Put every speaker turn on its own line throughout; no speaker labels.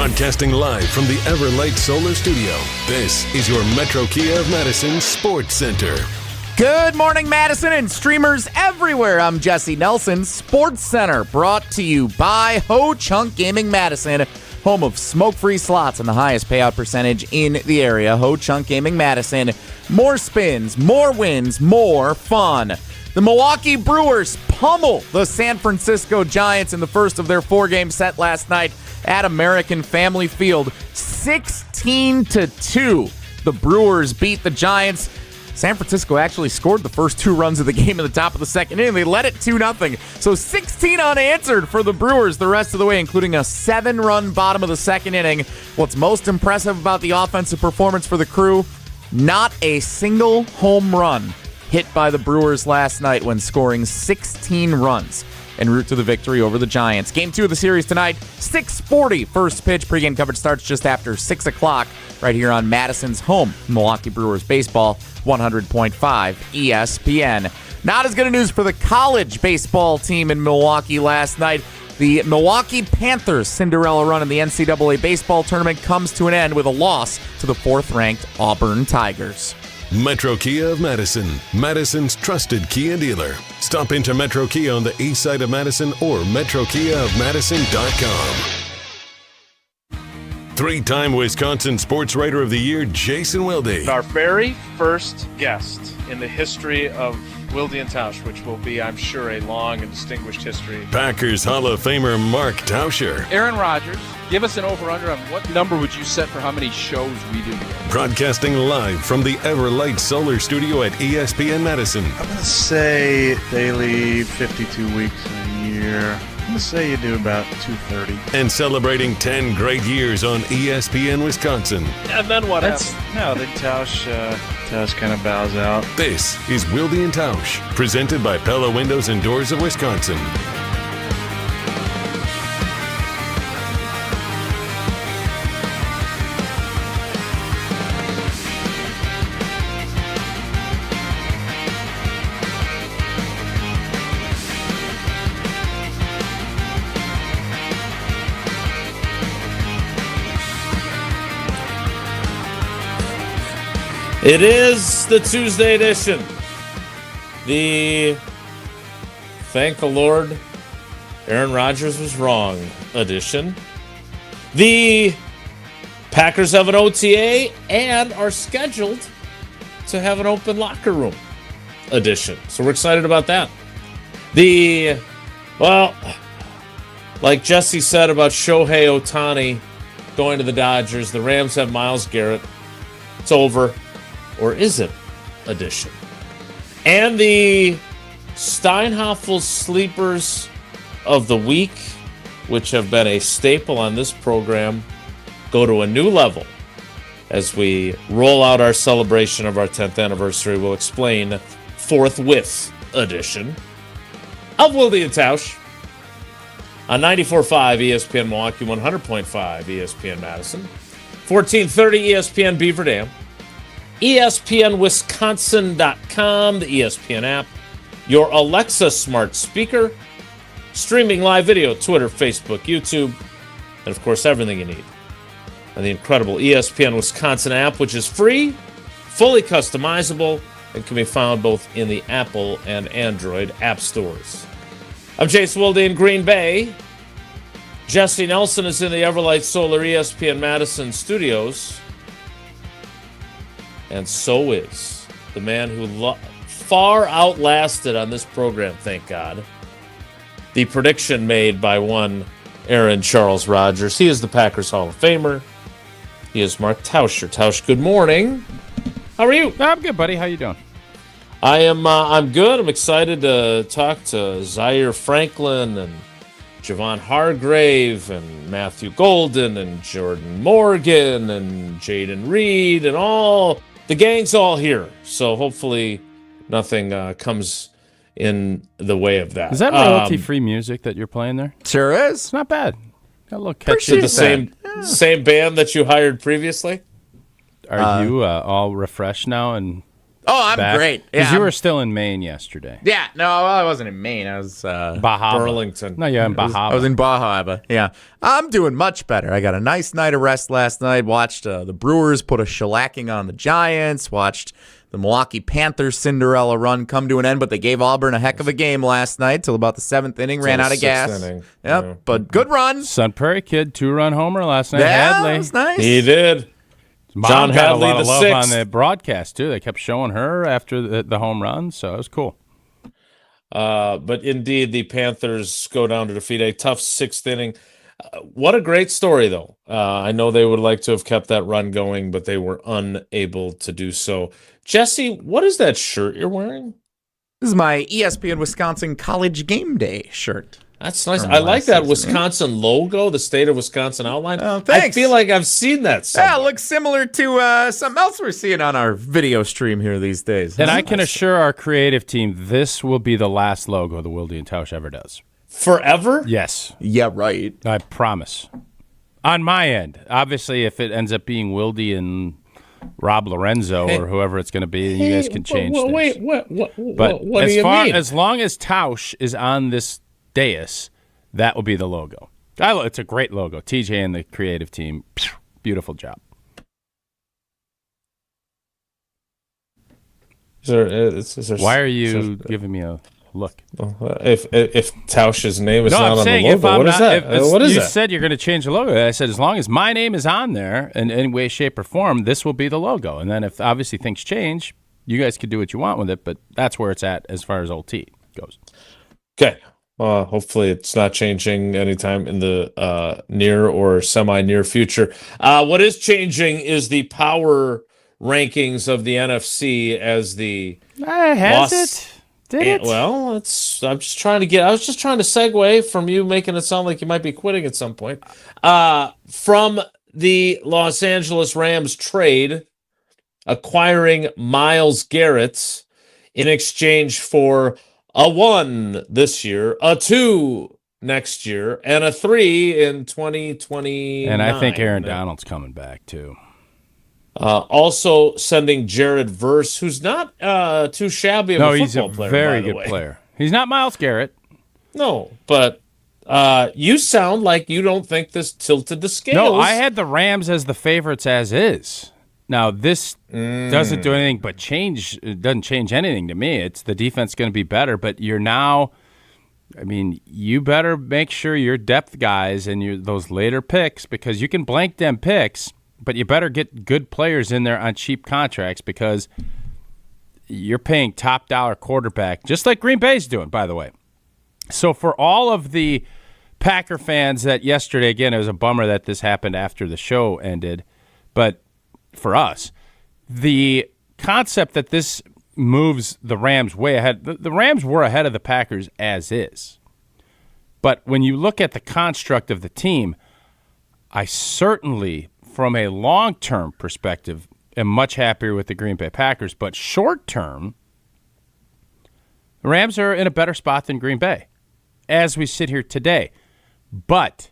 Broadcasting live from the Everlight Solar Studio, this is your Metro Kia of Madison Sports Center.
Good morning, Madison and streamers everywhere. I'm Jesse Nelson. Sports Center brought to you by Ho Chunk Gaming Madison, home of smoke-free slots and the highest payout percentage in the area. Ho Chunk Gaming Madison. More spins, more wins, more fun. The Milwaukee Brewers pummel the San Francisco Giants in the first of their four-game set last night at American Family Field, 16-2. The Brewers beat the Giants. San Francisco actually scored the first two runs of the game in the top of the second inning. They led it 2-0. So 16 unanswered for the Brewers the rest of the way, including a 7-run bottom of the second inning. What's most impressive about the offensive performance for the Crew? Not a single home run hit by the Brewers last night when scoring 16 runs en route to the victory over the Giants. Game 2 of the series tonight, 6:40 first pitch. Pregame coverage starts just after 6 o'clock right here on Madison's home, Milwaukee Brewers baseball, 100.5 ESPN. Not as good a news for the college baseball team in Milwaukee last night. The Milwaukee Panthers' Cinderella run in the NCAA baseball tournament comes to an end with a loss to the 4th-ranked Auburn Tigers.
Metro Kia of Madison, Madison's trusted Kia dealer. Stop into Metro Kia on the east side of Madison or metrokiaofmadison.com. Three-time Wisconsin Sports Writer of the Year, Jason Wilde.
Our very first guest in the history of Wilde and Tausch, which will be, I'm sure, a long and distinguished history.
Packers Hall of Famer Mark Tauscher.
Aaron Rodgers, give us an over-under on what number would you set for how many shows we do together?
Broadcasting live from the Everlight Solar Studio at ESPN Madison.
I'm going to say daily 52 weeks in a year. I'm going to say you do about 230.
And celebrating 10 great years on ESPN Wisconsin.
And then what happens?
No, then Tausch kind of bows out.
This is Wilde and Tausch, presented by Pella Windows and Doors of Wisconsin.
It is the Tuesday edition. The thank the Lord Aaron Rodgers was wrong edition. The Packers have an OTA and are scheduled to have an open locker room edition. So we're excited about that. Like Jesse said about Shohei Ohtani going to the Dodgers, the Rams have Myles Garrett. It's over. Or is it edition? And the Steinhoffel Sleepers of the Week, which have been a staple on this program, go to a new level as we roll out our celebration of our 10th anniversary. We'll explain forthwith edition of Wilde and Tausch on 94.5 ESPN Milwaukee, 100.5 ESPN Madison, 1430 ESPN Beaver Dam, ESPNWisconsin.com, the ESPN app, your Alexa smart speaker, streaming live video, Twitter, Facebook, YouTube, and of course everything you need on the incredible ESPN Wisconsin app, which is free, fully customizable, and can be found both in the Apple and Android app stores. I'm Jason Wilde in Green Bay. Jesse Nelson is in the Everlight Solar ESPN Madison studios. And so is the man who far outlasted on this program, thank God, the prediction made by one Aaron Charles Rodgers. He is the Packers Hall of Famer. He is Mark Tauscher. Tausch, good morning. How are you?
I'm good, buddy. How you doing?
I'm good. I'm excited to talk to Zaire Franklin and Javon Hargrave and Matthew Golden and Jordan Morgan and Jaden Reed and all. The gang's all here, so hopefully nothing comes in the way of that.
Is that royalty-free music that you're playing there?
Sure is.
It's not bad. Got a little catchy.
The same band that you hired previously?
Are you all refreshed now and
Oh, I'm
back?
great.
Because
Yeah,
you were still in Maine yesterday.
Yeah, no, I wasn't in Maine. I was
Bahama.
Burlington.
No, you're in Bahama.
I was in Bahama. Yeah, I'm doing much better. I got a nice night of rest last night. Watched the Brewers put a shellacking on the Giants. Watched the Milwaukee Panthers Cinderella run come to an end, but they gave Auburn a heck of a game last night till about the 7th inning. Ran out of gas.
Inning.
Yep,
Yeah.
but good run.
Sun Prairie Kid, 2-run homer last night.
Yeah,
Hadley.
that was nice.
He did.
Mom
John
got
Hadley,
a lot of
the
love
sixth.
on the broadcast, too. They kept showing her after the home run, so it was cool.
But indeed, the Panthers go down to defeat a tough 6th inning. What a great story, though. I know they would like to have kept that run going, but they were unable to do so. Jesse, what is that shirt you're wearing?
This is my ESPN Wisconsin College Game Day shirt.
That's nice.
From
I like
last
that
season.
Wisconsin logo, the state of Wisconsin outline.
Oh, thanks.
I feel like I've seen that somewhere.
Yeah, it looks similar to something else we're seeing on our video stream here these days.
And I can assure our creative team this will be the last logo the Wilde and Tausch ever does.
Forever?
Yes.
Yeah, right.
I promise. On my end. Obviously, if it ends up being Wilde and Rob Lorenzo or whoever it's going to be, you guys can change things.
Wait, what
But
do you mean?
as long as Tausch is on this dais, that will be the logo. It's a great logo. TJ and the creative team, beautiful job.
Is there
Why are you giving me a look?
If Tausch's name is
No,
not
I'm
on
saying
the
if
logo,
I'm
what is
not,
that? What is
you
that?
said you're going to change the logo. I said as long as my name is on there in any way, shape, or form, this will be the logo. And then if obviously things change, you guys can do what you want with it. But that's where it's at as far as OT goes.
Okay. Hopefully it's not changing anytime in the near or semi-near future. What is changing is the power rankings of the NFC as the
Has it? Did it?
Well, I was just trying to segue from you making it sound like you might be quitting at some point. From the Los Angeles Rams trade, acquiring Myles Garrett in exchange for a 1 this year, a 2 next year, and a 3 in 2029.
And I think Aaron Donald's coming back, too.
Also sending Jared Verse, who's not too shabby of a football player.
No, he's a very
by the
good
way.
player. He's not Myles Garrett.
No, but you sound like you don't think this tilted the scales.
No, I had the Rams as the favorites as is. Now, this doesn't do anything but change. It doesn't change anything to me. It's the defense going to be better, but you're now – I mean, you better make sure your depth guys and those later picks, because you can blank them picks, but you better get good players in there on cheap contracts because you're paying top-dollar quarterback, just like Green Bay's doing, by the way. So for all of the Packer fans that yesterday, again, it was a bummer that this happened after the show ended, but for us, the concept that this moves the Rams way ahead, the Rams were ahead of the Packers as is. But when you look at the construct of the team, I certainly, from a long-term perspective, am much happier with the Green Bay Packers. But short-term, the Rams are in a better spot than Green Bay as we sit here today. But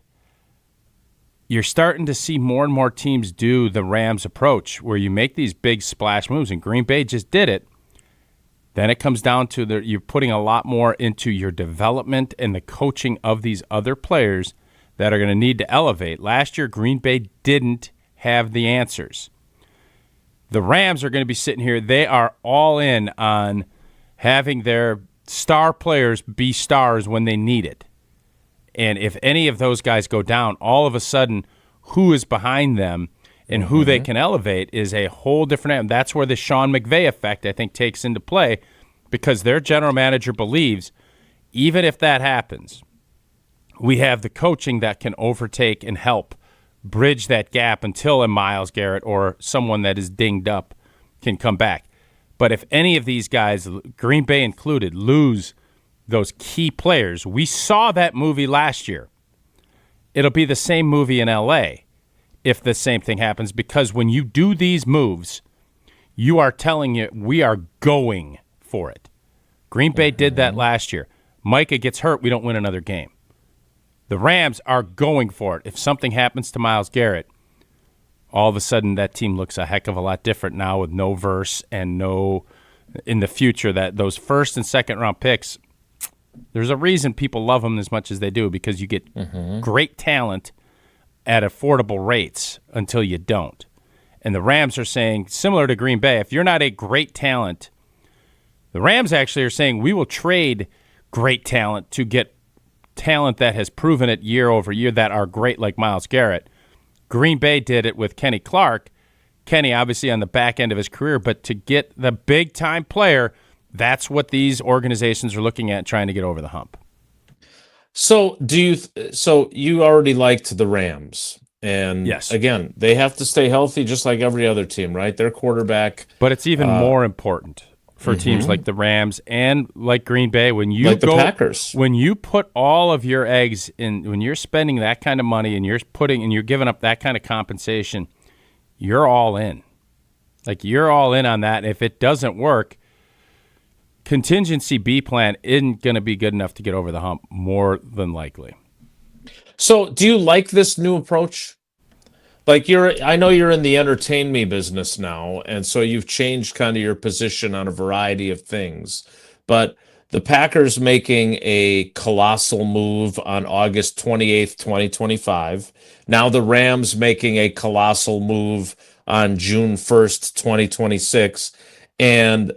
you're starting to see more and more teams do the Rams approach where you make these big splash moves, and Green Bay just did it. Then it comes down to you're putting a lot more into your development and the coaching of these other players that are going to need to elevate. Last year, Green Bay didn't have the answers. The Rams are going to be sitting here. They are all in on having their star players be stars when they need it. And if any of those guys go down, all of a sudden, who is behind them and who they can elevate is a whole different. That's where the Sean McVay effect, I think, takes into play, because their general manager believes even if that happens, we have the coaching that can overtake and help bridge that gap until a Myles Garrett or someone that is dinged up can come back. But if any of these guys, Green Bay included, lose those key players, we saw that movie last year. It'll be the same movie in L.A. if the same thing happens, because when you do these moves, you are telling it we are going for it. Green Bay did that last year. Micah gets hurt, we don't win another game. The Rams are going for it. If something happens to Myles Garrett, all of a sudden that team looks a heck of a lot different now with no Verse and no in the future, that those first and second round picks, there's a reason people love them as much as they do, because you get great talent at affordable rates until you don't. And the Rams are saying, similar to Green Bay, if you're not a great talent, the Rams actually are saying we will trade great talent to get talent that has proven it year over year that are great, like Myles Garrett. Green Bay did it with Kenny Clark. Kenny obviously on the back end of his career, but to get the big-time player, that's what these organizations are looking at, trying to get over the hump.
So you already liked the Rams. And
yes,
again, they have to stay healthy just like every other team, right? Their quarterback.
But it's even more important for teams like the Rams and like Green Bay, when you
the Packers.
When you put all of your eggs in, when you're spending that kind of money and you're giving up that kind of compensation, you're all in. Like, you're all in on that. And if it doesn't work, contingency B plan isn't going to be good enough to get over the hump, more than likely.
So, do you like this new approach? Like, I know you're in the entertain me business now, and so you've changed kind of your position on a variety of things. But the Packers making a colossal move on August 28th, 2025. Now the Rams making a colossal move on June 1st, 2026. And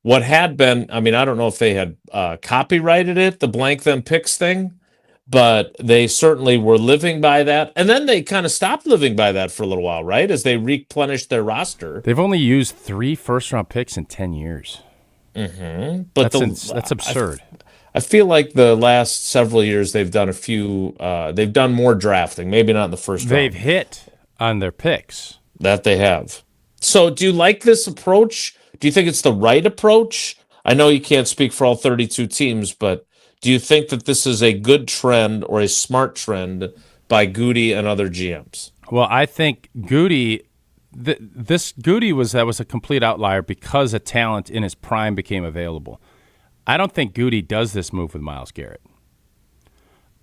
what had been, I mean, I don't know if they had copyrighted it, the blank them picks thing, but they certainly were living by that. And then they kind of stopped living by that for a little while, right? As they replenished their roster.
They've only used 3 first-round picks in 10 years.
Mm-hmm. But
that's absurd.
I feel like the last several years they've done they've done more drafting, maybe not in the first round.
They've hit on their picks.
That they have. So do you like this approach? Do you think it's the right approach? I know you can't speak for all 32 teams, but do you think that this is a good trend or a smart trend by Goody and other GMs?
Well, I think Goody, Goody was a complete outlier because a talent in his prime became available. I don't think Goody does this move with Myles Garrett.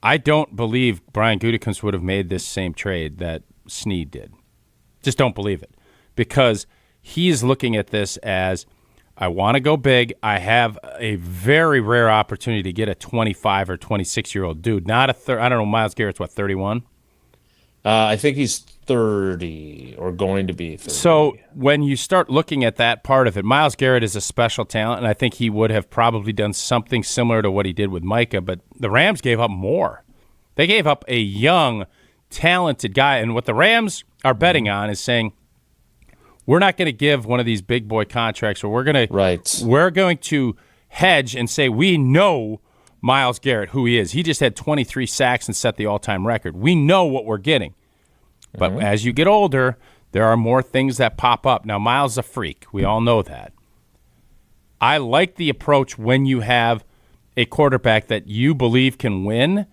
I don't believe Brian Gutekunst would have made this same trade that Snead did. Just don't believe it, because he's looking at this as, I want to go big. I have a very rare opportunity to get a 25 or 26-year-old dude, not I don't know, Myles Garrett's what, 31?
I think he's 30 or going to be 30.
So when you start looking at that part of it, Myles Garrett is a special talent, and I think he would have probably done something similar to what he did with Micah, but the Rams gave up more. They gave up a young, talented guy, and what the Rams are betting on is saying, we're not going to give one of these big boy contracts, or we're going to hedge and say we know Myles Garrett, who he is. He just had 23 sacks and set the all-time record. We know what we're getting. But as you get older, there are more things that pop up. Now, Myles is a freak. We all know that. I like the approach when you have a quarterback that you believe can win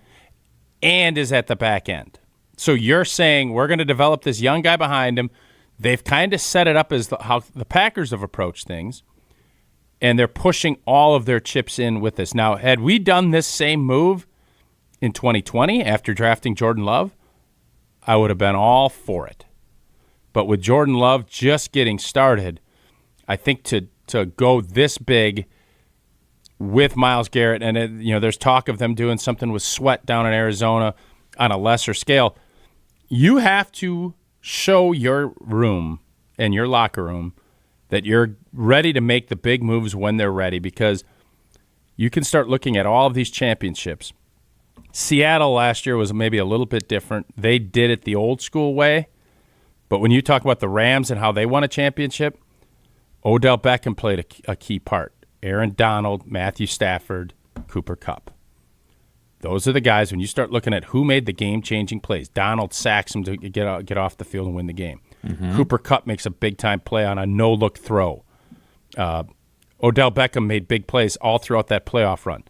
and is at the back end. So you're saying we're going to develop this young guy behind him. They've kind of set it up as how the Packers have approached things, and they're pushing all of their chips in with this. Now, had we done this same move in 2020 after drafting Jordan Love, I would have been all for it. But with Jordan Love just getting started, I think to go this big with Myles Garrett, and there's talk of them doing something with Sweat down in Arizona on a lesser scale, you have to show your room and your locker room that you're ready to make the big moves when they're ready, because you can start looking at all of these championships. Seattle last year was maybe a little bit different. They did it the old school way. But when you talk about the Rams and how they won a championship, Odell Beckham played a key part. Aaron Donald, Matthew Stafford, Cooper Kupp. Those are the guys, when you start looking at who made the game-changing plays. Donald sacks him to get off the field and win the game. Cooper Kupp makes a big-time play on a no-look throw. Odell Beckham made big plays all throughout that playoff run.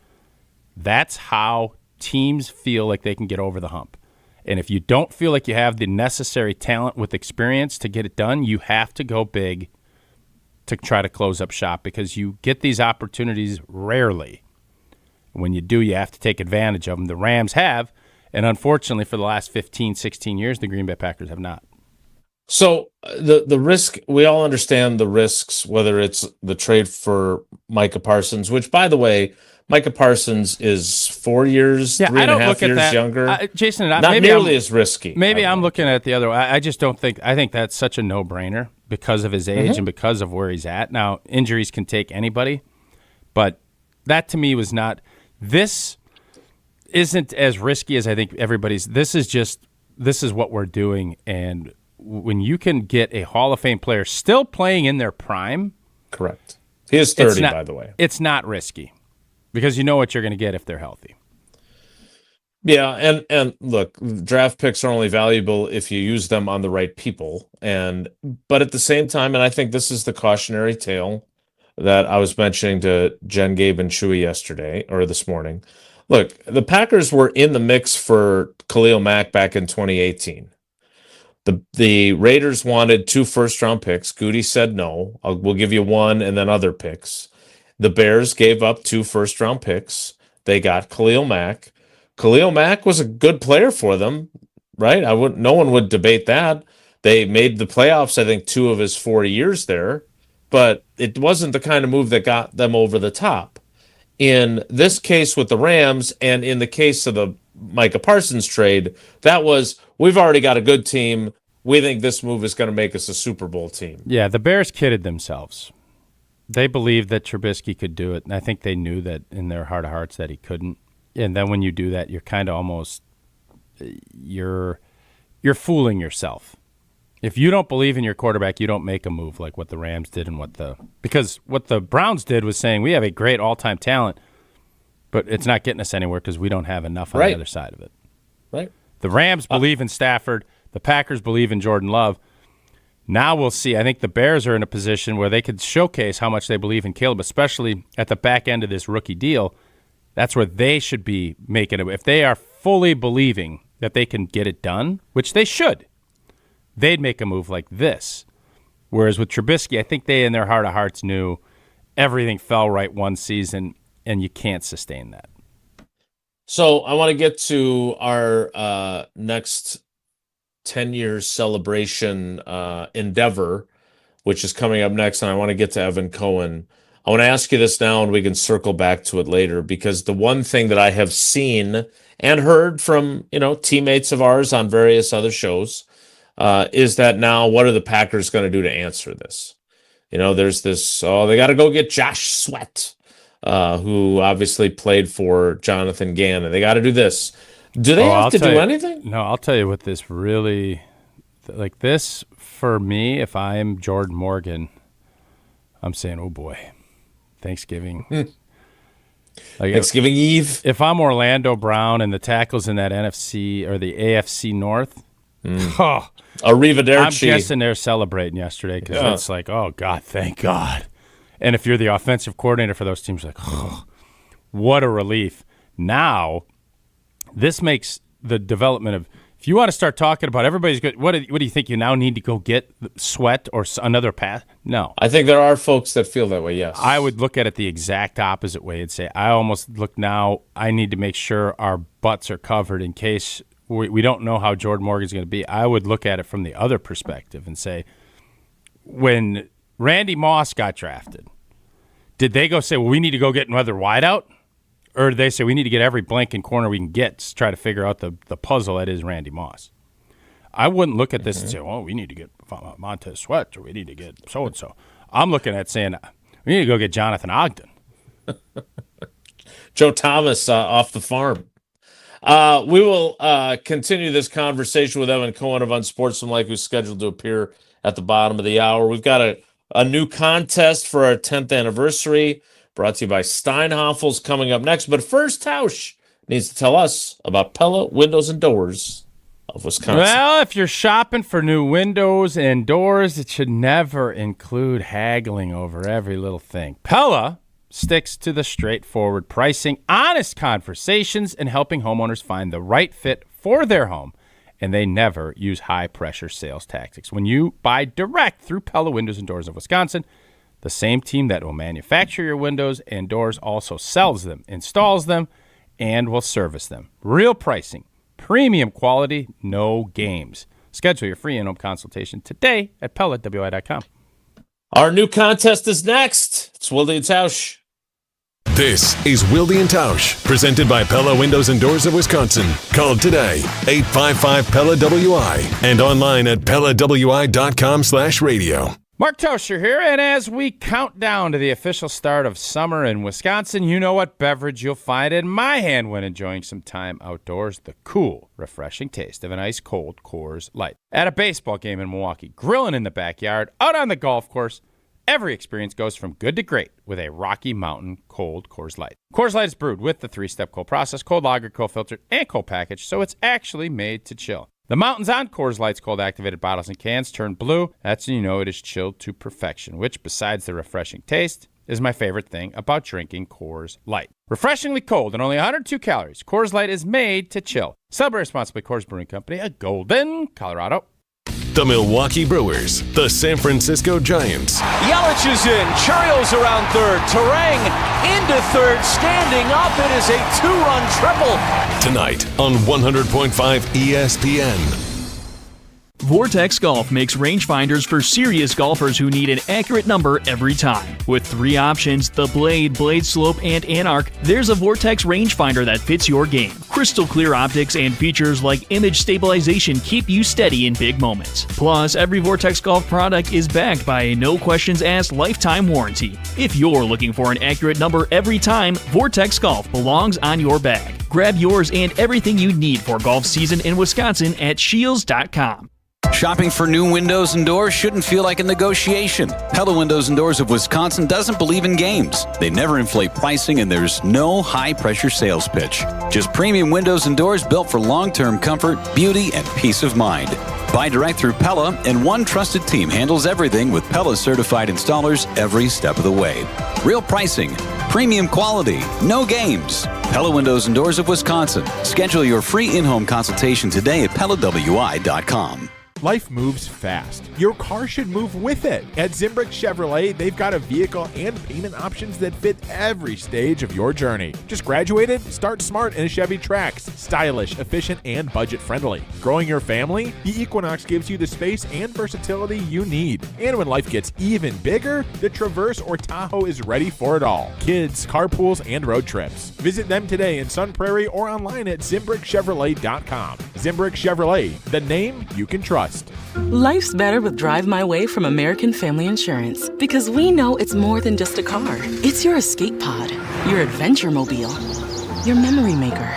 That's how teams feel like they can get over the hump. And if you don't feel like you have the necessary talent with experience to get it done, you have to go big to try to close up shop, because you get these opportunities rarely. When you do, you have to take advantage of them. The Rams have, and unfortunately for the last 15, 16 years, the Green Bay Packers have not.
So the risk, we all understand the risks, whether it's the trade for Micah Parsons, which, by the way, Micah Parsons is 4 years,
Yeah,
3.5 years younger.
Jason,
not
maybe
nearly as risky.
Maybe I'm looking at it the other way. I just don't think. I think that's such a no-brainer because of his age and because of where he's at. Now, injuries can take anybody, but that to me was not. This isn't as risky as I think everybody's. This is what we're doing, and when you can get a Hall of Fame player still playing in their prime,
correct. He is 30, by the way.
It's not risky because you know what you're going to get if they're healthy.
Yeah, and look, draft picks are only valuable if you use them on the right people. But at the same time, and I think this is the cautionary tale that I was mentioning to Jen, Gabe, and Chewy yesterday or this morning. Look, the Packers were in the mix for Khalil Mack back in 2018. The Raiders wanted 2 first-round picks. Goody said no. We'll give you 1 and then other picks. The Bears gave up 2 first-round picks. They got Khalil Mack. Khalil Mack was a good player for them, right? No one would debate that. They made the playoffs, I think, 2 of his 4 years there, but it wasn't the kind of move that got them over the top. In this case with the Rams and in the case of the Micah Parsons trade, that was, we've already got a good team. We think this move is going to make us a Super Bowl team.
Yeah, the Bears kidded themselves. They believed that Trubisky could do it, and I think they knew that in their heart of hearts that he couldn't. And then when you do that, you're kind of almost you're fooling yourself. If you don't believe in your quarterback, you don't make a move like what the Rams did and because what the Browns did was saying we have a great all-time talent, but it's not getting us anywhere because we don't have enough on the other side of it.
Right.
The Rams believe in Stafford. The Packers believe in Jordan Love. Now we'll see. I think the Bears are in a position where they could showcase how much they believe in Caleb, especially at the back end of this rookie deal. That's where they should be making it. If they are fully believing that they can get it done, which they should, they'd make a move like this. Whereas with Trubisky, I think they in their heart of hearts knew everything fell right one season, and you can't sustain that.
So I want to get to our next 10 years celebration endeavor, which is coming up next, and I want to get to Evan Cohen. I want to ask you this now, and we can circle back to it later, because the one thing that I have seen and heard from teammates of ours on various other shows is that now what are the Packers going to do to answer this? There's this, they got to go get Josh Sweat, who obviously played for Jonathan Gannon. They got to do this. Do they have to do anything?
No, I'll tell you what this really, like this for me, if I'm Jordan Morgan, I'm saying, oh boy, Thanksgiving.
Thanksgiving Eve.
If I'm Orlando Brown and the tackles in that NFC or the AFC North,
Arrivederci.
I'm guessing they're celebrating yesterday because it's like, oh, God, thank God. And if you're the offensive coordinator for those teams, like, what a relief. Now, this makes the development of, if you want to start talking about everybody's good, what do you think you now need to go get Sweat or another pass? No.
I think there are folks that feel that way, yes.
I would look at it the exact opposite way and say, I almost look now, I need to make sure our butts are covered in case we don't know how Jordan Morgan's going to be. I would look at it from the other perspective and say, when Randy Moss got drafted, did they go say, well, we need to go get another wideout? Or did they say we need to get every blank in corner we can get to try to figure out the puzzle that is Randy Moss? I wouldn't look at this and say, well, we need to get Montez Sweat or we need to get so-and-so. I'm looking at saying we need to go get Jonathan Ogden.
Joe Thomas off the farm. We will continue this conversation with Evan Cohen of Unsportsmanlike, who's scheduled to appear at the bottom of the hour. We've got a new contest for our 10th anniversary, brought to you by Steinhoffel's, coming up next. But first, Tausch needs to tell us about Pella Windows and Doors of Wisconsin.
Well, if you're shopping for new windows and doors, it should never include haggling over every little thing. Pella sticks to the straightforward pricing, honest conversations, and helping homeowners find the right fit for their home. And they never use high-pressure sales tactics. When you buy direct through Pella Windows and Doors of Wisconsin, the same team that will manufacture your windows and doors also sells them, installs them, and will service them. Real pricing, premium quality, no games. Schedule your free in-home consultation today at PellaWI.com.
Our new contest is next. It's Wilde and Tausch.
This is Wilde and Tausch, presented by Pella Windows and Doors of Wisconsin. Call today, 855-PELLA-WI, and online at PellaWI.com/radio.
Mark Tauscher here, and as we count down to the official start of summer in Wisconsin, you know what beverage you'll find in my hand when enjoying some time outdoors: the cool, refreshing taste of an ice-cold Coors Light. At a baseball game in Milwaukee, grilling in the backyard, out on the golf course, every experience goes from good to great with a Rocky Mountain cold Coors Light. Coors Light is brewed with the 3-step cold process, cold lagered, cold filtered, and cold packaged, so it's actually made to chill. The mountains on Coors Light's cold-activated bottles and cans turn blue. That's when you know it is chilled to perfection, which, besides the refreshing taste, is my favorite thing about drinking Coors Light. Refreshingly cold and only 102 calories, Coors Light is made to chill. Celebrate responsibly. Coors Brewing Company, a Golden, Colorado.
The Milwaukee Brewers, the San Francisco Giants.
Yelich is in. Churrios around third. Terang into third. Standing up. It is a 2-run triple.
Tonight on 100.5 ESPN.
Vortex Golf makes rangefinders for serious golfers who need an accurate number every time. With 3 options, the Blade, Blade Slope, and Anarch, there's a Vortex rangefinder that fits your game. Crystal clear optics and features like image stabilization keep you steady in big moments. Plus, every Vortex Golf product is backed by a no-questions-asked lifetime warranty. If you're looking for an accurate number every time, Vortex Golf belongs on your bag. Grab yours and everything you need for golf season in Wisconsin at Shields.com.
Shopping for new windows and doors shouldn't feel like a negotiation. Pella Windows and Doors of Wisconsin doesn't believe in games. They never inflate pricing, and there's no high-pressure sales pitch. Just premium windows and doors built for long-term comfort, beauty, and peace of mind. Buy direct through Pella, and one trusted team handles everything with Pella-certified installers every step of the way. Real pricing, premium quality, no games. Pella Windows and Doors of Wisconsin. Schedule your free in-home consultation today at PellaWI.com.
Life moves fast. Your car should move with it. At Zimbrick Chevrolet, they've got a vehicle and payment options that fit every stage of your journey. Just graduated? Start smart in a Chevy Trax. Stylish, efficient, and budget-friendly. Growing your family? The Equinox gives you the space and versatility you need. And when life gets even bigger, the Traverse or Tahoe is ready for it all. Kids, carpools, and road trips. Visit them today in Sun Prairie or online at ZimbrickChevrolet.com. Zimbrick Chevrolet, the name you can trust.
Life's better with Drive My Way from American Family Insurance, because we know it's more than just a car. It's your escape pod, your adventure mobile, your memory maker.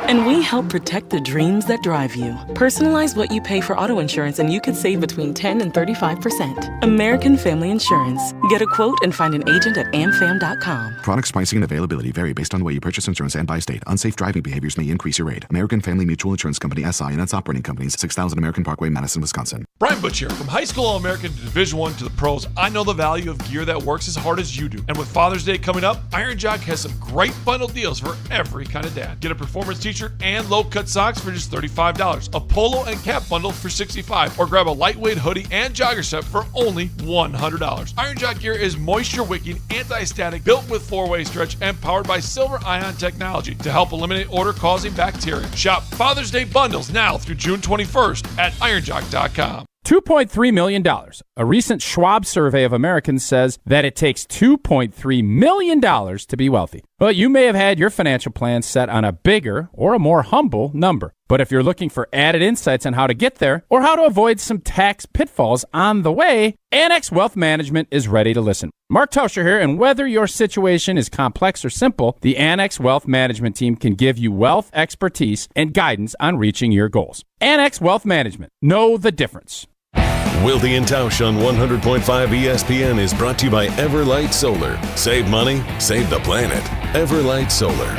And we help protect the dreams that drive you. Personalize what you pay for auto insurance and you could save between 10 and 35%. American Family Insurance. Get a quote and find an agent at amfam.com.
Products, pricing, and availability vary based on the way you purchase insurance and by state. Unsafe driving behaviors may increase your rate. American Family Mutual Insurance Company, SI, and its operating companies, 6000 American Parkway, Madison, Wisconsin.
Brian Butch here. From high school All-American to Division I to the pros, I know the value of gear that works as hard as you do. And with Father's Day coming up, Iron Jock has some great bundle deals for every kind of dad. Get a performance t-shirt and low-cut socks for just $35, a polo and cap bundle for $65, or grab a lightweight hoodie and jogger set for only $100. Iron Jock gear is moisture-wicking, anti-static, built with 4-way stretch, and powered by Silver Ion technology to help eliminate odor-causing bacteria. Shop Father's Day bundles now through June 21st at ironjock.com.
$2.3 million. A recent Schwab survey of Americans says that it takes $2.3 million to be wealthy. Well, you may have had your financial plan set on a bigger or a more humble number. But if you're looking for added insights on how to get there or how to avoid some tax pitfalls on the way, Annex Wealth Management is ready to listen. Mark Tauscher here, and whether your situation is complex or simple, the Annex Wealth Management team can give you wealth expertise and guidance on reaching your goals. Annex Wealth Management. Know the difference.
Wilde and Tausch on 100.5 ESPN is brought to you by Everlight Solar. Save money, save the planet. Everlight Solar.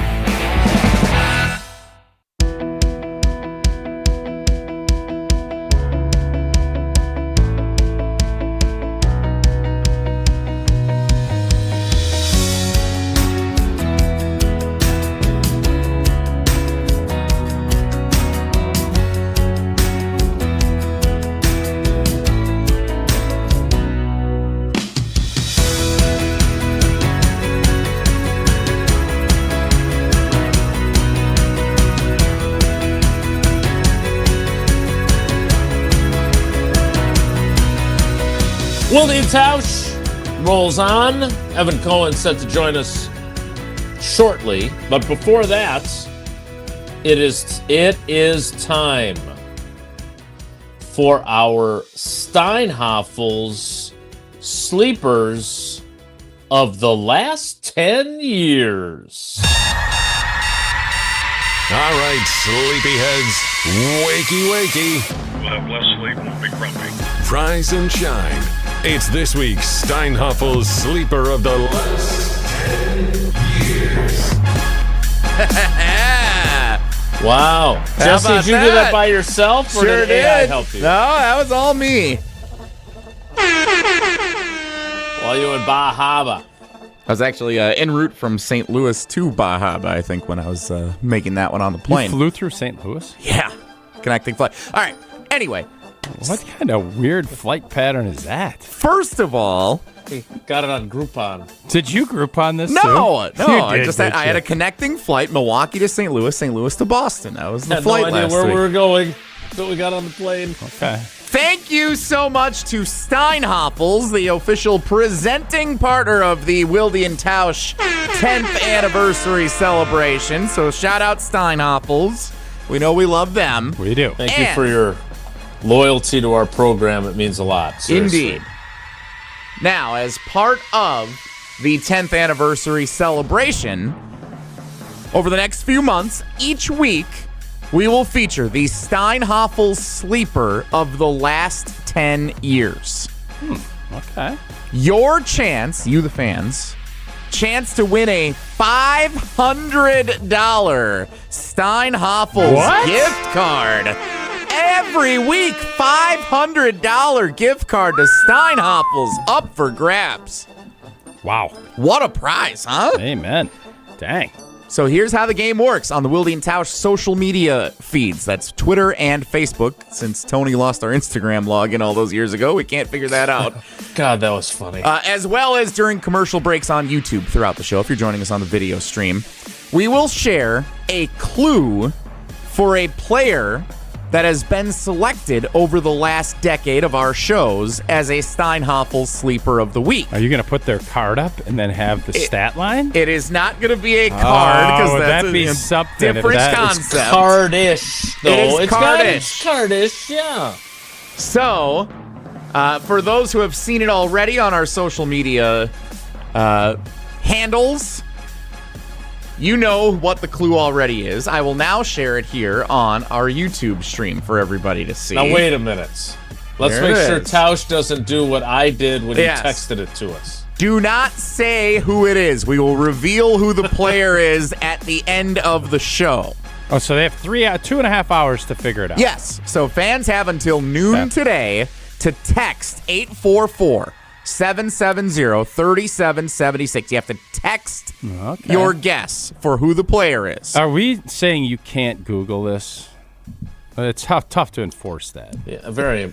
Wilde and Tausch rolls on. Evan Cohen set to join us shortly. But before that, it is time for our Steinhafels sleepers of the last 10 years.
All right, sleepyheads, wakey.
We'll have less sleep and we'll be grumpy.
Rise and shine. It's this week's Steinhafels sleeper of the last 10 years.
Wow. Jesse, did you do that by yourself, or
Sure
did AI
did.
help you?
No, that was all me.
While you in Bahama.
I was actually en route from St. Louis to Baja, I think, when I was making that one on the plane.
You flew through St. Louis?
Yeah. Connecting flight. All right. Anyway.
What kind of weird flight pattern is that?
First of all...
He got it on Groupon.
Did you Groupon this too?
No.
You
I
did,
just had,
didn't
I had
you?
a connecting flight, Milwaukee to St. Louis to Boston. That was the flight
no idea
last
where
week.
we were going, but we got on the plane.
Okay.
Thank you so much to Steinhafels, the official presenting partner of the Wilde and Tausch 10th anniversary celebration. So shout out Steinhafels. We know we love them.
We do.
Thank you for your loyalty to our program. It means a lot. Seriously.
Indeed. Now, as part of the 10th anniversary celebration, over the next few months, each week, we will feature the Steinhafels sleeper of the last 10 years.
Okay.
Your chance, you the fans, chance to win a $500 Steinhafels gift card. Every week, $500 gift card to Steinhafels up for grabs.
Wow.
What a prize, huh?
Amen. Dang.
So here's how the game works on the Wilde and Tausch social media feeds. That's Twitter and Facebook. Since Tony lost our Instagram login all those years ago, we can't figure that out.
God, that was funny.
As well as during commercial breaks on YouTube throughout the show, if you're joining us on the video stream. We will share a clue for a player that has been selected over the last decade of our shows as a Steinhafels sleeper of the week.
Are you going to put their card up and then have the stat line?
It is not going to be a card because that's
that'd be
a
something.
different
If that-
concept.
It's cardish, though.
It is
It's cardish, yeah.
So, for those who have seen it already on our social media handles, you know what the clue already is. I will now share it here on our YouTube stream for everybody to see.
Now, wait a minute. Let's
There
make
it
sure
is.
Tausch doesn't do what I did when
Yes.
he texted it to us.
Do not say who it is. We will reveal who the player is at the end of the show.
Oh, so they have 2.5 hours to figure it out.
Yes. So fans have until noon today to text 844-770-3776. You have to text your guess for who the player is.
Are we saying you can't Google this? It's tough to enforce that.
Yeah,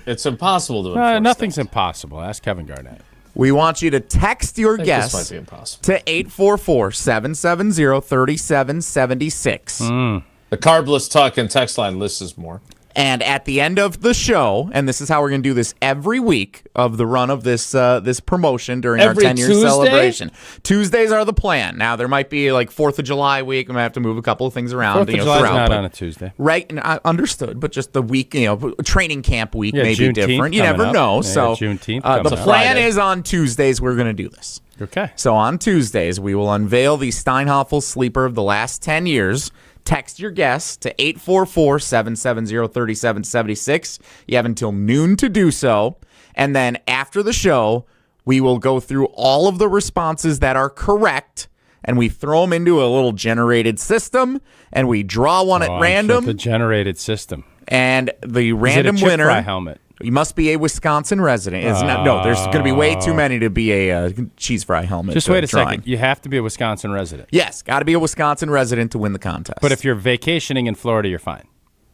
it's impossible to enforce.
Nothing's impossible. Ask Kevin Garnett.
We want you to text your guess
this might be impossible.
to 844-770-3776.
The carbless talk and text line lists is more.
And at the end of the show, and this is how we're going to do this every week of the run of this this promotion during
Every
our 10-year
Tuesday?
celebration. Tuesdays are the plan. Now, there might be like 4th of July week. We might have to move a couple of things around.
4th of July's
throughout,
not
but-
on a Tuesday.
Right, and I understood, but just the week, training camp week
Yeah,
may be
Juneteenth
different. You
coming
never
up.
know.
Yeah,
So
Juneteenth
the
coming up.
plan
Friday.
is on Tuesdays we're going to do this.
Okay.
So on Tuesdays, we will unveil the Steinhafels sleeper of the last 10 years. Text your guess to 844-770-3776. You have until noon to do so. And then after the show, we will go through all of the responses that are correct, and we throw them into a little generated system, and we draw one at random.
The generated system.
And the
Is
random
it a chip
winner...
fry helmet?
You must be a Wisconsin resident. No, there's going to be way too many to be a cheese fry helmet.
Just wait a
drawing.
second. You have to be a Wisconsin resident.
Yes, got to be a Wisconsin resident to win the contest.
But if you're vacationing in Florida, you're fine.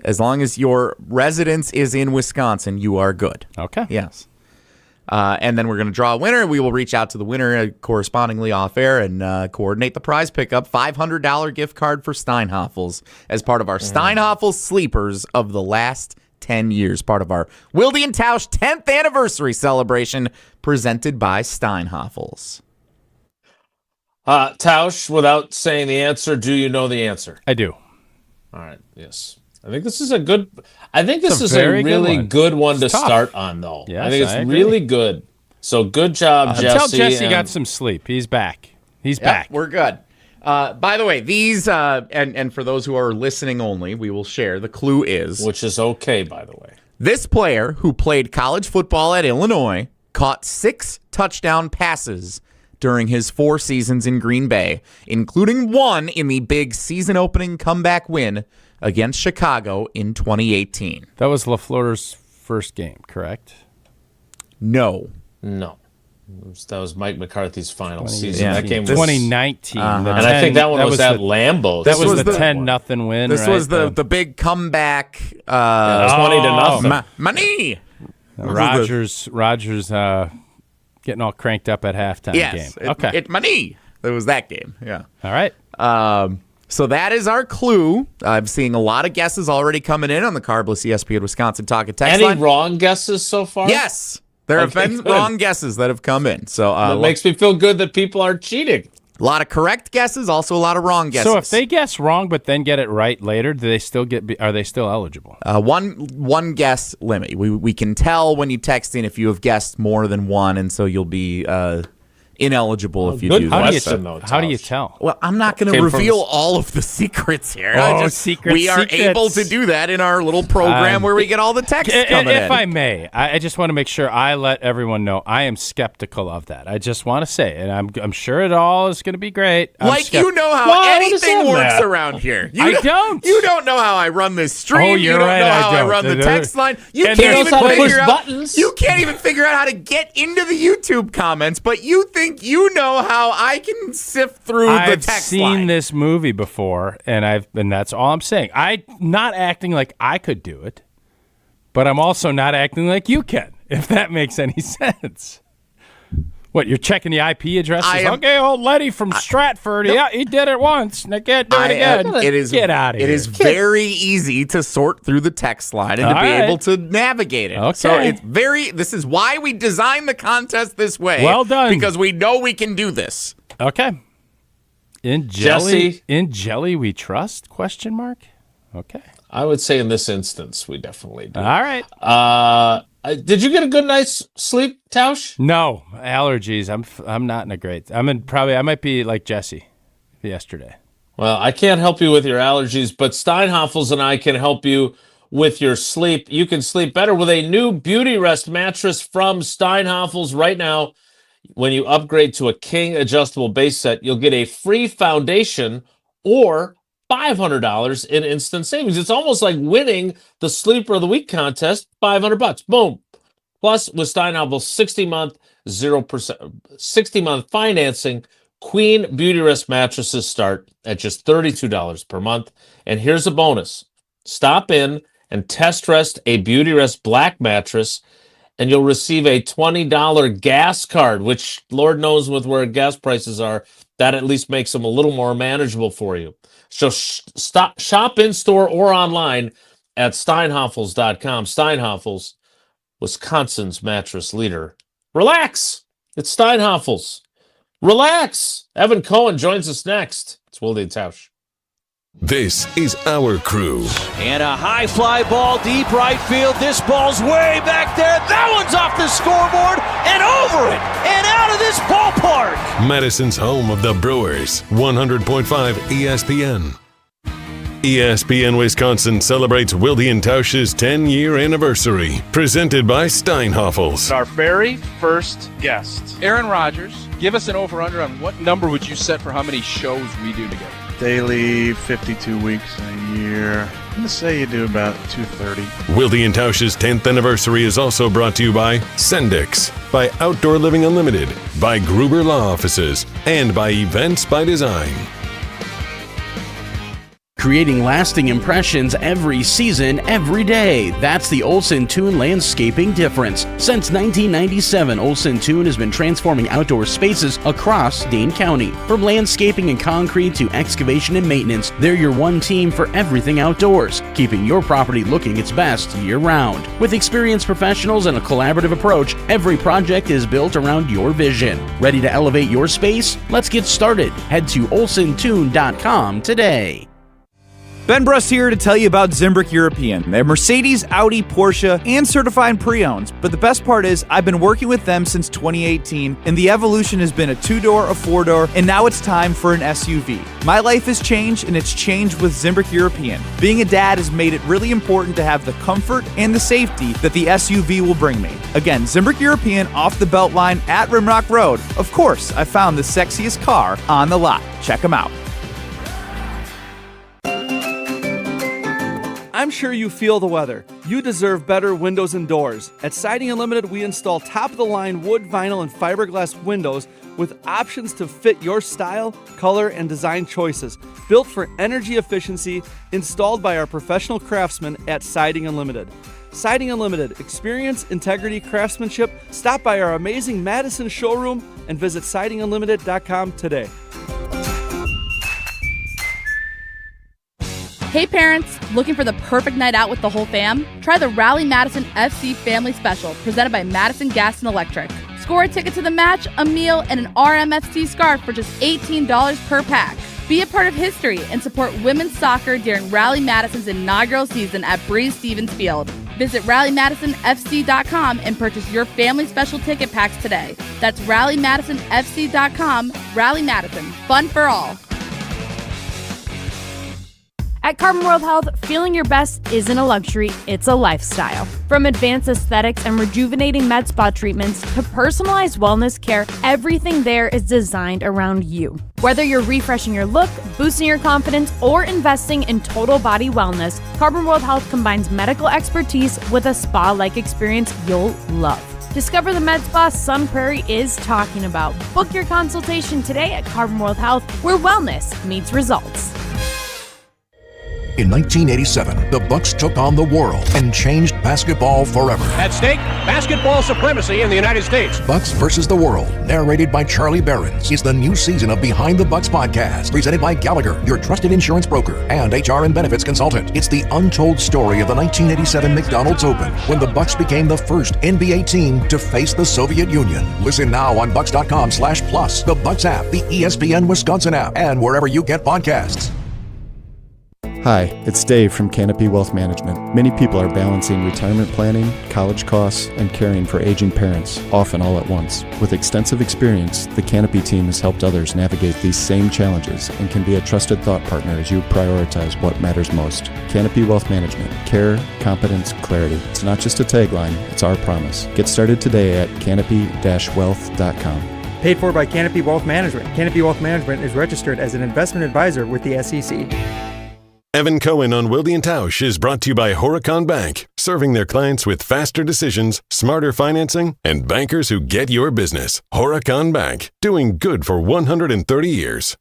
As long as your residence is in Wisconsin, you are good.
Okay.
Yes. And then we're going to draw a winner. We will reach out to the winner correspondingly off air and coordinate the prize pickup. $500 gift card for Steinhafels as part of our Steinhafels sleepers of the last 10 years, part of our Wilde and Tausch 10th anniversary celebration presented by Steinhoffels.
Tausch, without saying the answer, do you know the answer?
I do.
All right, yes. I think this is a good. I think this is a
very
really good one to
It's tough.
start on, though.
Yes,
I think it's
I agree.
really good. So good job, Jesse.
Tell Jesse
and-
got some sleep. He's back. He's
Yep,
back.
We're good. By the way, these, and for those who are listening only, we will share. The clue is...
Which is okay, by the way.
This player, who played college football at Illinois, caught 6 touchdown passes during his 4 seasons in Green Bay, including one in the big season-opening comeback win against Chicago in 2018.
That was LaFleur's first game, correct?
No.
That was Mike McCarthy's final season.
Yeah.
That game was
2019.
And I think that one was at Lambeau.
That was the 10-0 win.
This
right?
was the big comeback.
20-0.
Money.
Rogers getting all cranked up at halftime
Yes.
game. Okay.
It money. It was that game. Yeah.
All right.
So that is our clue. I'm seeing a lot of guesses already coming in on the Carbless ESPN Wisconsin Talk and Text
Any
line.
wrong guesses so far?
Yes. There have been wrong guesses that have come in. So
It makes me feel good that people aren't cheating.
a lot of correct guesses, also a lot of wrong guesses.
So if they guess wrong but then get it right later, do they still are they still eligible?
One guess limit. We can tell when you text in if you have guessed more than one, and so you'll be ineligible if you do that.
How do you tell?
Well, I'm not going to reveal all of the secrets here. We are able to do that in our little program where we get all the text coming in.
If I may, I just want to make sure I let everyone know I am skeptical of that. I just want to say, and I'm sure it all is going to be great. You
know how anything works around here.
I don't.
You don't know how I run this stream.
Oh,
you
you're
don't
right,
know
I
how I
don't.
run the text line. You
And
can't even figure out
buttons.
You can't even figure out how to get into the YouTube comments, but you think you know how I can sift through the
I've
text
seen
line.
this movie before, and that's all I'm saying. I'm not acting like I could do it, but I'm also not acting like you can, if that makes any sense. What, you're checking the IP addresses? Okay, old Letty from Stratford. Yeah, he did it once, and I can't do it again. Get out of here.
It is very easy to sort through the text line and to be able to navigate it.
Okay.
So this is why we designed the contest this way.
Well done.
Because we know we can do this.
Okay. In jelly we trust? ? Okay.
I would say in this instance, we definitely do.
All right.
Did you get a good night's sleep, Tausch?
No, allergies. I'm not in a great. I might be like Jesse yesterday.
Well, I can't help you with your allergies, but Steinhoffels and I can help you with your sleep. You can sleep better with a new Beauty Rest mattress from Steinhoffels right now. When you upgrade to a King adjustable base set, you'll get a free foundation or $500 in instant savings. It's almost like winning the Sleeper of the Week contest, $500. Boom. Plus, with Steinhoffels 60-month financing, Queen Beauty Rest mattresses start at just $32 per month. And here's a bonus. Stop in and test rest a Beauty Rest Black mattress, and you'll receive a $20 gas card, which Lord knows with where gas prices are, that at least makes them a little more manageable for you. So shop in-store or online at steinhoffels.com. Steinhoffels, Wisconsin's mattress leader. Relax. It's Steinhoffels. Relax. Evan Cohen joins us next. It's Wilde and Tausch.
This is our crew.
And a high fly ball deep right field. This ball's way back there. That one's off the scoreboard and over it and out of this ballpark.
Madison's home of the Brewers, 100.5 ESPN. ESPN Wisconsin celebrates Wilde and Tausch's 10-year anniversary, presented by Steinhoffels.
Our very first guest.
Aaron Rodgers, give us an over-under on what number would you set for how many shows we do together?
Daily, 52 weeks in a year. I'm going to say you do about 230.
Wilde and Tausch's 10th anniversary is also brought to you by Sendix, by Outdoor Living Unlimited, by Gruber Law Offices, and by Events by Design.
creating lasting impressions every season, every day. That's the Olsen Toon landscaping difference. Since 1997, Olsen Toon has been transforming outdoor spaces across Dane County. From landscaping and concrete to excavation and maintenance, they're your one team for everything outdoors, keeping your property looking its best year-round. With experienced professionals and a collaborative approach, every project is built around your vision. Ready to elevate your space? Let's get started. Head to olsentoon.com today.
Ben Brust here to tell you about Zimbrick European. They're Mercedes, Audi, Porsche, and certified pre-owned. But the best part is I've been working with them since 2018, and the evolution has been a 2-door, a 4-door, and now it's time for an SUV. My life has changed, and it's changed with Zimbrick European. Being a dad has made it really important to have the comfort and the safety that the SUV will bring me. Again, Zimbrick European off the Beltline at Rimrock Road. Of course, I found the sexiest car on the lot. Check them out.
I'm sure you feel the weather. You deserve better windows and doors. At Siding Unlimited, we install top-of-the-line wood, vinyl, and fiberglass windows with options to fit your style, color, and design choices. Built for energy efficiency, installed by our professional craftsmen at Siding Unlimited. Siding Unlimited, experience, integrity, craftsmanship. Stop by our amazing Madison showroom and visit sidingunlimited.com today.
Hey parents, looking for the perfect night out with the whole fam? Try the Rally Madison FC Family Special, presented by Madison Gas and Electric. Score a ticket to the match, a meal, and an RMFC scarf for just $18 per pack. Be a part of history and support women's soccer during Rally Madison's inaugural season at Breeze Stevens Field. Visit RallyMadisonFC.com and purchase your family special ticket packs today. That's RallyMadisonFC.com. Rally Madison, fun for all.
At Carbon World Health, feeling your best isn't a luxury, it's a lifestyle. From advanced aesthetics and rejuvenating med spa treatments to personalized wellness care, everything there is designed around you. Whether you're refreshing your look, boosting your confidence, or investing in total body wellness, Carbon World Health combines medical expertise with a spa-like experience you'll love. Discover the med spa Sun Prairie is talking about. Book your consultation today at Carbon World Health, where wellness meets results.
In 1987, the Bucks took on the world and changed basketball forever.
At stake, basketball supremacy in the United States.
Bucks versus the World, narrated by Charlie Behrens, is the new season of Behind the Bucks podcast, presented by Gallagher, your trusted insurance broker and HR and benefits consultant. It's the untold story of the 1987 McDonald's Open, when the Bucks became the first NBA team to face the Soviet Union. Listen now on Bucks.com/plus, the Bucks app, the ESPN Wisconsin app, and wherever you get podcasts.
Hi, it's Dave from Canopy Wealth Management. Many people are balancing retirement planning, college costs, and caring for aging parents, often all at once. With extensive experience, the Canopy team has helped others navigate these same challenges and can be a trusted thought partner as you prioritize what matters most. Canopy Wealth Management. Care, competence, clarity. It's not just a tagline, it's our promise. Get started today at canopy-wealth.com.
Paid for by Canopy Wealth Management. Canopy Wealth Management is registered as an investment advisor with the SEC.
Evan Cohen on Wilde and Tausch is brought to you by Horicon Bank, serving their clients with faster decisions, smarter financing, and bankers who get your business. Horicon Bank, doing good for 130 years.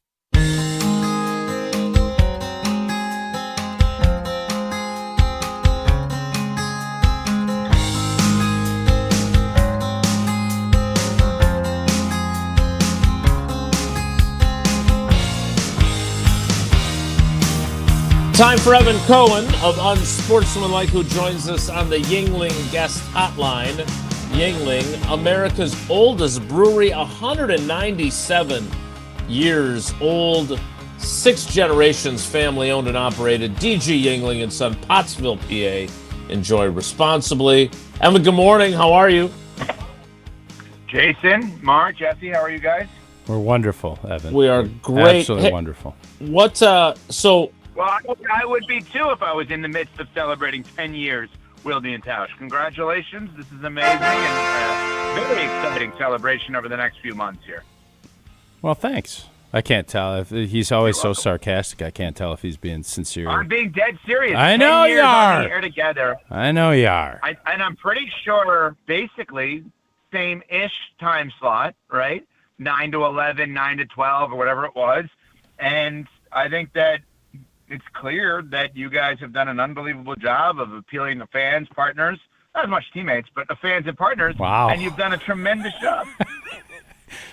Time for Evan Cohen of Unsportsmanlike, who joins us on the Yuengling guest hotline. Yuengling, America's oldest brewery, 197 years old, 6 generations, family owned and operated. DG Yuengling and Son, Pottsville, PA. Enjoy responsibly. Evan, good morning. How are you?
Jason, Mark, Jesse, how are you guys?
We're wonderful, Evan.
We are great.
Absolutely wonderful.
Well, I would be too if I was in the midst of celebrating 10 years, Wilde and Tausch. Congratulations. This is amazing and a very exciting celebration over the next few months here.
Well, thanks. I can't tell. If he's always so sarcastic, I can't tell if he's being sincere.
I'm being dead serious.
I know
10 years
you are.
On the air together.
I know you are.
And I'm pretty sure, basically, same-ish time slot, right? 9 to 11, 9 to 12, or whatever it was. And I think that it's clear that you guys have done an unbelievable job of appealing to fans, partners, not as much teammates, but the fans and partners.
Wow.
And you've done a tremendous job.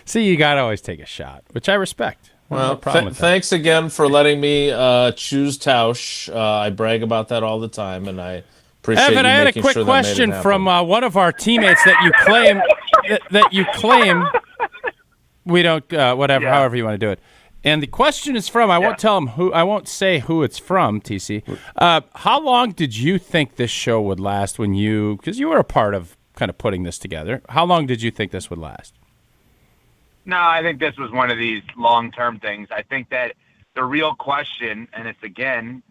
See, you got to always take a shot, which I respect.
Well,
no problem with that.
thanks again for letting me choose Tausch. I brag about that all the time, and I appreciate
Evan,
you
I had a
making
quick
sure
question
that made it
from
happen.
one of our teammates that you claim that you claim we don't however you want to do it. And the question is from, I won't say who it's from, TC. How long did you think this show would last because you were a part of kind of putting this together. How long did you think this would last?
No, I think this was one of these long-term things. I think that the real question, and it's again,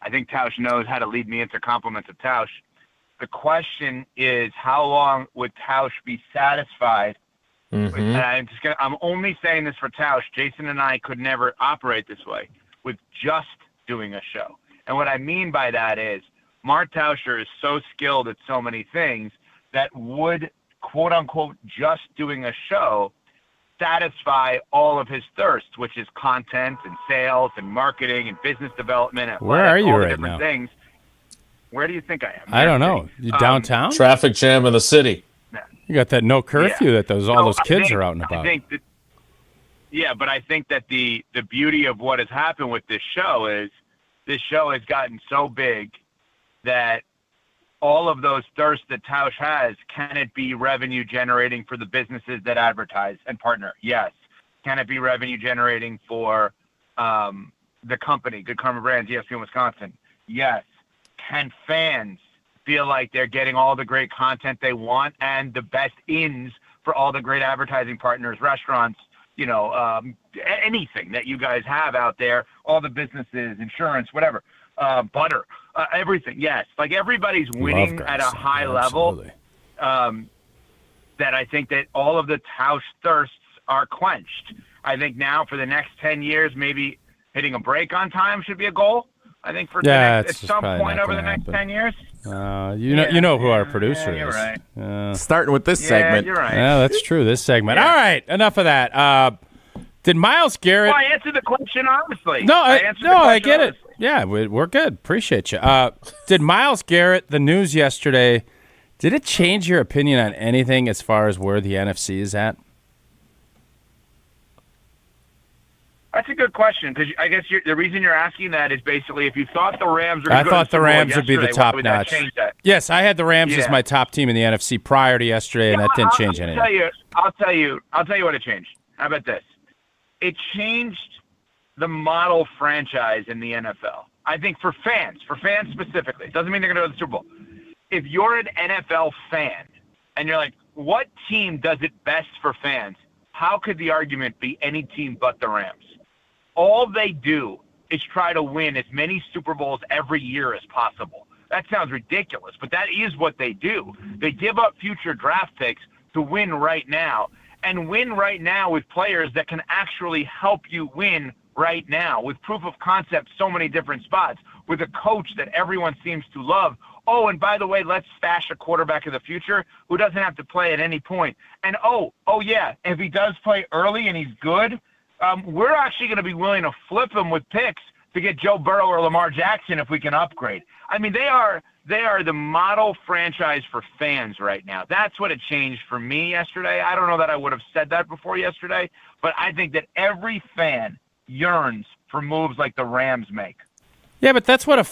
I think Tausch knows how to lead me into compliments of Tausch. The question is, how long would Tausch be satisfied?
Mm-hmm.
And I'm only saying this for Tausch. Jason and I could never operate this way with just doing a show. And what I mean by that is Mark Tauscher is so skilled at so many things that would, quote unquote, just doing a show satisfy all of his thirst, which is content and sales and marketing and business development. And
where are you
all the
right
different
now?
Things. Where do you think I am?
I don't know. You downtown?
Traffic jam in the city.
You got that no curfew that all those kids are out and about.
But I think that the beauty of what has happened with this show is this show has gotten so big that all of those thirsts that Tausch has, can it be revenue generating for the businesses that advertise and partner? Yes. Can it be revenue generating for the company, Good Karma Brands, ESPN Wisconsin? Yes. Can fans feel like they're getting all the great content they want and the best ins for all the great advertising partners, restaurants, anything that you guys have out there, all the businesses, insurance, whatever, butter, everything. Yes. Like everybody's winning at a high level. That I think that all of the Tausch thirsts are quenched. I think now for the next 10 years, maybe hitting a break on time should be a goal. I think at some point over the next 10 years.
You know who our producer is.
You're right.
Starting with this segment.
You're right.
Yeah, that's true. This segment. All right, enough of that. Did Myles Garrett?
Well, I answered the question honestly.
I get it. Yeah, we're good. Appreciate you. Did Myles Garrett, the news yesterday, did it change your opinion on anything as far as where the NFC is at?
That's a good question, because I guess the reason you're asking that is basically if you thought the Rams were
I thought the Rams would be the top notch.
Change that?
Yes, I had the Rams as my top team in the NFC prior to yesterday, and that didn't change anything.
I'll tell you what it changed. How about this? It changed the model franchise in the NFL. I think for fans specifically, it doesn't mean they're going to go to the Super Bowl. If you're an NFL fan and you're like, what team does it best for fans? How could the argument be any team but the Rams? All they do is try to win as many Super Bowls every year as possible. That sounds ridiculous, but that is what they do. They give up future draft picks to win right now, and win right now with players that can actually help you win right now, with proof of concept, so many different spots, with a coach that everyone seems to love. Oh, and by the way, let's stash a quarterback of the future who doesn't have to play at any point. And yeah, if he does play early and he's good, we're actually going to be willing to flip him with picks to get Joe Burrow or Lamar Jackson if we can upgrade. I mean, they are the model franchise for fans right now. That's what it changed for me yesterday. I don't know that I would have said that before yesterday, but I think that every fan yearns for moves like the Rams make.
Yeah, but that's what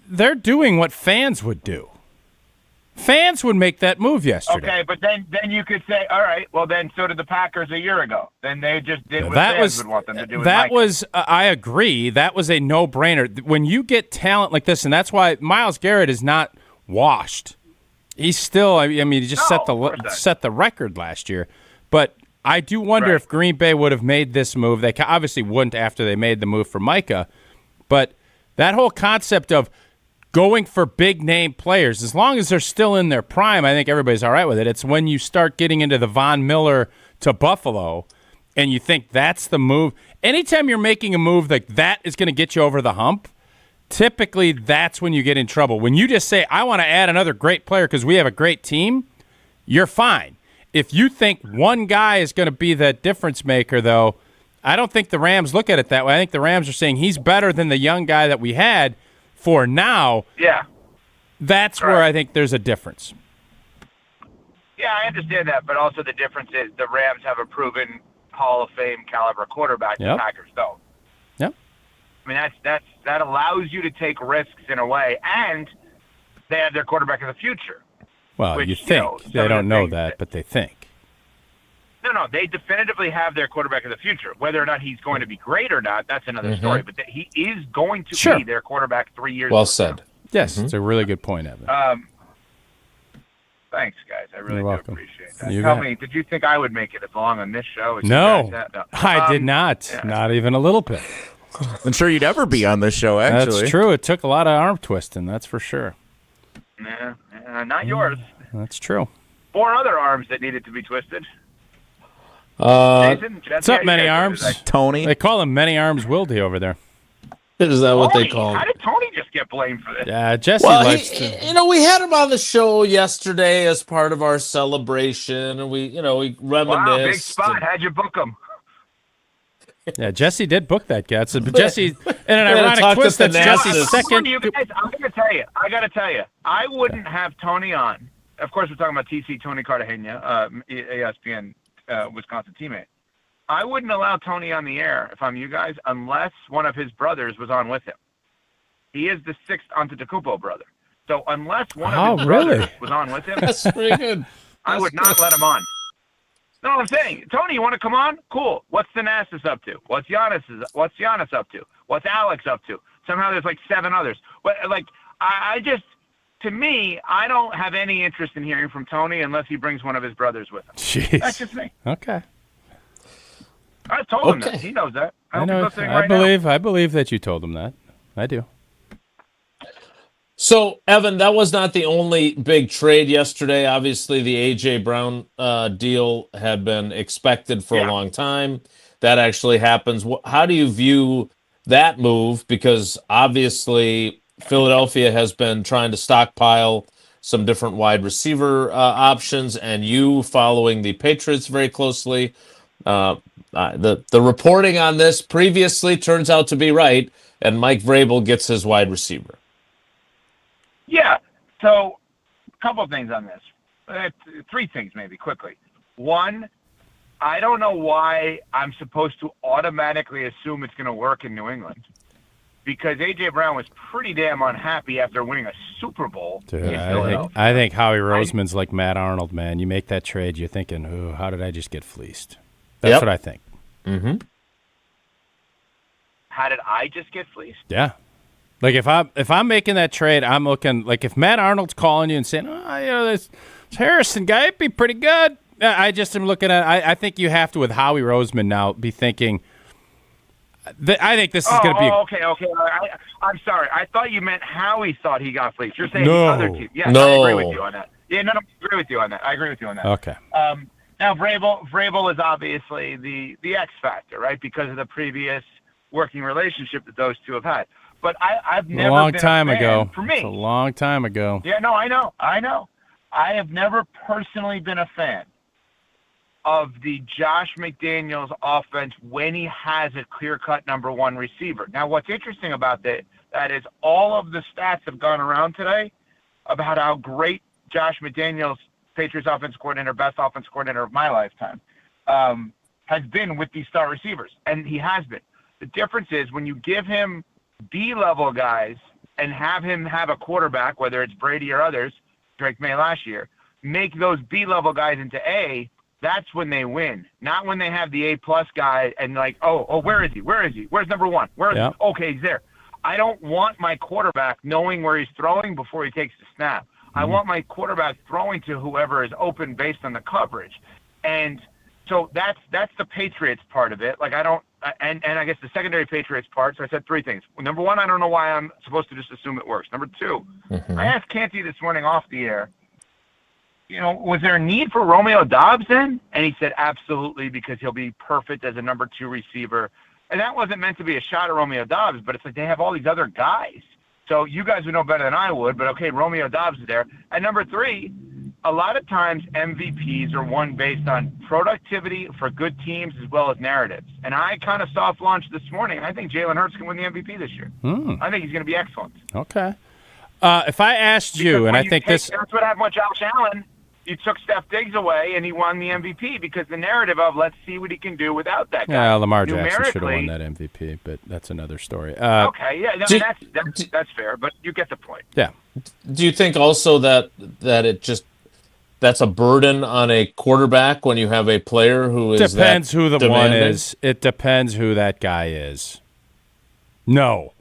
they're doing what fans would do. Fans would make that move yesterday.
Okay, but then you could say, all right, well then so did the Packers a year ago. Then they just did what fans would want them to do.
I agree. That was a no-brainer. When you get talent like this, and that's why Myles Garrett is not washed. He's still, he just set the record last year. But I do wonder if Green Bay would have made this move. They obviously wouldn't after they made the move for Micah. But that whole concept of going for big-name players, as long as they're still in their prime, I think everybody's all right with it. It's when you start getting into the Von Miller to Buffalo and you think that's the move. Anytime you're making a move like that is going to get you over the hump, typically that's when you get in trouble. When you just say, I want to add another great player because we have a great team, you're fine. If you think one guy is going to be the difference maker, though, I don't think the Rams look at it that way. I think the Rams are saying he's better than the young guy that we had for now.
Yeah.
That's where I think there's a difference.
Yeah, I understand that, but also the difference is the Rams have a proven Hall of Fame caliber quarterback. The Packers don't.
Yep.
I mean, that allows you to take risks in a way, and they have their quarterback of the future.
Well,
which,
you think. They don't know that, but they think.
No, they definitively have their quarterback of the future. Whether or not he's going to be great or not, that's another story. But he is going to be their quarterback 3 years
Well
from
said.
now.
Yes, it's a really good point, Evan.
Thanks, guys. I really
You're welcome.
appreciate that.
You
Tell
bet.
me, did you think I would make it as long on this show as
No,
you guys had?
I did not.
Yeah.
Not even a little bit.
I'm sure you'd ever be on this show, actually.
That's true. It took a lot of arm twisting, that's for sure.
Nah, not yours.
That's true.
4 other arms that needed to be twisted.
What's
Jason, Jesse,
up,
how you
Many
guys
Arms?
doing today?
Tony.
They call him Many Arms Wilde over there.
Is that what they
Tony,
call
how
him?
did Tony just get blamed for this?
Yeah, Jesse
Well,
likes to.
we had him on the show yesterday as part of our celebration, and we reminisced.
Wow, big spot. How'd you book him?
Yeah, Jesse did book that guy. So, but Jesse, in an
Yeah,
ironic
talk to
twist, that's
Thanasis.
Jesse's second.
You guys, I'm going to tell you. I got to tell you. I wouldn't have Tony on. Of course, we're talking about TC, Tony Cartagena, ESPN, Wisconsin teammate. I wouldn't allow Tony on the air if I'm you guys unless one of his brothers was on with him. He is the 6th Antetokounmpo brother. So unless one of his brothers was on with him,
That's pretty good.
I would not let him on. No, I'm saying, Tony, you want to come on? Cool. What's Thanasis up to? What's Giannis up to? What's Alex up to? Somehow there's like 7 others. But I just, to me, I don't have any interest in hearing from Tony unless he brings one of his brothers with him.
Jeez.
That's just me.
Okay.
I told him that. He knows that. I hope he's listening right now.
I believe that you told him that. I do.
So, Evan, that was not the only big trade yesterday. Obviously, the A.J. Brown deal had been expected for a long time. That actually happens. How do you view that move? Because obviously, Philadelphia has been trying to stockpile some different wide receiver options, and you following the Patriots very closely. The reporting on this previously turns out to be right, and Mike Vrabel gets his wide receiver.
Yeah. So, a couple of things on this. 3 things maybe, quickly. 1, I don't know why I'm supposed to automatically assume it's going to work in New England. Because A.J. Brown was pretty damn unhappy after winning a Super Bowl.
Dude, I think Howie Roseman's like Matt Arnold, man. You make that trade, you're thinking, "Oh, how did I just get fleeced?" That's what I think.
Mm-hmm.
How did I just get fleeced?
Yeah. Like if I'm making that trade, I'm looking like if Matt Arnold's calling you and saying, this Harrison guy would be pretty good. I just am looking at. I think you have to with Howie Roseman now be thinking. I think this is going to be.
Okay. I'm sorry. I thought you meant Howie thought he got fleeced. You're saying
No.
the other team. Yes,
No.
I agree with you on that. Yeah, no, I agree with you on that.
Okay.
Now, Vrabel is obviously the X factor, right? Because of the previous working relationship that those two have had. But I've never
a long
been
time
a fan,
ago.
For me,
It's a long time ago.
yeah, no, I know. I have never personally been a fan of the Josh McDaniels offense when he has a clear-cut number 1 receiver. Now, what's interesting about that is all of the stats have gone around today about how great Josh McDaniels, Patriots offense coordinator, best offense coordinator of my lifetime, has been with these star receivers, and he has been. The difference is when you give him B-level guys and have him have a quarterback, whether it's Brady or others, Drake May last year, make those B-level guys into A, that's when they win. Not when they have the A-plus guy and like, oh, where is he? Where's number 1? Where is he? Okay, he's there. I don't want my quarterback knowing where he's throwing before he takes the snap. I want my quarterback throwing to whoever is open based on the coverage. And so that's the Patriots part of it. Like I don't and I guess the secondary Patriots part, so I said 3 things. Number 1, I don't know why I'm supposed to just assume it works. Number 2, I asked Canty this morning off the air, was there a need for Romeo Doubs then? And he said absolutely, because he'll be perfect as a number 2 receiver. And that wasn't meant to be a shot at Romeo Doubs, but it's like they have all these other guys. So you guys would know better than I would, but okay, Romeo Doubs is there. And number 3, a lot of times MVPs are won based on productivity for good teams as well as narratives. And I kind of soft launched this morning. I think Jalen Hurts can win the MVP this year. I think he's going to be excellent.
Okay. If I asked you, and I think
that's what happened with Josh Allen. You took Steph Diggs away, and he won the MVP because the narrative of let's see what he can do without that guy.
Yeah, Lamar Jackson should have won that MVP, but that's another story.
Okay, yeah, that's fair, but you get the point.
Yeah.
Do you think also that it just that's a burden on a quarterback when you have a player who is
depends who the
demanding?
one is. It depends who that guy is. No.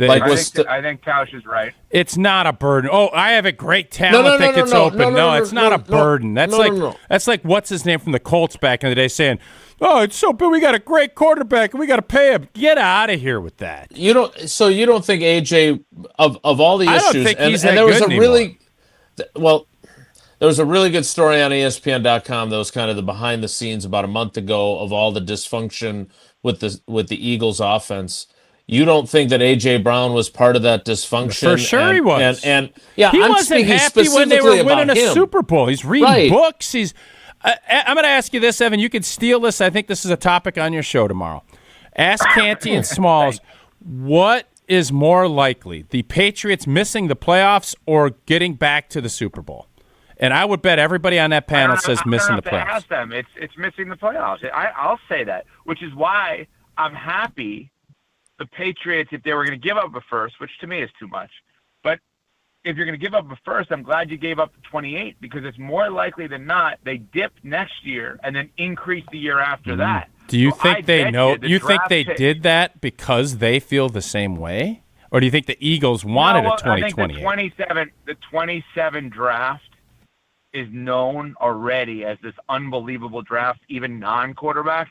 I think Tausch is right.
It's not a burden. Oh, I have a great talent that gets open. No, it's not a burden. That's like what's his name from the Colts back in the day saying, "Oh, it's so big. We got a great quarterback and we got to pay him." Get out of here with that.
You don't think AJ of all the issues?
I don't think he's that
there was
good
a really there was a really good story on ESPN.com that was kind of the behind the scenes about a month ago of all the dysfunction with the Eagles offense. You don't think that A.J. Brown was part of that dysfunction?
For sure he was.
And yeah,
he wasn't happy when they were winning a Super Bowl. He's reading books. I'm going to ask you this, Evan. You could steal this. I think this is a topic on your show tomorrow. Ask Canty and Smalls, what is more likely, the Patriots missing the playoffs or getting back to the Super Bowl? And I would bet everybody on that panel says missing the playoffs.
Ask them. It's missing the playoffs. I'll say that, which is why I'm happy the Patriots, if they were going to give up a first, which to me is too much, but if you're going to give up a first, I'm glad you gave up the 28 because it's more likely than not they dip next year and then increase the year after that.
Do you think they know? You think they did that because they feel the same way, or do you think the Eagles wanted a 2028?
I think the 27 draft is known already as this unbelievable draft, even non-quarterbacks.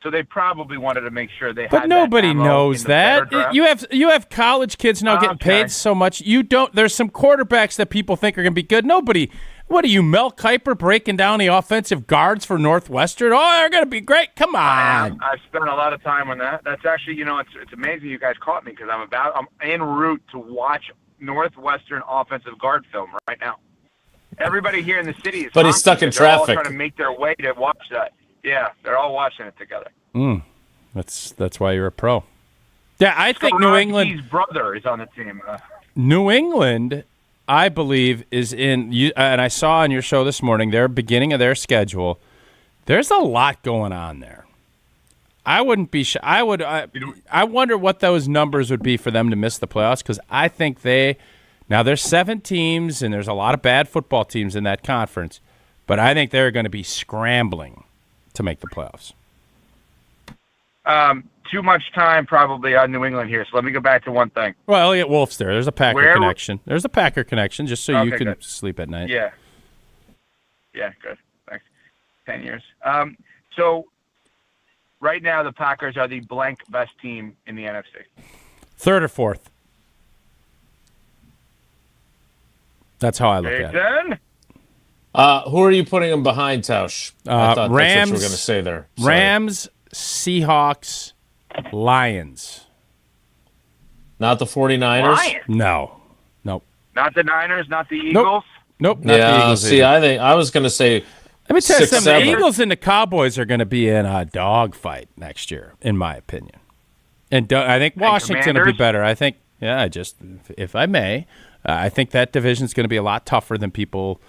So they probably wanted to make sure they had.
But nobody knows that. You have college kids now getting paid so much. You don't. There's some quarterbacks that people think are going to be good. Nobody. What are you, Mel Kiper, breaking down the offensive guards for Northwestern? Oh, they're going to be great. Come on.
I've spent a lot of time on that. That's actually, it's amazing you guys caught me because I'm en route to watch Northwestern offensive guard film right now. Everybody here in the city is.
But he's stuck in traffic.
They're all trying to make their way to watch that. Yeah, they're all watching it together.
That's why you're a pro. Yeah, I think New England.
His brother is on the team.
New England, I believe, is in. And I saw on your show this morning their beginning of their schedule. There's a lot going on there. I wouldn't be. I would. I wonder what those numbers would be for them to miss the playoffs because I think now there's 7 teams and there's a lot of bad football teams in that conference, but I think they're going to be scrambling to make the playoffs.
Too much time probably on New England here, so let me go back to one thing.
Well, Elliot Wolf's there. There's a Packer connection. There's a Packer connection just so you can sleep at night.
Yeah. Yeah, good. Thanks. 10 years. So right now the Packers are the blank best team in the NFC.
3rd or 4th. That's how I look at it.
Who are you putting them behind, Tausch? I thought
Rams,
that's what you were going to say there. Sorry.
Rams, Seahawks, Lions.
Not the 49ers?
Lions?
No. Nope.
Not the Niners, not the Eagles?
Nope, not the Eagles
see,
either.
I was going to say
Let me tell you
6,
something.
7.
The Eagles and the Cowboys are going to be in a dogfight next year, in my opinion. And I think Washington's going to be better. I think, if I may, I think that division's going to be a lot tougher than people.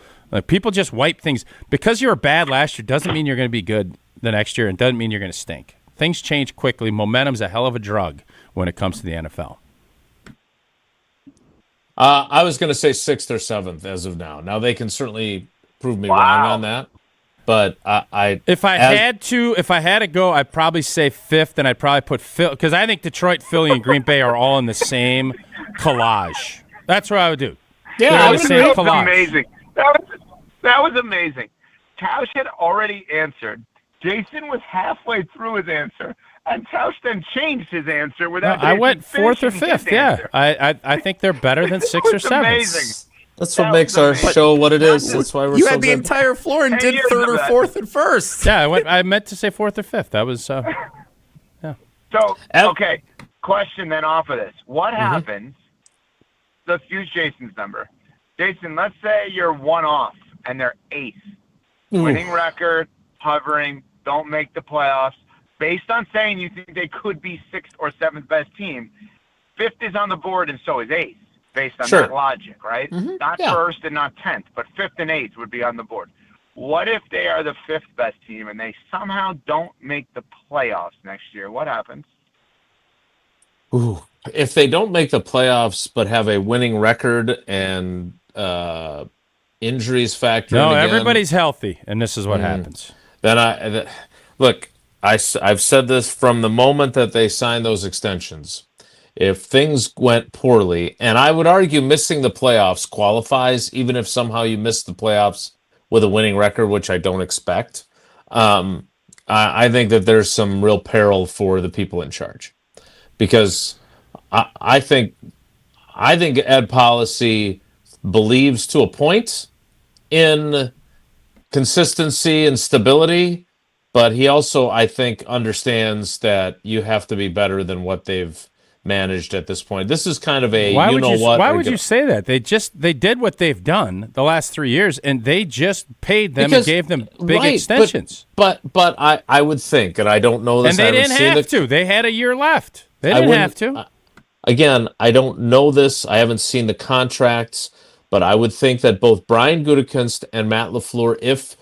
People just wipe things. Because you were bad last year doesn't mean you're going to be good the next year and doesn't mean you're going to stink. Things change quickly. Momentum's a hell of a drug when it comes to the NFL.
I was going to say 6th or 7th as of now. Now, they can certainly prove me wrong on that. But
if I had to go, I'd probably say 5th, and I'd probably put Phil because I think Detroit, Philly, and Green Bay are all in the same collage. That's what I would do.
Yeah, that was amazing. That was amazing. Tausch had already answered. Jason was halfway through his answer, and Tausch then changed his answer without.
I went 4th or 5th. Yeah, I think they're better than 6 or 7.
Amazing.
That's what makes our show what it is. That's why we're
you
so
had the
good.
entire floor and did 3rd or 4th and 1st.
Yeah, I meant to say 4th or 5th. That was yeah.
So okay, question then off of this: what happens? Let's use Jason's number. Jason, let's say you're one off and they're 8th. Winning record, hovering, don't make the playoffs. Based on saying you think they could be 6th or 7th best team, 5th is on the board and so is 8th, based on that logic, right? Not 1st and not 10th, but 5th and 8th would be on the board. What if they are the 5th best team and they somehow don't make the playoffs next year? What happens?
Ooh. If they don't make the playoffs but have a winning record and injuries factor in again,
everybody's healthy, and this is what happens.
Then I've said this from the moment that they signed those extensions. If things went poorly, and I would argue missing the playoffs qualifies, even if somehow you miss the playoffs with a winning record, which I don't expect, I think that there's some real peril for the people in charge. Because I think Ed Policy believes to a point in consistency and stability, but he also, I think, understands that you have to be better than what they've managed at this point. This is kind of a
Why would you say that? They did what they've done the last 3 years, and they just paid them and gave them big extensions.
But I would think, and I don't know this.
And they didn't have to. They had a year left. They didn't have to.
Again, I don't know this. I haven't seen the contracts, but I would think that both Brian Gutekunst and Matt LaFleur, if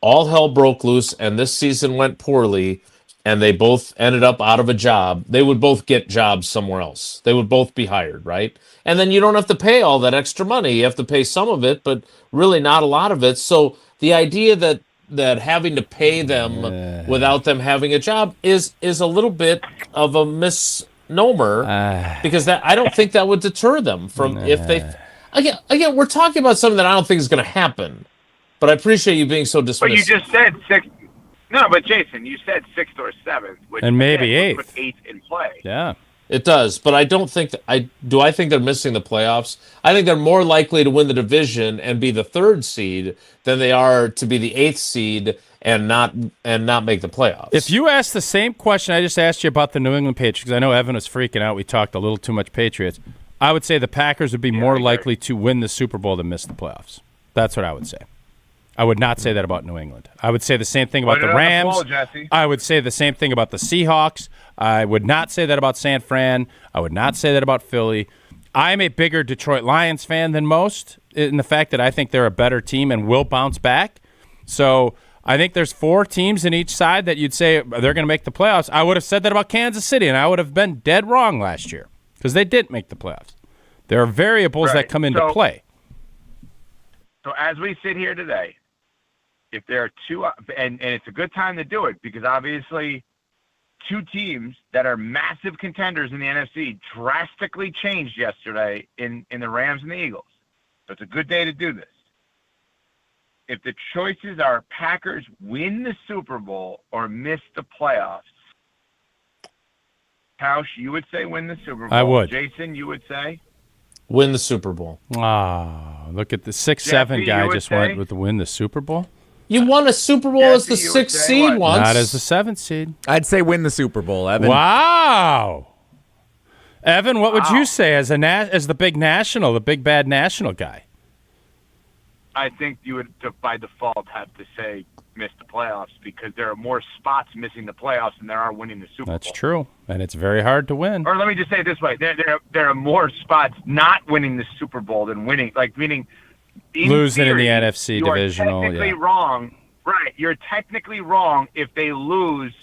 all hell broke loose and this season went poorly, and they both ended up out of a job, they would both get jobs somewhere else. They would both be hired, right? And then you don't have to pay all that extra money. You have to pay some of it, but really not a lot of it. So the idea that having to pay them without them having a job is a little bit of a misnomer, because I don't think that would deter them from if they... Again, we're talking about something that I don't think is going to happen, but I appreciate you being so dismissive.
But you just said 6th. No, but Jason, you said 6th or 7th, which
and maybe 8th.
Put 8th in play.
Yeah,
it does. But I don't think that I think they're missing the playoffs. I think they're more likely to win the division and be the 3rd seed than they are to be the 8th seed and not make the playoffs.
If you ask the same question I just asked you about the New England Patriots, because I know Evan was freaking out, we talked a little too much Patriots. I would say the Packers would be more likely to win the Super Bowl than miss the playoffs. That's what I would say. I would not say that about New England. I would say the same thing about the Rams. I would say the same thing about the Seahawks. I would not say that about San Fran. I would not say that about Philly. I'm a bigger Detroit Lions fan than most in the fact that I think they're a better team and will bounce back. So I think there's 4 teams in each side that you'd say they're going to make the playoffs. I would have said that about Kansas City, and I would have been dead wrong last year because they didn't make the playoffs. There are variables that come into play.
So as we sit here today, if there are 2, and it's a good time to do it because obviously 2 teams that are massive contenders in the NFC drastically changed yesterday in the Rams and the Eagles. So it's a good day to do this. If the choices are Packers win the Super Bowl or miss the playoffs, Tausch, you would say win the Super Bowl.
I would.
Jason, you would say?
Win the Super Bowl.
Look at the 6-7 guy just went with the win the Super Bowl.
You won a Super Bowl as the 6th seed once.
Not as the 7th seed.
I'd say win the Super Bowl, Evan.
Wow. Evan, what would you say as the big national, the big bad national guy?
I think you would, by default, have to say miss the playoffs because there are more spots missing the playoffs than there are winning the Super Bowl.
That's true, and it's very hard to win.
Or let me just say it this way: there are more spots not winning the Super Bowl than winning, meaning
losing in the NFC divisional.
You're technically wrong, right? You're technically wrong if they lose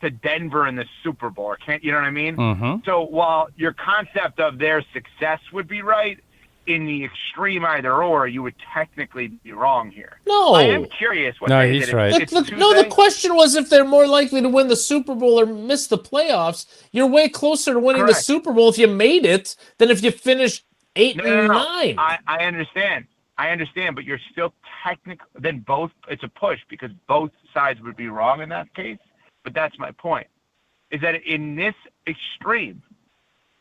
to Denver in the Super Bowl. You know what I mean?
Mm-hmm.
So while your concept of their success would be right, in the extreme either or, you would technically be wrong here.
No.
I am curious what
no, he's right.
The question was if they're more likely to win the Super Bowl or miss the playoffs. You're way closer to winning the Super Bowl if you made it than if you finished 8 and 9.
I understand, but you're still technically, then both, it's a push because both sides would be wrong in that case. But that's my point, is that in this extreme,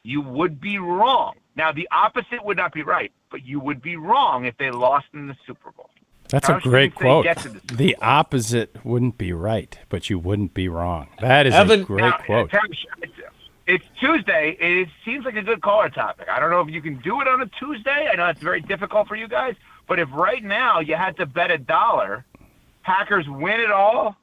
you would be wrong. Now, the opposite would not be right, but you would be wrong if they lost in the Super Bowl.
That's a great quote. The opposite wouldn't be right, but you wouldn't be wrong. That is a great quote.
It's Tuesday. It seems like a good caller topic. I don't know if you can do it on a Tuesday. I know it's very difficult for you guys, But if right now you had to bet $1, Packers win it all.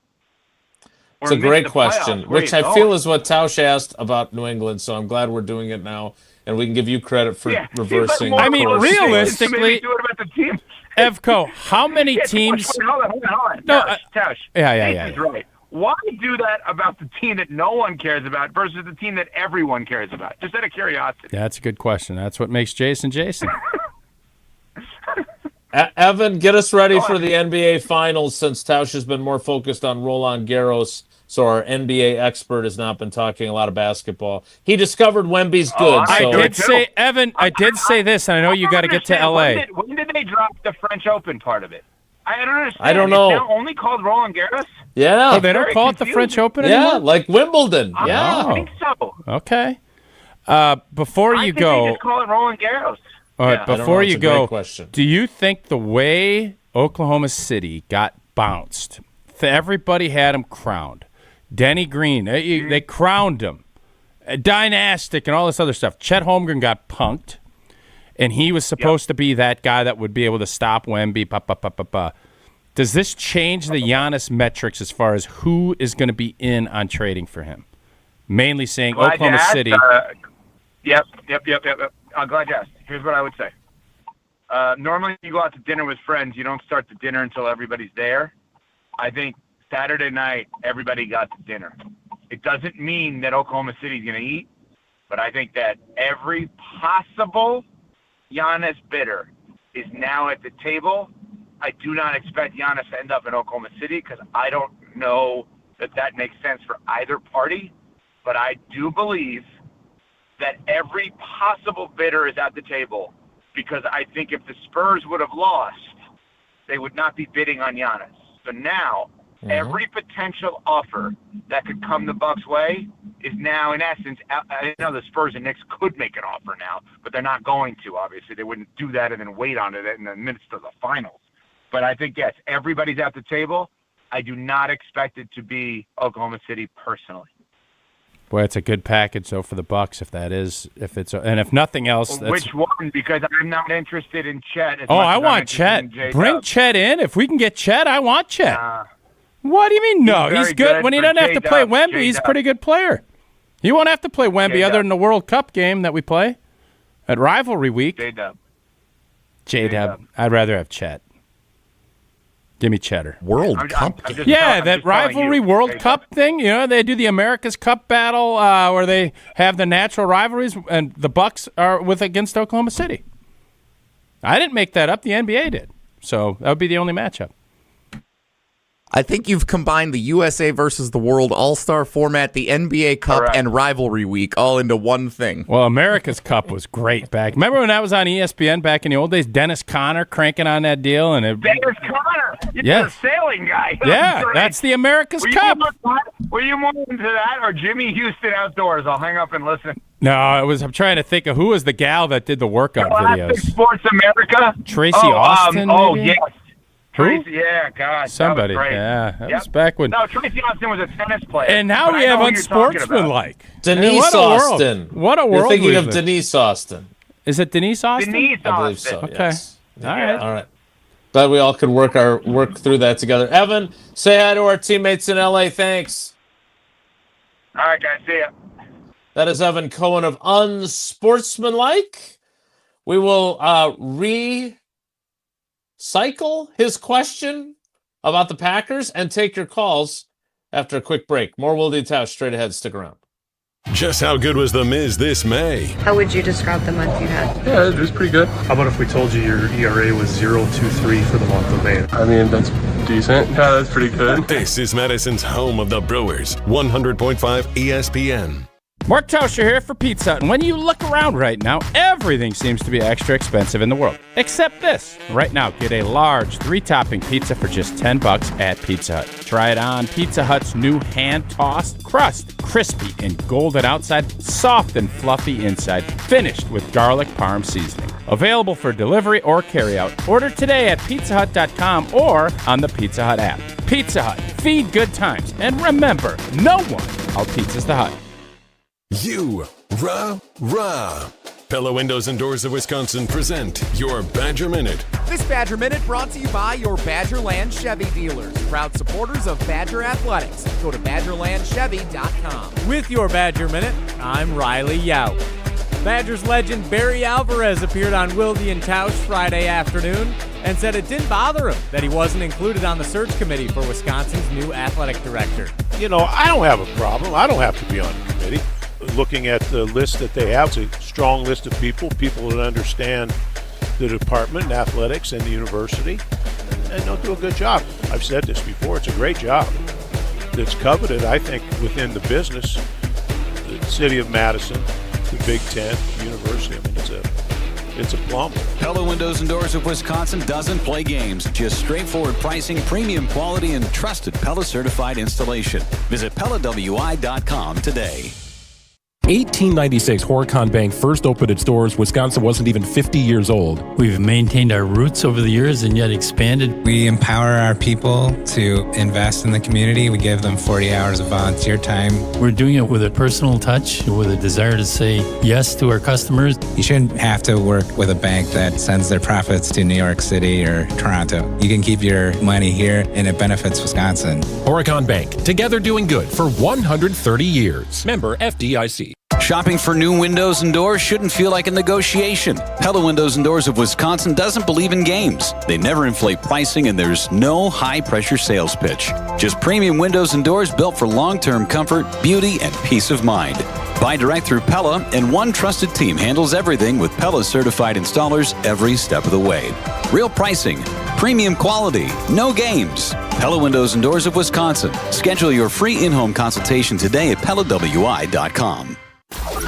It's a great question, which I feel is what Tausch asked about New England, so I'm glad we're doing it now, and we can give you credit for reversing.
I mean, realistically, Evco, how many teams?
Hold on.
No,
Tausch.
Yeah.
He's right. Why do that about the team that no one cares about versus the team that everyone cares about? Just out of curiosity.
That's a good question. That's what makes Jason.
Evan, get us ready for the NBA Finals since Tausch has been more focused on Roland Garros, so our NBA expert has not been talking a lot of basketball. He discovered Wemby's good.
I did say, Evan, I did say this, and I know you got to get to L.A.
When did they drop the French Open part of it? I don't understand.
I don't know.
It's now only called Roland Garros?
Yeah.
Oh, they don't call it the French Open anymore?
Yeah, like Wimbledon.
I don't think so.
Okay. Before you go,
they just call it Roland Garros.
All right, before you go, do you think the way Oklahoma City got bounced, everybody had him crowned? Denny Green, they crowned him. Dynastic and all this other stuff. Chet Holmgren got punked, and he was supposed to be that guy that would be able to stop Wemby. Does this change the Giannis metrics as far as who is going to be in on trading for him? Mainly saying Oklahoma City.
Yep. I'm glad you asked. Here's what I would say. Normally, you go out to dinner with friends. You don't start the dinner until everybody's there. I think Saturday night, everybody got to dinner. It doesn't mean that Oklahoma City's going to eat, but I think that every possible Giannis bidder is now at the table. I do not expect Giannis to end up in Oklahoma City because I don't know that makes sense for either party, but I do believe that every possible bidder is at the table because I think if the Spurs would have lost, they would not be bidding on Giannis. So now, every potential offer that could come the Bucks' way is now, in essence, I know the Spurs and Knicks could make an offer now, but they're not going to, obviously. They wouldn't do that and then wait on it in the midst of the finals. But I think, yes, everybody's at the table. I do not expect it to be Oklahoma City personally.
Boy, it's a good package, though, for the Bucks. If if nothing else,
which one? Because I'm not interested in Chet.
I want Chet. Bring Chet in. If we can get Chet, I want Chet. What do you mean? No, he's good when he doesn't have to play Wemby. He's a pretty good player. He won't have to play Wemby other than the World Cup game that we play at rivalry week. J-Dub. I'd rather have Chet. Give me Cheddar.
World Cup?
That rivalry World Cup thing. You know, they do the America's Cup battle where they have the natural rivalries, and the Bucks are against Oklahoma City. I didn't make that up. The NBA did. So that would be the only matchup.
I think you've combined the USA versus the World All-Star format, the NBA Cup, and Rivalry Week all into one thing.
Well, America's Cup was great back. Remember when that was on ESPN back in the old days? Dennis Conner cranking on that deal.
Dennis Conner! You're a sailing guy.
Yeah, that's the America's Cup.
Were you more into that or Jimmy Houston Outdoors? I'll hang up and listen.
No, I'm trying to think of who was the gal that did the workout videos.
Sports America?
Tracy Austin, maybe?
Yes.
Who?
Tracy, yeah, God.
Somebody,
that was great.
That was back when.
No, Tracy Austin was a tennis player.
And now we have Unsportsmanlike.
Denise Austin.
What a world.
You're thinking of Denise Austin.
Is it Denise Austin?
Denise Austin.
I believe so.
Okay.
Yes.
All right.
Glad we all could work through that together. Evan, say hi to our teammates in LA. Thanks.
All right, guys. See ya.
That is Evan Cohen of Unsportsmanlike. We will recycle his question about the Packers and take your calls after a quick break. More Wilde and Tausch straight ahead. Stick around.
Just how good was The Miz this May?
How would you describe the month you had?
Yeah, it was pretty good. How about if we told you your ERA was 0.23 for the month of May? I mean, that's decent. Yeah, that's pretty good.
This is Madison's home of the Brewers, 100.5 ESPN.
Mark Tauscher here for Pizza Hut. And when you look around right now, everything seems to be extra expensive in the world. Except this. Right now, get a large 3-topping pizza for just $10 at Pizza Hut. Try it on Pizza Hut's new hand-tossed crust. Crispy and golden outside, soft and fluffy inside. Finished with garlic parm seasoning. Available for delivery or carryout. Order today at pizzahut.com or on the Pizza Hut app. Pizza Hut. Feed good times. And remember, no one out-pizzas the Hut.
You, rah, rah. Pella Windows and Doors of Wisconsin present your Badger Minute.
This Badger Minute brought to you by your Badgerland Chevy dealers, proud supporters of Badger Athletics. Go to BadgerlandChevy.com.
With your Badger Minute, I'm Riley Yount. Badgers legend Barry Alvarez appeared on Wilde and Tausch Friday afternoon and said it didn't bother him that he wasn't included on the search committee for Wisconsin's new athletic director.
You know, I don't have a problem. I don't have to be on the committee. Looking at the list that they have, it's a strong list of people that understand the department, athletics, and the university, and they'll do a good job. I've said this before, it's a great job. It's coveted, I think, within the business, the city of Madison, the Big Ten, the university. I mean, it's a plum.
Pella Windows and Doors of Wisconsin doesn't play games. Just straightforward pricing, premium quality, and trusted Pella certified installation. Visit PellaWI.com today.
1896, Horicon Bank first opened its doors. Wisconsin wasn't even 50 years old.
We've maintained our roots over the years and yet expanded.
We empower our people to invest in the community. We give them 40 hours of volunteer time.
We're doing it with a personal touch, with a desire to say yes to our customers.
You shouldn't have to work with a bank that sends their profits to New York City or Toronto. You can keep your money here and it benefits Wisconsin.
Horicon Bank, together doing good for 130 years. Member FDIC.
Shopping for new windows and doors shouldn't feel like a negotiation. Pella Windows and Doors of Wisconsin doesn't believe in games. They never inflate pricing, and there's no high-pressure sales pitch. Just premium windows and doors built for long-term comfort, beauty, and peace of mind. Buy direct through Pella, and one trusted team handles everything with Pella certified installers every step of the way. Real pricing, premium quality, no games. Pella Windows and Doors of Wisconsin. Schedule your free in-home consultation today at PellaWI.com.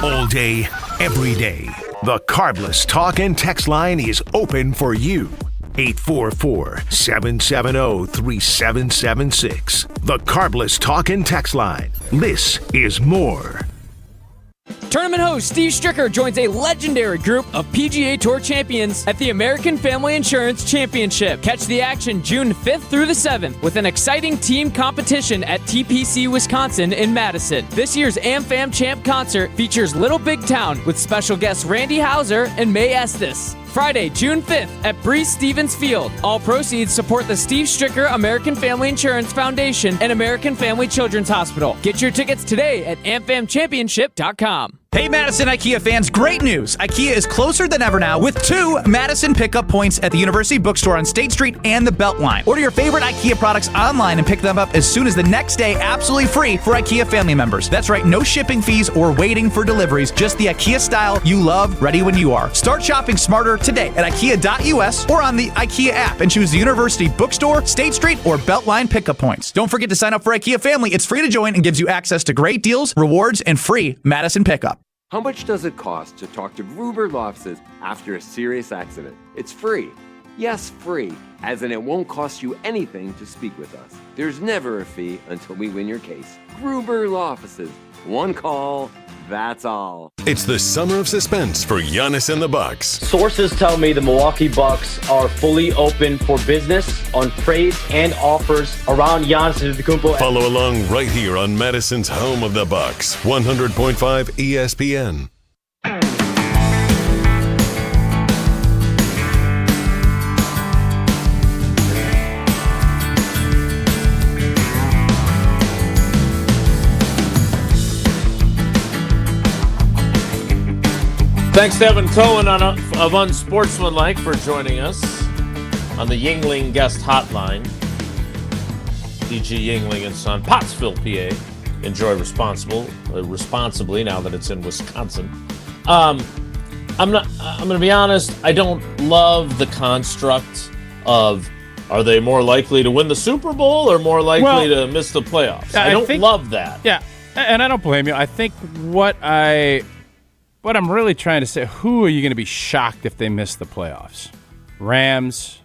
All day, every day, the Carbless Talk and Text line is open for you. 844-770-3776. The Carbless Talk and Text line. This is more.
Tournament host Steve Stricker joins a legendary group of PGA Tour champions at the American Family Insurance Championship. Catch the action June 5th through the 7th with an exciting team competition at TPC Wisconsin in Madison. This year's AmFam Champ concert features Little Big Town with special guests Randy Houser and May Estes. Friday, June 5th at Breeze Stevens Field. All proceeds support the Steve Stricker American Family Insurance Foundation and American Family Children's Hospital. Get your tickets today at amfamchampionship.com.
Hey Madison IKEA fans, great news! IKEA is closer than ever now with 2 Madison pickup points at the University Bookstore on State Street and the Beltline. Order your favorite IKEA products online and pick them up as soon as the next day absolutely free for IKEA family members. That's right, no shipping fees or waiting for deliveries, just the IKEA style you love, ready when you are. Start shopping smarter today at IKEA.us or on the IKEA app and choose the University Bookstore, State Street, or Beltline pickup points. Don't forget to sign up for IKEA Family. It's free to join and gives you access to great deals, rewards, and free Madison pickup.
How much does it cost to talk to Gruber Law Offices after a serious accident? It's free. Yes, free, as in it won't cost you anything to speak with us. There's never a fee until we win your case. Gruber Law Offices. One call, that's all.
It's the summer of suspense for Giannis and the Bucks.
Sources tell me the Milwaukee Bucks are fully open for business on trades and offers around Giannis Antetokounmpo.
Follow along right here on Madison's home of the Bucks, 100.5 ESPN.
Thanks to Evan Cohen of Unsportsmanlike for joining us on the Yingling Guest Hotline. DG Yingling and Son, Pottsville, PA. Enjoy responsibly now that it's in Wisconsin. I'm going to be honest, I don't love the construct of are they more likely to win the Super Bowl or more likely to miss the playoffs? I don't love that.
Yeah, and I don't blame you. I think what I'm really trying to say, who are you going to be shocked if they miss the playoffs? Rams,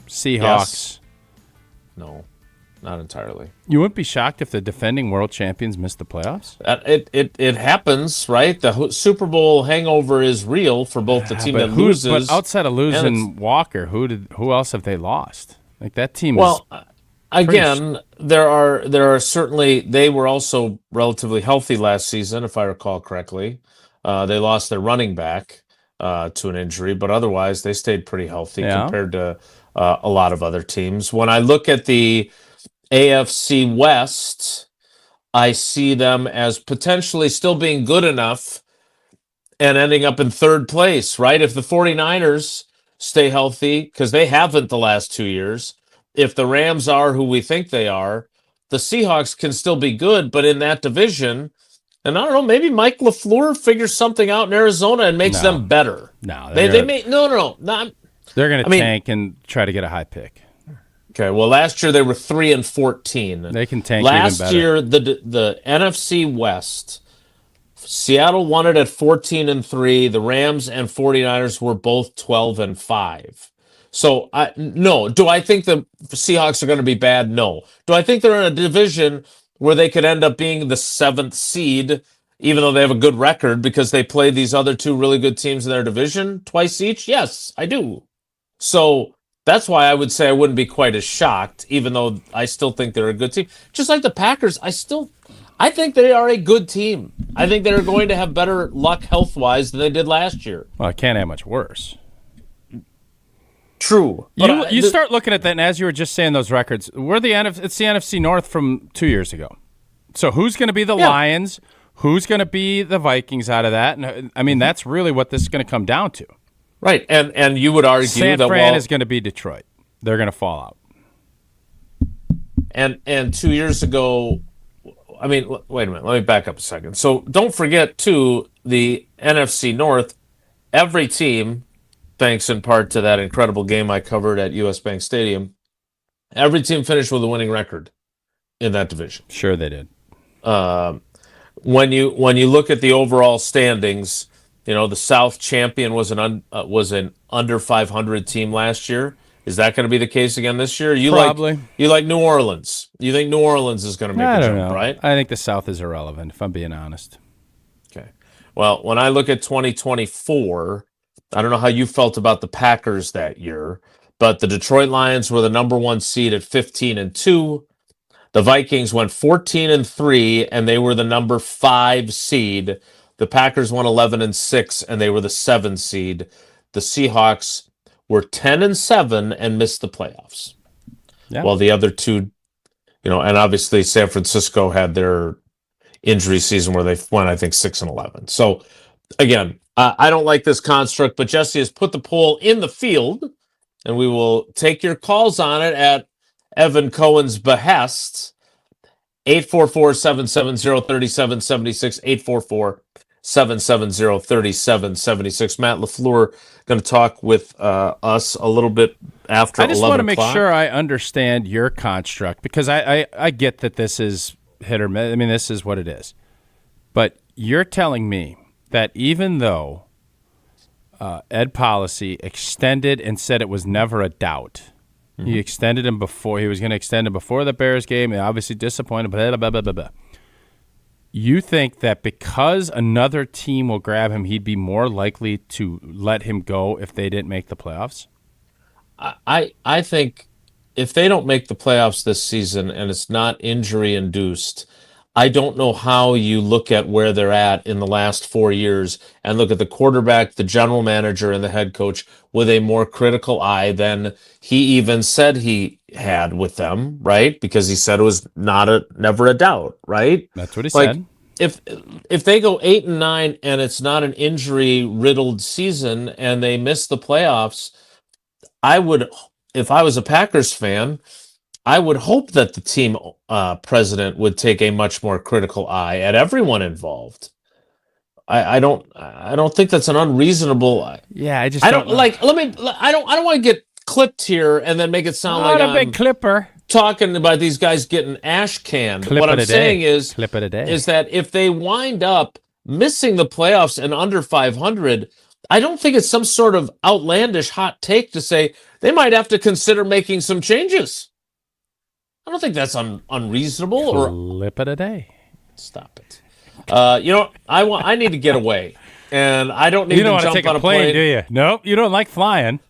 Seahawks.
Yes. No, not entirely.
You wouldn't be shocked if the defending world champions missed the playoffs?
It happens, right? The Super Bowl hangover is real for both the team that loses.
But outside of losing Walker, who else have they lost? Like that team is.
Again, there are certainly, they were also relatively healthy last season, if I recall correctly. They lost their running back to an injury, but otherwise they stayed pretty healthy compared to a lot of other teams. When I look at the AFC West, I see them as potentially still being good enough and ending up in third place, right? If the 49ers stay healthy, because they haven't the last 2 years, if the Rams are who we think they are, the Seahawks can still be good, but in that division, and I don't know, maybe Mike LaFleur figures something out in Arizona and makes them better.
No,
They're
going to tank and try to get a high pick.
Okay, well, last year they were 3-14.
They can tank
last
even better.
year, the NFC West, Seattle won it at 14-3. The Rams and 49ers were both 12-5. So, no. Do I think the Seahawks are going to be bad? No. Do I think they're in a division where they could end up being the 7th seed, even though they have a good record because they play these other two really good teams in their division twice each? Yes, I do. So that's why I would say I wouldn't be quite as shocked, even though I still think they're a good team. Just like the Packers, I think they are a good team. I think they're going to have better luck health-wise than they did last year.
Well, it can't have much worse.
True.
You start looking at that, and as you were just saying those records, it's the NFC North from 2 years ago. So who's going to be the Lions? Who's going to be the Vikings out of that? And I mean, that's really what this is going to come down to.
Right, and you would argue
San Fran is going to be Detroit. They're going to fall out.
And 2 years ago, I mean, wait a minute. Let me back up a second. So don't forget, too, the NFC North, every team, thanks in part to that incredible game I covered at US Bank Stadium, every team finished with a winning record in that division.
Sure they did.
When you look at the overall standings, the South champion was an under 500 team last year. Is that going to be the case again this year?
Probably.
You like New Orleans. You think New Orleans is going to make a jump, right?
I think the South is irrelevant, if I'm being honest.
Okay. Well, when I look at 2024, I don't know how you felt about the Packers that year, but the Detroit Lions were the number 1 seed at 15-2. The Vikings went 14-3, and they were the number 5 seed. The Packers won 11-6, and they were the 7 seed. The Seahawks were 10-7 and missed the playoffs.
Yeah.
While the other two, and obviously San Francisco had their injury season where they went, I think, 6-11. So, again, I don't like this construct, but Jesse has put the poll in the field, and we will take your calls on it at Evan Cohen's behest. 844-770-3776, 844-770-3776. Matt LaFleur going to talk with us a little bit after 11 o'clock.
I just want to make sure I understand your construct, because I get that this is hit or miss. I mean, this is what it is. But you're telling me that even though Ed Policy extended and said it was never a doubt, he extended him before, he was going to extend him before the Bears game, and obviously disappointed, blah, blah, blah, blah, blah. You think that because another team will grab him, he'd be more likely to let him go if they didn't make the playoffs?
I think if they don't make the playoffs this season and it's not injury-induced, I don't know how you look at where they're at in the last 4 years and look at the quarterback, the general manager, and the head coach with a more critical eye than he even said he had with them, right? Because he said it was never a doubt, right?
That's what he said.
If they go 8-9 and it's not an injury-riddled season and they miss the playoffs, if I was a Packers fan, I would hope that the team president would take a much more critical eye at everyone involved. I don't think that's an unreasonable.
Yeah, I just
don't like. I don't want to get clipped here and then make it sound like
I'm a big clipper
talking about these guys getting ash canned. What I'm saying is that if they wind up missing the playoffs and under 500, I don't think it's some sort of outlandish hot take to say they might have to consider making some changes. I don't think that's unreasonable or
flip it a day.
Stop it. I need to get away, and I don't need to jump on a plane.
Do you? Nope, you don't like flying.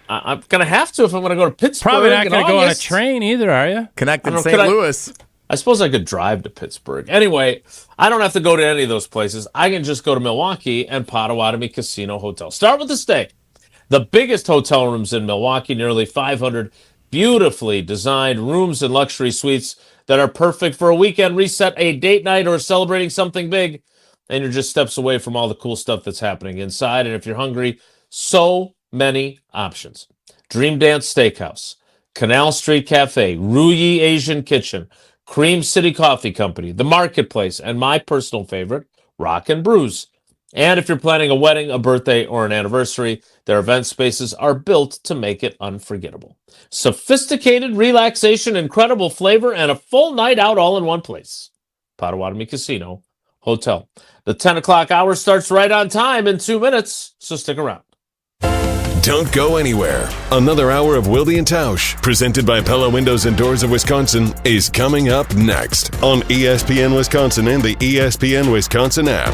I'm gonna have to if I'm gonna go to Pittsburgh.
Probably not gonna go on a train either, are you?
Connecting St. Louis.
I suppose I could drive to Pittsburgh. Anyway, I don't have to go to any of those places. I can just go to Milwaukee and Potawatomi Casino Hotel. Start with the stay. The biggest hotel rooms in Milwaukee, nearly 500 beautifully designed rooms and luxury suites that are perfect for a weekend reset, a date night, or celebrating something big. And you're just steps away from all the cool stuff that's happening inside. And if you're hungry, so many options. Dream Dance Steakhouse, Canal Street Cafe, Ruyi Asian Kitchen, Cream City Coffee Company, The Marketplace, and my personal favorite, Rock and Brews. And if you're planning a wedding, a birthday, or an anniversary, their event spaces are built to make it unforgettable. Sophisticated relaxation, incredible flavor, and a full night out all in one place. Potawatomi Casino Hotel. The 10 o'clock hour starts right on time in 2 minutes, so stick around.
Don't go anywhere. Another hour of Wilde and Tausch, presented by Pella Windows and Doors of Wisconsin, is coming up next on ESPN Wisconsin and the ESPN Wisconsin app.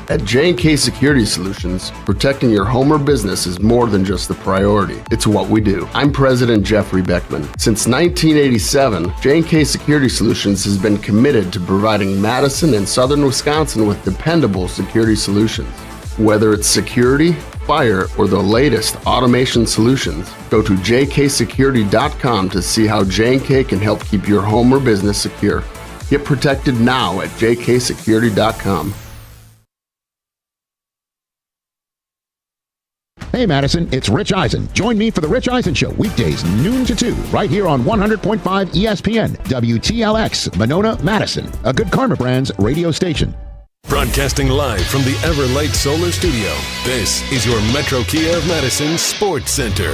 At J&K Security Solutions, protecting your home or business is more than just a priority. It's what we do. I'm President Jeffrey Beckman. Since 1987, J&K Security Solutions has been committed to providing Madison and southern Wisconsin with dependable security solutions. Whether it's security, fire, or the latest automation solutions, go to jksecurity.com to see how J&K can help keep your home or business secure. Get protected now at jksecurity.com.
Hey Madison, it's Rich Eisen. Join me for the Rich Eisen Show, weekdays noon to 2, right here on 100.5 ESPN, WTLX, Monona, Madison, a Good Karma Brands radio station.
Broadcasting live from the Everlight Solar Studio, this is your Metro Kia of Madison Sports Center.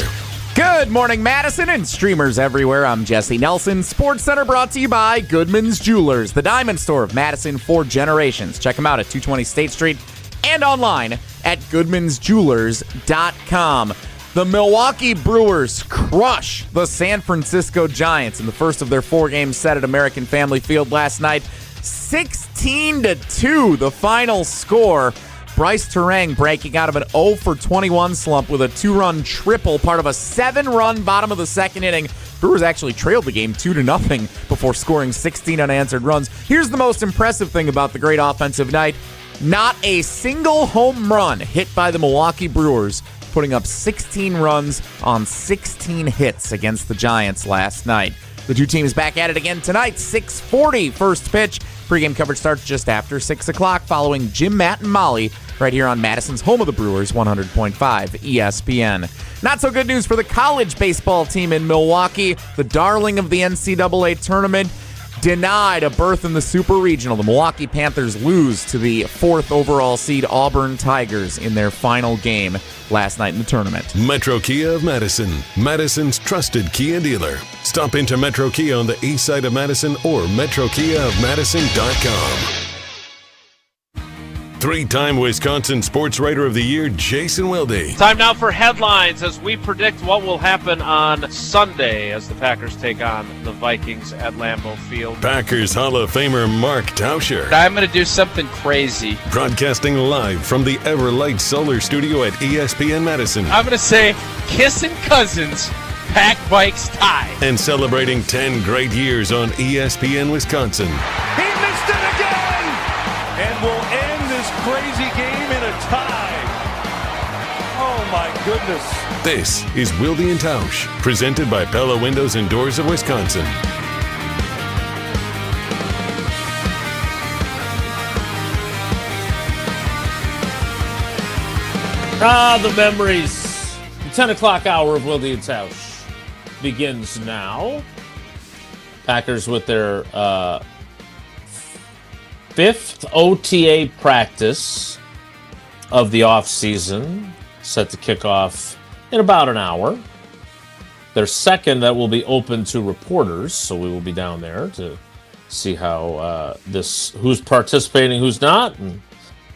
Good morning, Madison and streamers everywhere. I'm Jesse Nelson. Sports Center brought to you by Goodman's Jewelers, the diamond store of Madison for generations. Check them out at 220 State Street and online at goodmansjewelers.com. The Milwaukee Brewers crush the San Francisco Giants in the first of their 4-game set at American Family Field last night. 16-2, the final score. Bryce Terang breaking out of an 0-for-21 slump with a 2-run triple, part of a 7-run bottom of the second inning. Brewers actually trailed the game 2-0 before scoring 16 unanswered runs. Here's the most impressive thing about the great offensive night. Not a single home run hit by the Milwaukee Brewers, putting up 16 runs on 16 hits against the Giants last night. The two teams back at it again tonight, 6:40 first pitch. Pre-game coverage starts just after 6 o'clock following Jim, Matt, and Molly right here on Madison's home of the Brewers, 100.5 ESPN. Not so good news for the college baseball team in Milwaukee. The darling of the NCAA tournament denied a berth in the Super Regional. The Milwaukee Panthers lose to the 4th overall seed Auburn Tigers in their final game last night in the tournament.
Metro Kia of Madison, Madison's trusted Kia dealer. Stop into Metro Kia on the east side of Madison or metrokiaofmadison.com. 3-time Wisconsin Sports Writer of the Year, Jason Wilde.
Time now for headlines as we predict what will happen on Sunday as the Packers take on the Vikings at Lambeau Field.
Packers Hall of Famer Mark Tauscher.
I'm going to do something crazy.
Broadcasting live from the Everlight Solar Studio at ESPN Madison.
I'm going to say kissing cousins, pack bikes tie.
And celebrating 10 great years on ESPN Wisconsin.
He missed it again! And will end this crazy game in a tie. Oh my goodness.
This is Wilde and Tausch, presented by Pella Windows and Doors of Wisconsin.
The memories. The 10 o'clock hour of Wilde and Tausch begins now. Packers with their 5th OTA practice of the offseason, set to kick off in about an hour. Their second that will be open to reporters, so we will be down there to see how who's participating, who's not, and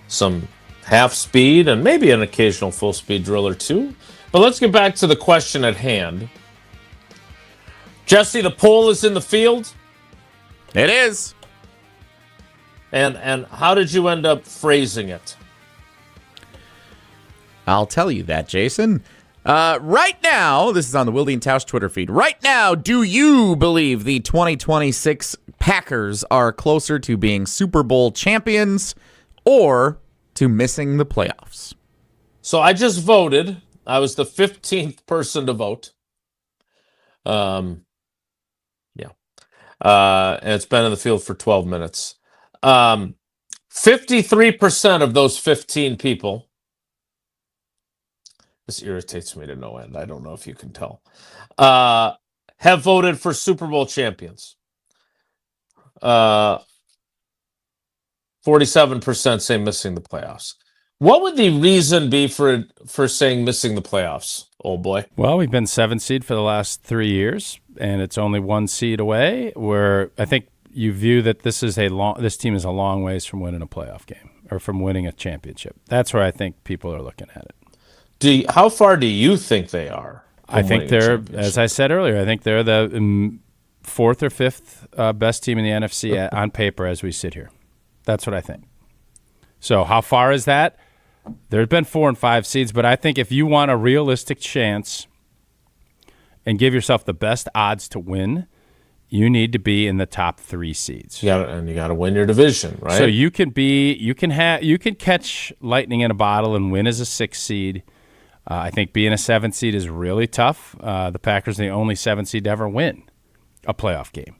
some half speed and maybe an occasional full speed drill or two. But let's get back to the question at hand. Jesse, the poll is in the field.
It is.
And how did you end up phrasing it?
I'll tell you that, Jason. Right now, this is on the Wilde and Tausch Twitter feed. Right now, do you believe the 2026 Packers are closer to being Super Bowl champions or to missing the playoffs?
So I just voted. I was the 15th person to vote. And it's been in the field for 12 minutes. 53% of those 15 people. This irritates me to no end. I don't know if you can tell. Have voted for Super Bowl champions. 47% say missing the playoffs. What would the reason be for saying missing the playoffs, old boy?
Well, we've been 7 seed for the last 3 years, and it's only 1 seed away. Where I think you view that this team is a long ways from winning a playoff game or from winning a championship. That's where I think people are looking at it.
How far do you think they are?
I think they're, as I said earlier, I think they're the 4th or 5th best team in the NFC on paper as we sit here. That's what I think. So how far is that? There's been 4 and 5 seeds, but I think if you want a realistic chance and give yourself the best odds to win, you need to be in the top 3 seeds.
You got to win your division, right?
So you can catch lightning in a bottle and win as a 6 seed. I think being a 7 seed is really tough. The Packers are the only 7 seed to ever win a playoff game.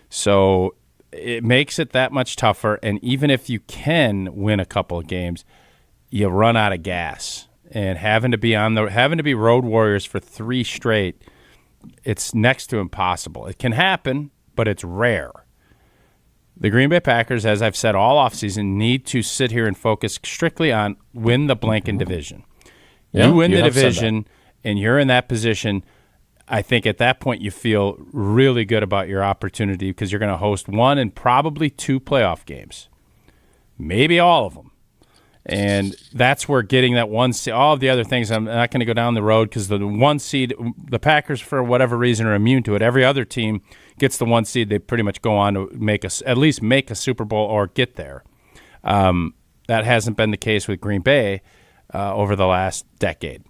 So it makes it that much tougher. And even if you can win a couple of games, you run out of gas. And having to be road warriors for 3 straight, it's next to impossible. It can happen, but it's rare. The Green Bay Packers, as I've said all offseason, need to sit here and focus strictly on win the blanket division. You win the division, and you're in that position. I think at that point you feel really good about your opportunity because you're going to host 1 and probably 2 playoff games, maybe all of them. And that's where getting that 1 seed, all of the other things, I'm not going to go down the road because the 1 seed, the Packers, for whatever reason, are immune to it. Every other team gets the 1 seed. They pretty much go on to at least make a Super Bowl or get there. That hasn't been the case with Green Bay over the last decade.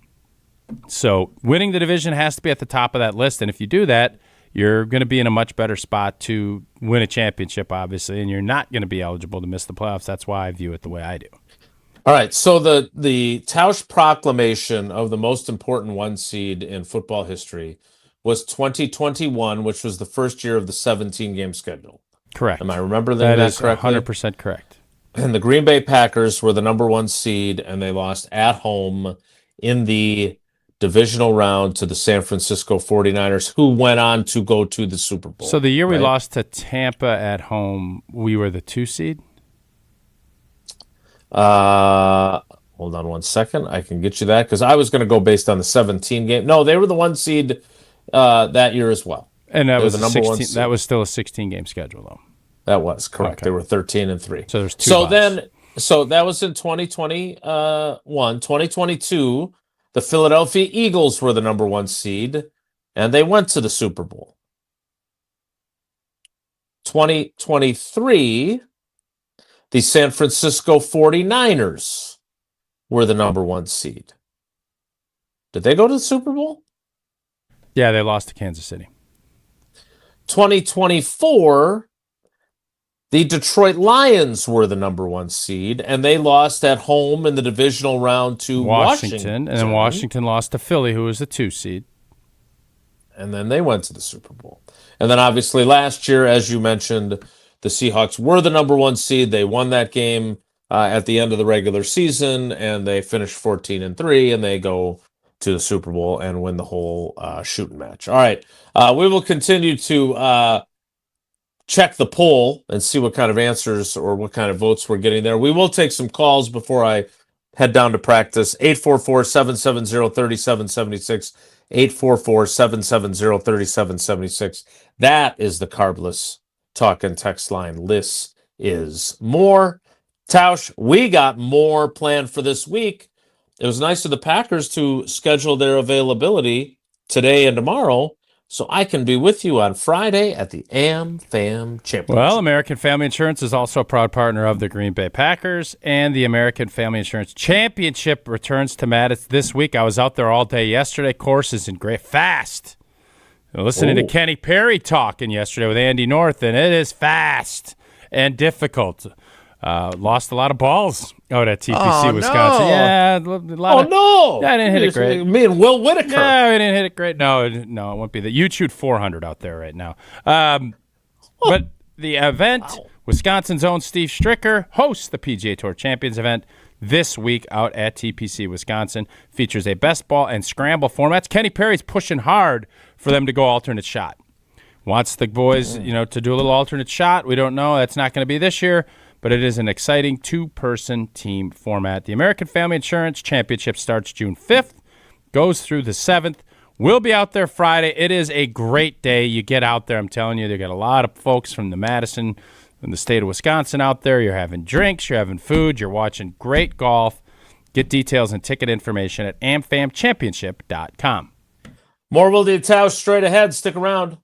So winning the division has to be at the top of that list, and if you do that, you're going to be in a much better spot to win a championship, obviously, and you're not going to be eligible to miss the playoffs. That's why I view it the way I do.
All right, so the Tausch proclamation of the most important 1 seed in football history was 2021, which was the first year of the 17-game schedule.
Correct.
Am I remembering that correctly?
100% correct.
And the Green Bay Packers were the number 1 seed, and they lost at home in the divisional round to the San Francisco 49ers, who went on to go to the Super Bowl.
So the year we lost to Tampa at home, we were the 2 seed?
Hold on 1 second. I can get you that because I was going to go based on the 17 game. No, they were the 1 seed that year as well.
And that was the number 1 seed. That was still a 16-game schedule, though.
That was correct. Okay. They were 13-3.
So there's 2.
So that was in 2021. 2022, the Philadelphia Eagles were the number 1 seed, and they went to the Super Bowl. 2023, the San Francisco 49ers were the number 1 seed. Did they go to the Super Bowl?
Yeah, they lost to Kansas City.
2024, the Detroit Lions were the number 1 seed, and they lost at home in the divisional round to Washington.
And then Washington lost to Philly, who was the 2 seed.
And then they went to the Super Bowl. And then obviously last year, as you mentioned, the Seahawks were the number 1 seed. They won that game at the end of the regular season, and they finished 14-3, and they go to the Super Bowl and win the whole shooting match. All right, we will continue to check the poll and see what kind of answers or what kind of votes we're getting there. We will take some calls before I head down to practice. 844-770-3776. 844-770-3776. That is the Carbless Talk and Text line. This is more. Tausch, we got more planned for this week. It was nice of the Packers to schedule their availability today and tomorrow, so I can be with you on Friday at the AmFam Championship.
Well, American Family Insurance is also a proud partner of the Green Bay Packers, and the American Family Insurance Championship returns to Madison this week. I was out there all day yesterday. Courses in great fast. Listening to Kenny Perry talking yesterday with Andy North, and it is fast and difficult. Lost a lot of balls out at TPC, Wisconsin.
No.
Yeah, a lot
no!
Yeah, I didn't hit it great.
Me and Will Whitaker.
No, I didn't hit it great. No, it won't be that. You chewed 400 out there right now. But the event, Wisconsin's own Steve Stricker hosts the PGA Tour Champions event this week out at TPC, Wisconsin. Features a best ball and scramble formats. Kenny Perry's pushing hard for them to go alternate shot. Wants the boys, to do a little alternate shot. We don't know. That's not going to be this year, but it is an exciting two-person team format. The American Family Insurance Championship starts June 5th, goes through the 7th. We'll be out there Friday. It is a great day. You get out there, I'm telling you, they got a lot of folks from the Madison and the state of Wisconsin out there. You're having drinks, you're having food, you're watching great golf. Get details and ticket information at amfamchampionship.com.
More Wilde and Tausch straight ahead. Stick around.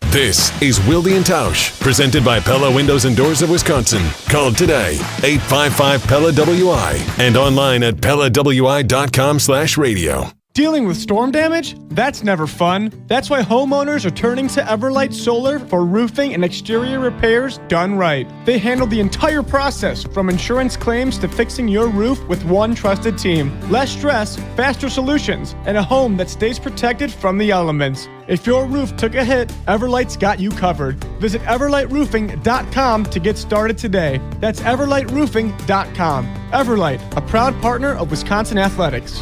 This is Wilde and Tausch, presented by Pella Windows and Doors of Wisconsin. Call today, 855-PELLA-WI, and online at PellaWI.com/radio.
Dealing with storm damage? That's never fun. That's why homeowners are turning to Everlight Solar for roofing and exterior repairs done right. They handle the entire process, from insurance claims to fixing your roof with one trusted team. Less stress, faster solutions, and a home that stays protected from the elements. If your roof took a hit, Everlight's got you covered. Visit everlightroofing.com to get started today. That's everlightroofing.com. Everlight, a proud partner of Wisconsin Athletics.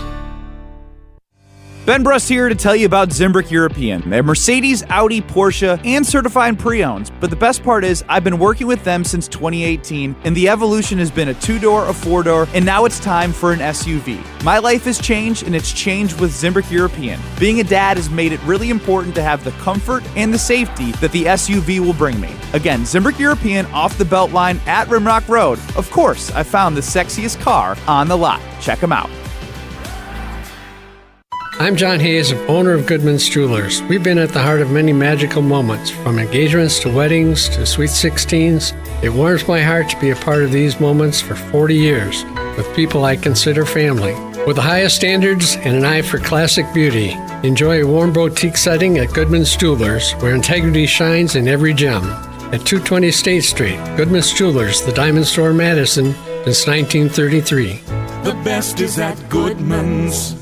Ben Brust here to tell you about Zimbrick European. They're Mercedes, Audi, Porsche, and certified pre-owns. But the best part is I've been working with them since 2018, and the evolution has been a 2-door, a 4-door, and now it's time for an SUV. My life has changed, and it's changed with Zimbrick European. Being a dad has made it really important to have the comfort and the safety that the SUV will bring me. Again, Zimbrick European off the belt line at Rimrock Road. Of course, I found the sexiest car on the lot. Check them out.
I'm John Hayes, owner of Goodman's Jewelers. We've been at the heart of many magical moments, from engagements to weddings to sweet 16s. It warms my heart to be a part of these moments for 40 years with people I consider family. With the highest standards and an eye for classic beauty, enjoy a warm boutique setting at Goodman's Jewelers, where integrity shines in every gem. At 220 State Street, Goodman's Jewelers, the Diamond Store in Madison, since 1933.
The best is at Goodman's.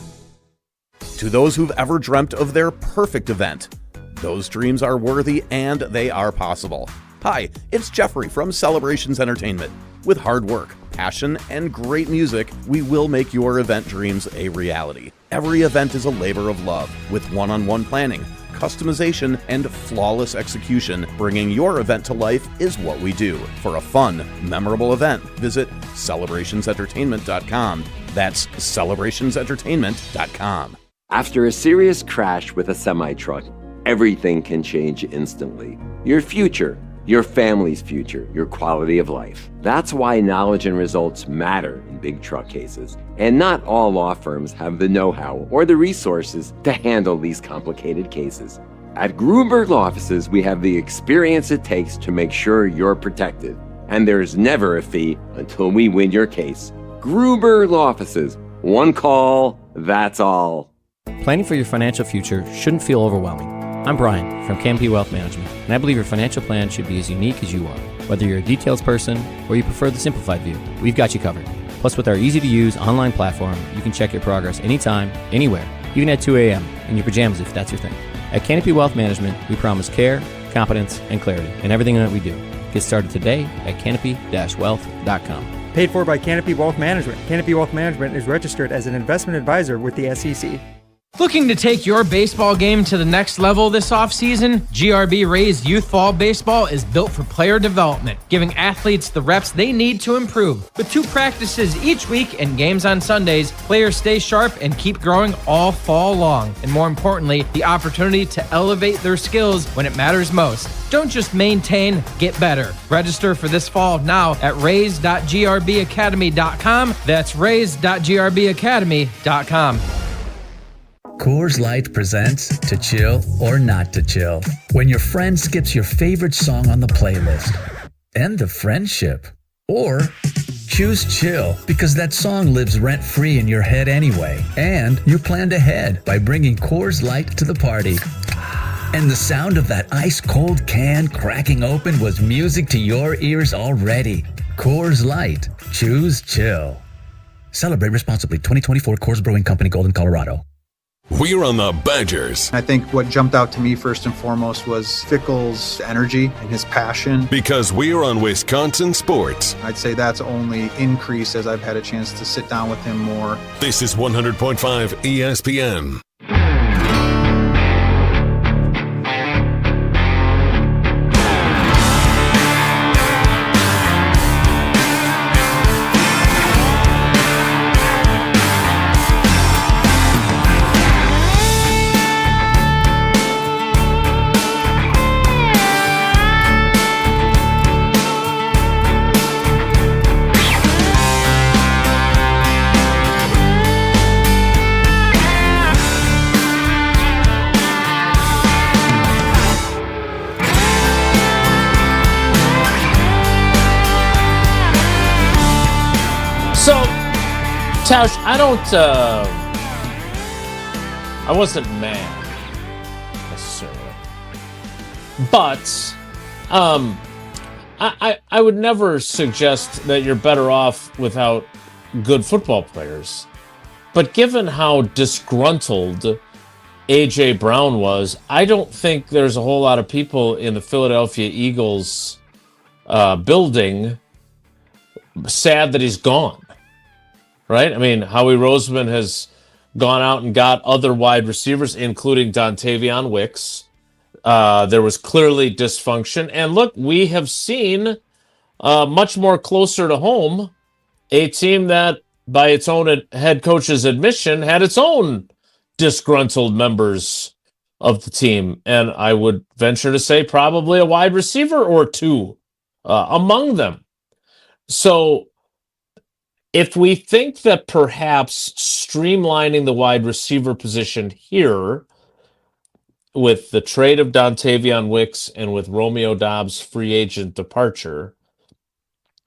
To those who've ever dreamt of their perfect event, those dreams are worthy and they are possible. Hi, it's Jeffrey from Celebrations Entertainment. With hard work, passion, and great music, we will make your event dreams a reality. Every event is a labor of love, with one-on-one planning, customization, and flawless execution. Bringing your event to life is what we do. For a fun, memorable event, visit celebrationsentertainment.com. That's celebrationsentertainment.com.
After a serious crash with a semi-truck, everything can change instantly. Your future, your family's future, your quality of life. That's why knowledge and results matter in big truck cases. And not all law firms have the know-how or the resources to handle these complicated cases. At Gruberg Law Offices, we have the experience it takes to make sure you're protected. And there's never a fee until we win your case. Gruberg Law Offices. One call, that's all.
Planning for your financial future shouldn't feel overwhelming. I'm Brian from Canopy Wealth Management, and I believe your financial plan should be as unique as you are. Whether you're a details person or you prefer the simplified view, we've got you covered. Plus, with our easy-to-use online platform, you can check your progress anytime, anywhere, even at 2 a.m. in your pajamas if that's your thing. At Canopy Wealth Management, we promise care, competence, and clarity in everything that we do. Get started today at canopy-wealth.com.
Paid for by Canopy Wealth Management. Canopy Wealth Management is registered as an investment advisor with the SEC.
Looking to take your baseball game to the next level this offseason? GRB Rays Youth Fall Baseball is built for player development, giving athletes the reps they need to improve. With 2 practices each week and games on Sundays, players stay sharp and keep growing all fall long. And more importantly, the opportunity to elevate their skills when it matters most. Don't just maintain, get better. Register for this fall now at rays.grbacademy.com. That's rays.grbacademy.com.
Coors Light presents To Chill or Not to Chill. When your friend skips your favorite song on the playlist. End the friendship. Or choose chill because that song lives rent-free in your head anyway. And you planned ahead by bringing Coors Light to the party. And the sound of that ice-cold can cracking open was music to your ears already. Coors Light. Choose chill. Celebrate responsibly. 2024 Coors Brewing Company, Golden, Colorado.
We're on the Badgers.
I think what jumped out to me first and foremost was Fickell's energy and his passion.
Because we're on Wisconsin sports.
I'd say that's only increased as I've had a chance to sit down with him more.
This is 100.5 ESPN.
Tausch, I wasn't mad necessarily, but I would never suggest that you're better off without good football players. But given how disgruntled A.J. Brown was, I don't think there's a whole lot of people in the Philadelphia Eagles building sad that he's gone. Right? I mean, Howie Roseman has gone out and got other wide receivers, including Dontavion Wicks. There was clearly dysfunction. And look, we have seen much more closer to home a team that, by its own head coach's admission, had its own disgruntled members of the team. And I would venture to say probably a wide receiver or two among them. So if we think that perhaps streamlining the wide receiver position here with the trade of Dontavion Wicks and with Romeo Doubs' free agent departure,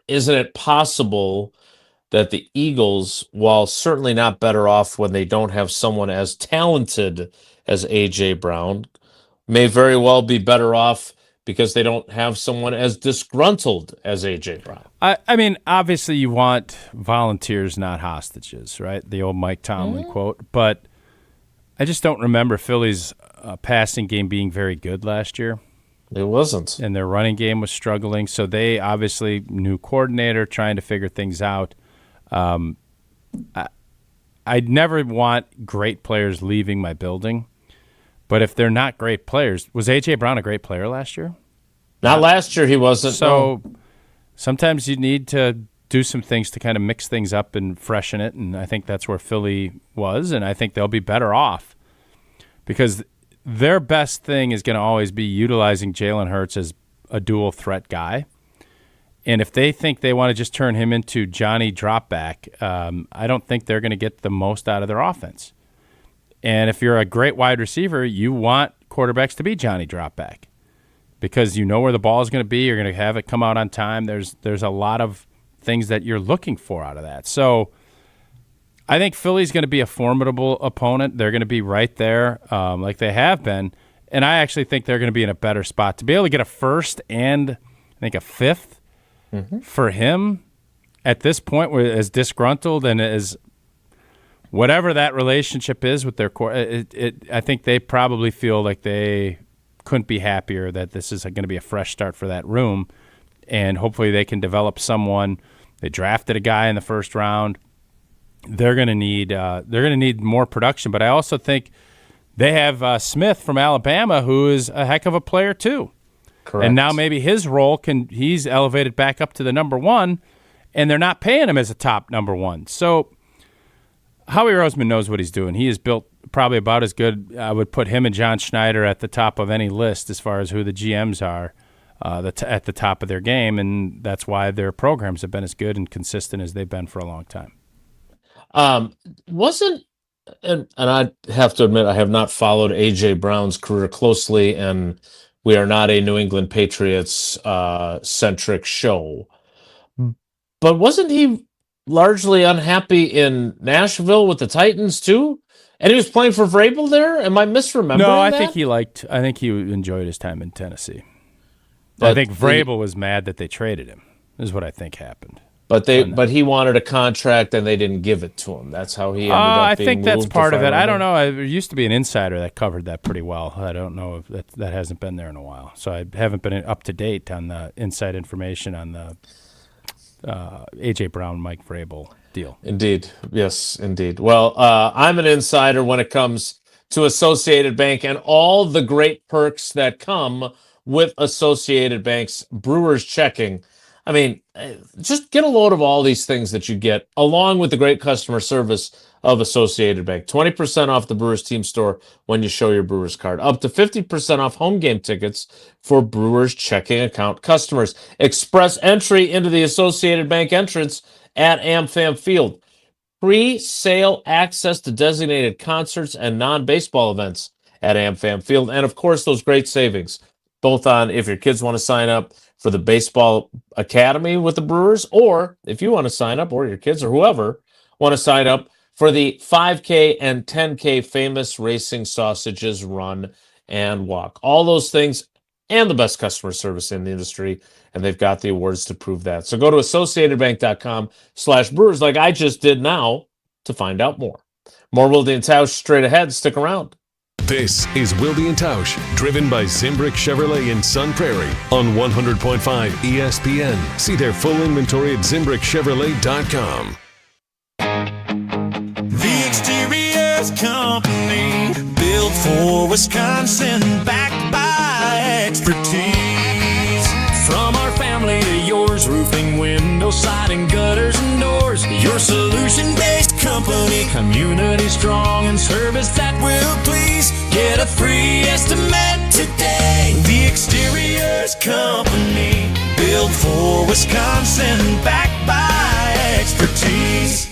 isn't it possible that the Eagles, while certainly not better off when they don't have someone as talented as A.J. Brown, may very well be better off because they don't have someone as disgruntled as A.J. Brown?
I mean, obviously you want volunteers, not hostages, right? The old Mike Tomlin quote. But I just don't remember Philly's passing game being very good last year.
It wasn't.
And their running game was struggling. So they obviously, new coordinator, trying to figure things out. I'd never want great players leaving my building. But if they're not great players, was A.J. Brown a great player last year?
Not last year, he wasn't.
So sometimes you need to do some things to kind of mix things up and freshen it, and I think that's where Philly was, and I think they'll be better off because their best thing is going to always be utilizing Jalen Hurts as a dual threat guy. And if they think they want to just turn him into Johnny Dropback, I don't think they're going to get the most out of their offense. And if you're a great wide receiver, you want quarterbacks to be Johnny Dropback because you know where the ball is going to be. You're going to have it come out on time. There's a lot of things that you're looking for out of that. So I think Philly's going to be a formidable opponent. They're going to be right there like they have been. And I actually think they're going to be in a better spot. To be able to get a first and I think a fifth for him at this point, as disgruntled and as whatever that relationship is with their core, I think they probably feel like they couldn't be happier that this is going to be a fresh start for that room, and hopefully they can develop someone. They drafted a guy in the first round. They're going to need more production, but I also think they have Smith from Alabama, who is a heck of a player too.
Correct.
And now maybe his role he's elevated back up to the number one, and they're not paying him as a top number one. So Howie Roseman knows what he's doing. He is built probably about as good. I would put him and John Schneider at the top of any list as far as who the GMs are at the top of their game, and that's why their programs have been as good and consistent as they've been for a long time.
Wasn't And I have to admit, I have not followed A.J. Brown's career closely, and we are not a New England Patriots centric show. But wasn't he largely unhappy in Nashville with the Titans too? And he was playing for Vrabel there? Am I misremembering
No, I
that?
think he enjoyed his time in Tennessee. I think Vrabel was mad that they traded him, is what I think happened.
But he wanted a contract and they didn't give it to him. That's how he ended up
I
being
think that's
moved to
part of it.
500.
I don't know. There used to be an insider that covered that pretty well. I don't know if that hasn't been there in a while. So I haven't been up to date on the inside information on the A.J. Brown, Mike Vrabel deal.
Indeed. Yes, indeed. Well, I'm an insider when it comes to Associated Bank and all the great perks that come with Associated Bank's Brewers checking. I mean, just get a load of all these things that you get, along with the great customer service of Associated Bank. 20% off the Brewers team store when you show your Brewers card. Up to 50% off home game tickets for Brewers checking account customers. Express entry into the Associated Bank entrance at AmFam Field. Pre-sale access to designated concerts and non-baseball events at AmFam Field. And, of course, those great savings, both on if your kids want to sign up for the baseball academy with the Brewers, or if you want to sign up, or your kids or whoever want to sign up for the 5K and 10K famous racing sausages run and walk. All those things and the best customer service in the industry, and they've got the awards to prove that. So go to associatedbank.com/Brewers like I just did now to find out more. More Wilde and Tausch straight ahead. Stick around.
This is Wilde and Tausch, driven by Zimbrick Chevrolet in Sun Prairie on 100.5 ESPN. See their full inventory at ZimbrickChevrolet.com.
The Exteriors Company, built for Wisconsin, backed by expertise. From our family to yours, roofing, window, siding, gutters, and doors. Your solution-based company, community strong, and service that will please. Get a free estimate today. The Exteriors Company, built for Wisconsin, backed by expertise.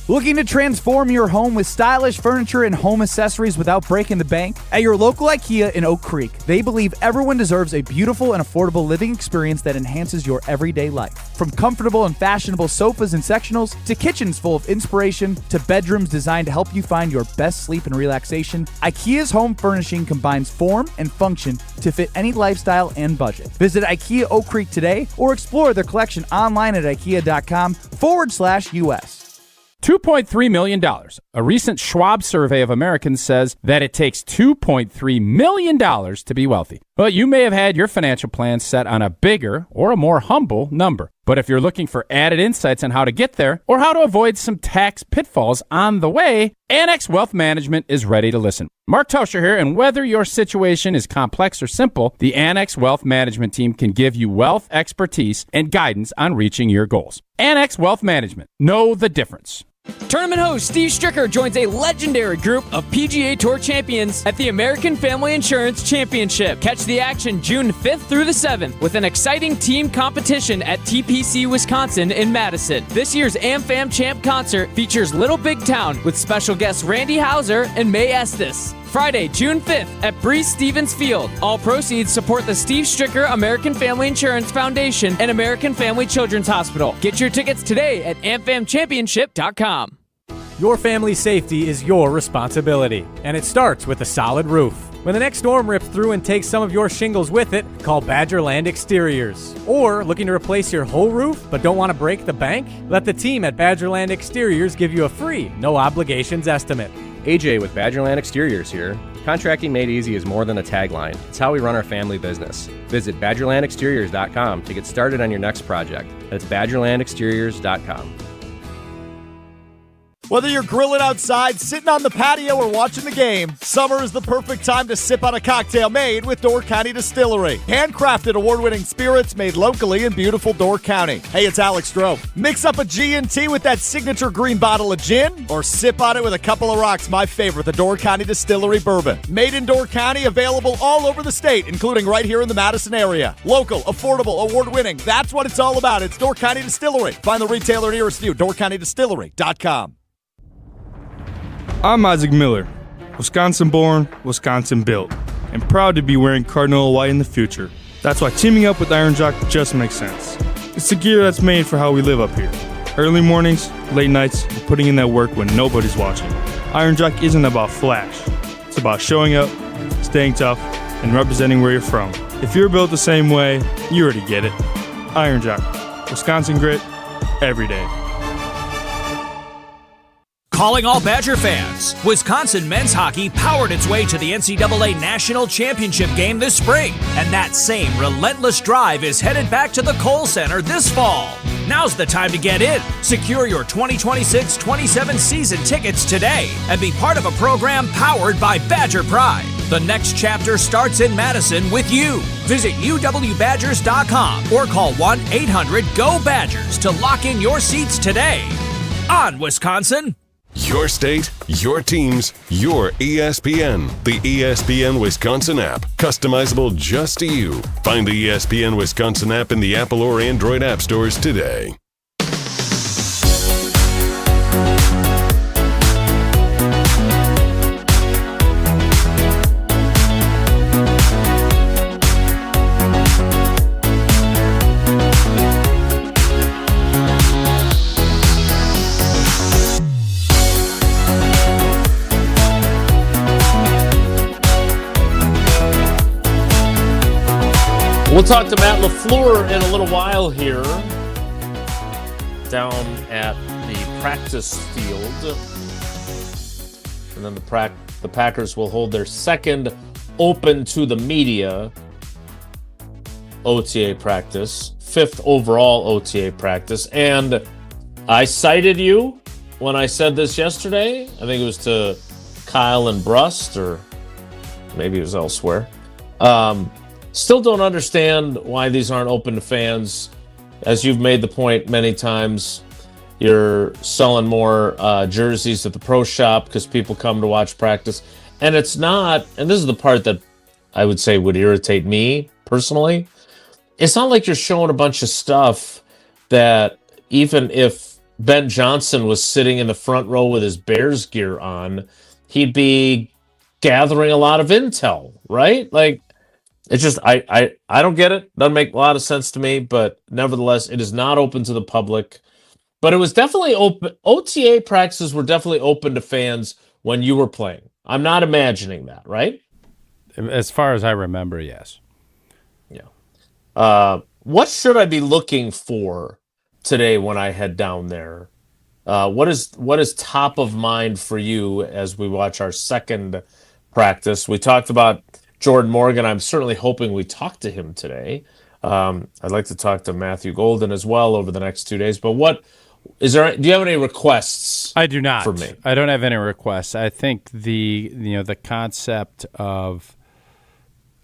Looking to transform your home with stylish furniture and home accessories without breaking the bank? At your local IKEA in Oak Creek, they believe everyone deserves a beautiful and affordable living experience that enhances your everyday life. From comfortable and fashionable sofas and sectionals, to kitchens full of inspiration, to bedrooms designed to help you find your best sleep and relaxation, IKEA's home furnishing combines form and function to fit any lifestyle and budget. Visit IKEA Oak Creek today or explore their collection online at ikea.com/US.
$2.3 million. A recent Schwab survey of Americans says that it takes $2.3 million to be wealthy. But you may have had your financial plan set on a bigger or a more humble number. But if you're looking for added insights on how to get there or how to avoid some tax pitfalls on the way, Annex Wealth Management is ready to listen. Mark Tauscher here, and whether your situation is complex or simple, the Annex Wealth Management team can give you wealth expertise and guidance on reaching your goals. Annex Wealth Management. Know the difference.
Tournament host Steve Stricker joins a legendary group of PGA Tour champions at the American Family Insurance Championship. Catch the action June 5th through the 7th with an exciting team competition at TPC Wisconsin in Madison. This year's AmFam Champ concert features Little Big Town with special guests Randy Houser and May Estes. Friday, June 5th at Breeze Stevens Field. All proceeds support the Steve Stricker American Family Insurance Foundation and American Family Children's Hospital. Get your tickets today at amfamchampionship.com.
Your family's safety is your responsibility, and it starts with a solid roof. When the next storm rips through and takes some of your shingles with it, call Badgerland Exteriors. Or looking to replace your whole roof but don't want to break the bank? Let the team at Badgerland Exteriors give you a free, no obligations estimate.
AJ with Badgerland Exteriors here. Contracting made easy is more than a tagline. It's how we run our family business. Visit BadgerlandExteriors.com to get started on your next project. That's BadgerlandExteriors.com.
Whether you're grilling outside, sitting on the patio, or watching the game, summer is the perfect time to sip on a cocktail made with Door County Distillery. Handcrafted award-winning spirits made locally in beautiful Door County. Hey, it's Alex Stroh. Mix up a G&T with that signature green bottle of gin, or sip on it with a couple of rocks, my favorite, the Door County Distillery Bourbon. Made in Door County, available all over the state, including right here in the Madison area. Local, affordable, award-winning. That's what it's all about. It's Door County Distillery. Find the retailer nearest you, doorcountydistillery.com.
I'm Isaac Miller, Wisconsin-born, Wisconsin-built, and proud to be wearing Cardinal white in the future. That's why teaming up with Iron Jock just makes sense. It's the gear that's made for how we live up here. Early mornings, late nights, and putting in that work when nobody's watching. Iron Jock isn't about flash. It's about showing up, staying tough, and representing where you're from. If you're built the same way, you already get it. Iron Jock, Wisconsin grit, every day.
Calling all Badger fans. Wisconsin men's hockey powered its way to the NCAA National Championship game this spring, and that same relentless drive is headed back to the Kohl Center this fall. Now's the time to get in. Secure your 2026-27 season tickets today and be part of a program powered by Badger Pride. The next chapter starts in Madison with you. Visit uwbadgers.com or call 1-800-GO-BADGERS to lock in your seats today. On Wisconsin.
Your state, your teams, your ESPN. The ESPN Wisconsin app. Customizable just to you. Find the ESPN Wisconsin app in the Apple or Android app stores today.
We'll talk to Matt LaFleur in a little while here down at the practice field. And then the Packers will hold their second open to the media OTA practice, 5th overall OTA practice. And I cited you when I said this yesterday. I think it was to Kyle and Brust, or maybe it was elsewhere. Still don't understand why these aren't open to fans. As you've made the point many times, you're selling more jerseys at the pro shop because people come to watch practice. And it's not, and this is the part that I would say would irritate me personally, it's not like you're showing a bunch of stuff that even if Ben Johnson was sitting in the front row with his Bears gear on, he'd be gathering a lot of intel, right? Like, it's just, I don't get it. Doesn't make a lot of sense to me, but nevertheless, it is not open to the public. But it was definitely open. OTA practices were definitely open to fans when you were playing. I'm not imagining that, right?
As far as I remember, yes.
Yeah. What should I be looking for today when I head down there? What is top of mind for you as we watch our second practice? We talked about Jordan Morgan. I'm certainly hoping we talk to him today. I'd like to talk to Matthew Golden as well over the next 2 days. But do you have any requests?
I do not.
For me,
I don't have any requests. I think the concept of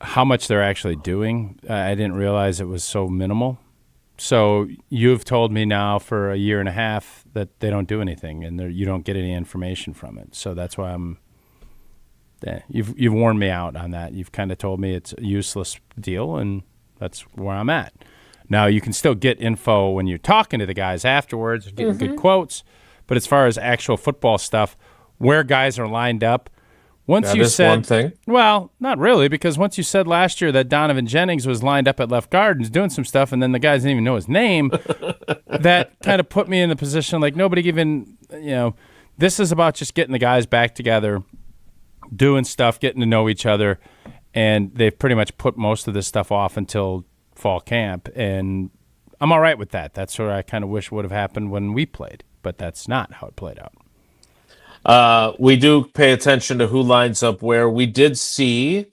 how much they're actually doing, I didn't realize it was so minimal. So you've told me now for a year and a half that they don't do anything, and you don't get any information from it. So that's why you've warned me out on that. You've kind of told me it's a useless deal, and that's where I'm at. Now, you can still get info when you're talking to the guys afterwards, getting good quotes, but as far as actual football stuff, where guys are lined up,
that is one thing.
Well, not really, because once you said last year that Donovan Jennings was lined up at left guard and was doing some stuff, and then the guys didn't even know his name, that kind of put me in the position like nobody even, this is about just getting the guys back together, doing stuff, getting to know each other, and they've pretty much put most of this stuff off until fall camp, and I'm all right with that. That's what I kind of wish would have happened when we played, but that's not how it played out.
We do pay attention to who lines up where. We did see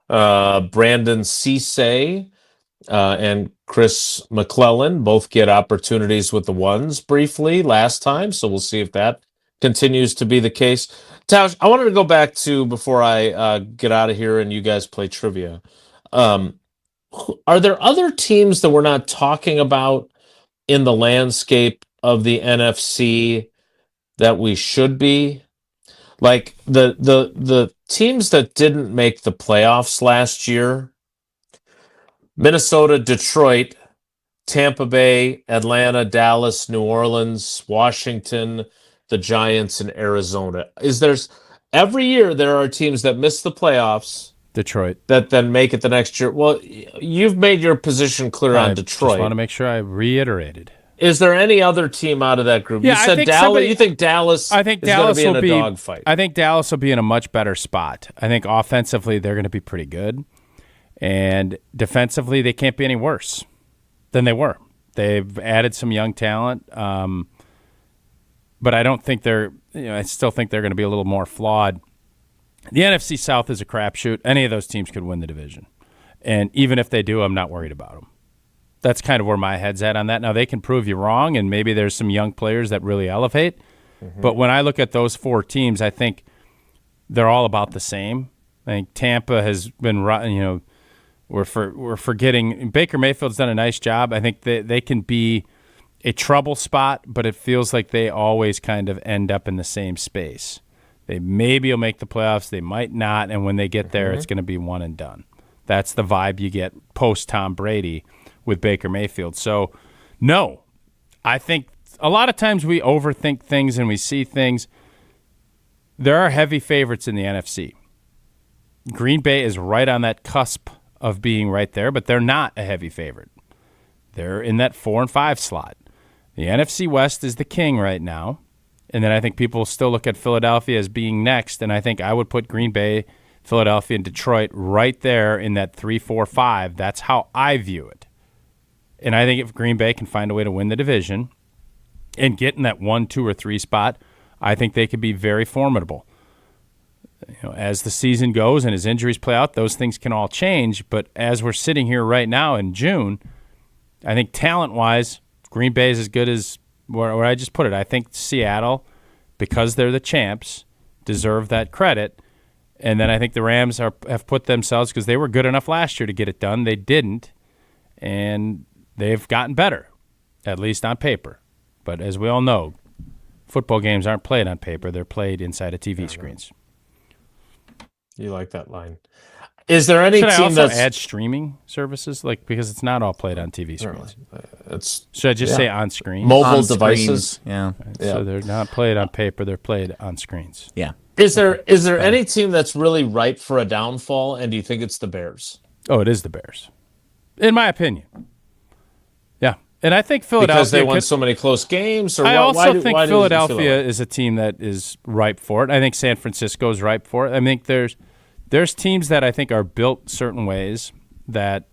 Brandon Cisse and Chris McClellan both get opportunities with the ones briefly last time, so we'll see if that continues to be the case. Tausch, I wanted to go back to, before I get out of here and you guys play trivia, are there other teams that we're not talking about in the landscape of the NFC that we should be? Like the teams that didn't make the playoffs last year: Minnesota, Detroit, Tampa Bay, Atlanta, Dallas, New Orleans, Washington, the Giants and Arizona? Every year there are teams that miss the playoffs.
Detroit.
That then make it the next year. Well, you've made your position clear on Detroit. I
just want to make sure I reiterated.
Is there any other team out of that group?
Yeah,
you said Dallas. You think Dallas?
I think Dallas will be in a dogfight. I think Dallas will be in a much better spot. I think offensively they're going to be pretty good, and defensively they can't be any worse than they were. They've added some young talent, but I don't think they're. I still think they're going to be a little more flawed. The NFC South is a crapshoot. Any of those teams could win the division, and even if they do, I'm not worried about them. That's kind of where my head's at on that. Now, they can prove you wrong, and maybe there's some young players that really elevate. Mm-hmm. But when I look at those four teams, I think they're all about the same. I think Tampa has been, we're forgetting. Baker Mayfield's done a nice job. I think they can be a trouble spot, but it feels like they always kind of end up in the same space. They maybe will make the playoffs. They might not, and when they get there, it's going to be one and done. That's the vibe you get post-Tom Brady with Baker Mayfield. So, no, I think a lot of times we overthink things and we see things. There are heavy favorites in the NFC. Green Bay is right on that cusp of being right there, but they're not a heavy favorite. They're in that 4 and 5 slot. The NFC West is the king right now, and then I think people still look at Philadelphia as being next, and I think I would put Green Bay, Philadelphia, and Detroit right there in that 3, 4, 5. That's how I view it. And I think if Green Bay can find a way to win the division and get in that 1, 2, or 3 spot, I think they could be very formidable. As the season goes and as injuries play out, those things can all change. But as we're sitting here right now in June, I think talent-wise, Green Bay is as good as where I just put it. I think Seattle, because they're the champs, deserve that credit. And then I think the Rams have put themselves, because they were good enough last year to get it done. They didn't. And they've gotten better, at least on paper. But as we all know, football games aren't played on paper. They're played inside of TV screens.
You like that line. Is there any
Should
team
I also
that's...
add streaming services? because it's not all played on TV screens.
It's,
Should I just say on screen?
Mobile
On
devices.
screens, yeah.
So they're not played on paper. They're played on screens.
Yeah.
Is there any team that's really ripe for a downfall, and do you think it's the Bears?
Oh, it is the Bears, in my opinion. Yeah, and I think Philadelphia,
because they won so many close games. Or
I also think
why
Philadelphia is a team that is ripe for it. I think San Francisco is ripe for it. I think there's teams that I think are built certain ways that,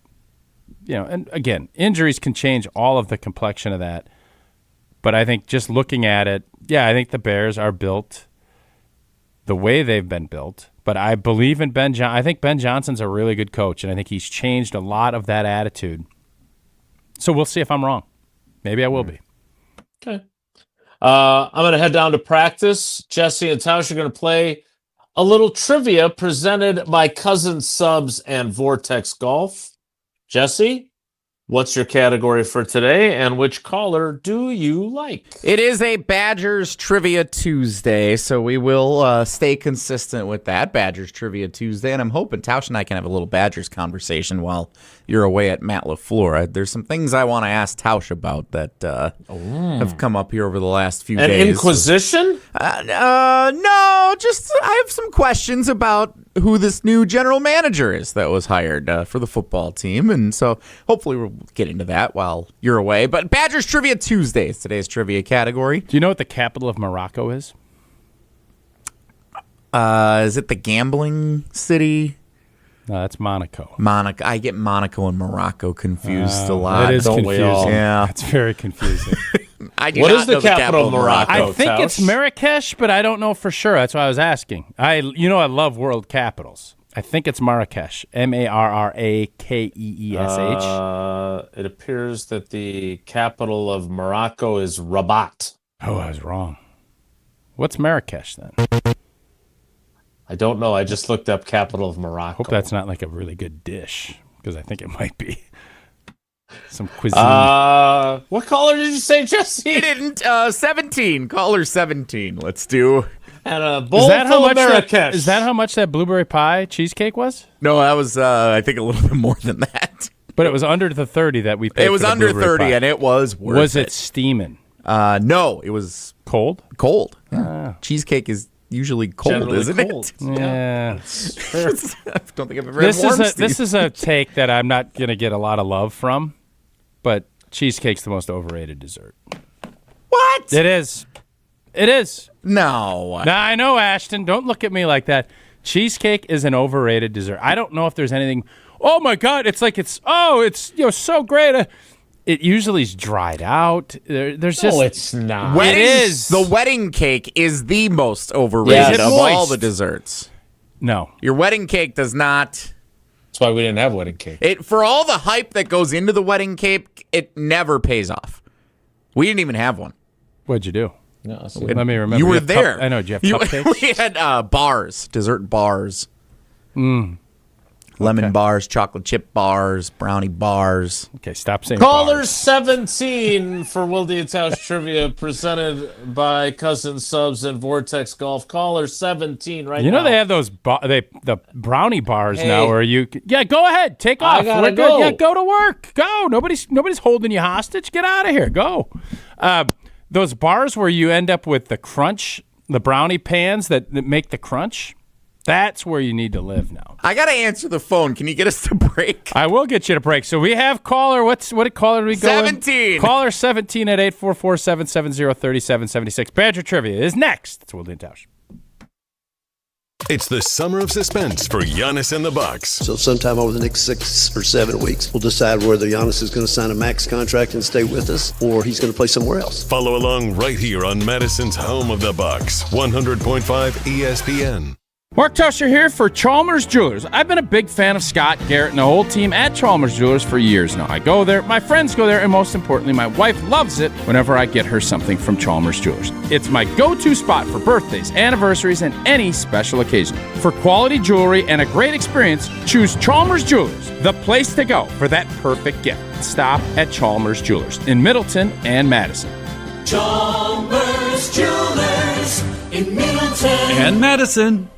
and again, injuries can change all of the complexion of that. But I think just looking at it, I think the Bears are built the way they've been built. But I believe in Ben Johnson. I think Ben Johnson's a really good coach, and I think he's changed a lot of that attitude. So we'll see if I'm wrong. Maybe I will be.
Okay. I'm going to head down to practice. Jesse and Tausch are going to play a little trivia presented by Cousin Subs and Vortex Golf. Jesse, what's your category for today, and which caller do you like?
It is a Badgers Trivia Tuesday, so we will stay consistent with that, Badgers Trivia Tuesday, and I'm hoping Tausch and I can have a little Badgers conversation while you're away at Matt LaFleur. There's some things I want to ask Tausch about that have come up here over the last few days.
An inquisition?
No, just I have some questions about who this new general manager is that was hired for the football team, and so hopefully we'll get into that while you're away. But Badgers Trivia Tuesday is today's trivia category.
Do you know what the capital of Morocco is?
Is it the gambling city?
No, that's Monaco.
Monaco. I get Monaco and Morocco confused a lot.
It is confusing.
Yeah,
it's very confusing.
What
is the capital of Morocco?
I think it's Marrakesh, but I don't know for sure. That's why I was asking. I love world capitals. I think it's Marrakesh. Marrakesh.
It appears that the capital of Morocco is Rabat.
Oh, I was wrong. What's Marrakesh then?
I don't know. I just looked up capital of Morocco.
Hope that's not like a really good dish, because I think it might be. Some cuisine.
What caller did you say, Jesse?
He didn't. 17. Caller 17. Let's do.
And a bowl full of Marrakesh.
Is that how much that blueberry pie cheesecake was?
No, that was, I think, a little bit more than that.
But it was under the 30 that we paid.
It was under 30,
pie.
and it was worth it.
Was it steaming?
No, it was
cold.
Cold. Cheesecake is usually cold,
Generally
isn't
cold.
it?
Yeah.
I don't think I've ever had warm, Steve.
This is a take that I'm not going to get a lot of love from, but cheesecake's the most overrated dessert.
What?
It is. It is.
No.
Now, I know, Ashton. Don't look at me like that. Cheesecake is an overrated dessert. I don't know if there's anything. Oh my God! It's so great. It usually is dried out. There's just.
No, it's not.
Weddings,
it is.
The wedding cake is the most overrated of all the desserts.
No,
your wedding cake does not.
That's why we didn't have wedding cake.
For all the hype that goes into the wedding cake, it never pays off. We didn't even have one.
What'd you do?
No,
let me remember.
You were there.
I know. Did you have cupcakes?
We had bars, dessert bars. Lemon bars, chocolate chip bars, brownie bars.
Okay, stop saying
Caller
bars.
17 for Wilde and Tausch Trivia, presented by Cousin Subs and Vortex Golf. Caller 17 right now.
You know they have those the brownie bars now where you go ahead, take
I
off.
gotta
We're
go.
good. Yeah, go to work. Go. Nobody's holding you hostage. Get out of here. Go. Those bars where you end up with the crunch, the brownie pans that make the crunch. That's where you need to live now.
I got to answer the phone. Can you get us to break?
I will get you to break. So we have caller. What caller do we go?
17.
Caller 17 at 844-770-3776. Badger Trivia is next. It's Wilde and Tausch.
It's the summer of suspense for Giannis and the Bucks.
So sometime over the next 6 or 7 weeks, we'll decide whether Giannis is going to sign a max contract and stay with us, or he's going to play somewhere else.
Follow along right here on Madison's home of the Bucks, 100.5 ESPN.
Mark Tauscher here for Chalmers Jewelers. I've been a big fan of Scott, Garrett, and the whole team at Chalmers Jewelers for years now. I go there, my friends go there, and most importantly, my wife loves it whenever I get her something from Chalmers Jewelers. It's my go-to spot for birthdays, anniversaries, and any special occasion. For quality jewelry and a great experience, choose Chalmers Jewelers, the place to go for that perfect gift. Stop at Chalmers Jewelers in Middleton and Madison.
Chalmers Jewelers in Middleton
and Madison.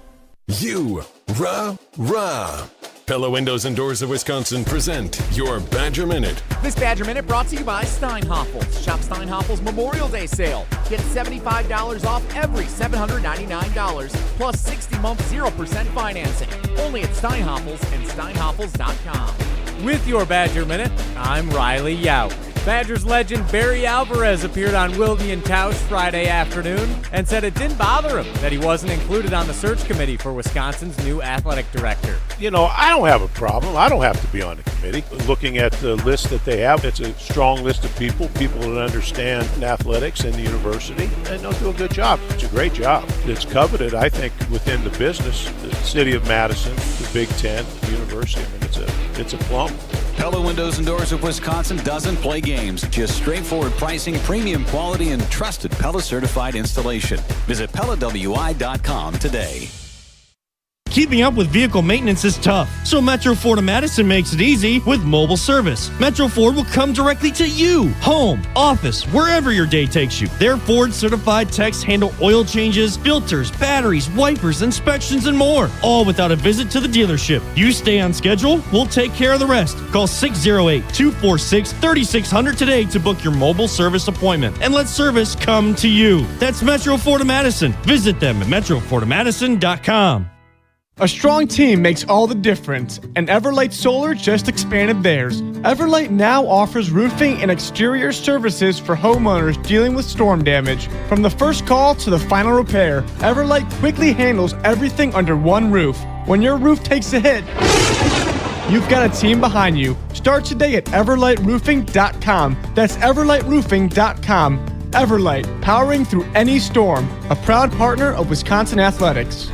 Rah. Pella Windows and Doors of Wisconsin present your Badger Minute.
This Badger Minute brought to you by Steinhoffels. Shop Steinhoffels Memorial Day Sale. Get $75 off every $799 plus 60-month 0% financing. Only at Steinhoffels and Steinhoffels.com.
With your Badger Minute, I'm Riley Yount. Badgers legend Barry Alvarez appeared on Wilde and Tausch Friday afternoon and said it didn't bother him that he wasn't included on the search committee for Wisconsin's new athletic director.
You know, I don't have a problem. I don't have to be on the committee. Looking at the list that they have, it's a strong list of people that understand athletics and the university, and they'll do a good job. It's a great job. It's coveted, I think, within the business, the city of Madison, the Big Ten, the university. I mean, it's a plum.
Pella Windows and Doors of Wisconsin doesn't play games. Just straightforward pricing, premium quality, and trusted Pella certified installation. Visit PellaWI.com today.
Keeping up with vehicle maintenance is tough, so Metro Ford of Madison makes it easy with mobile service. Metro Ford will come directly to you, home, office, wherever your day takes you. Their Ford-certified techs handle oil changes, filters, batteries, wipers, inspections, and more, all without a visit to the dealership. You stay on schedule, we'll take care of the rest. Call 608-246-3600 today to book your mobile service appointment, and let service come to you. That's Metro Ford of Madison. Visit them at metrofordofmadison.com.
A strong team makes all the difference, and Everlight Solar just expanded theirs. Everlight now offers roofing and exterior services for homeowners dealing with storm damage. From the first call to the final repair, Everlight quickly handles everything under one roof. When your roof takes a hit, you've got a team behind you. Start today at everlightroofing.com. That's everlightroofing.com. Everlight, powering through any storm. A proud partner of Wisconsin Athletics.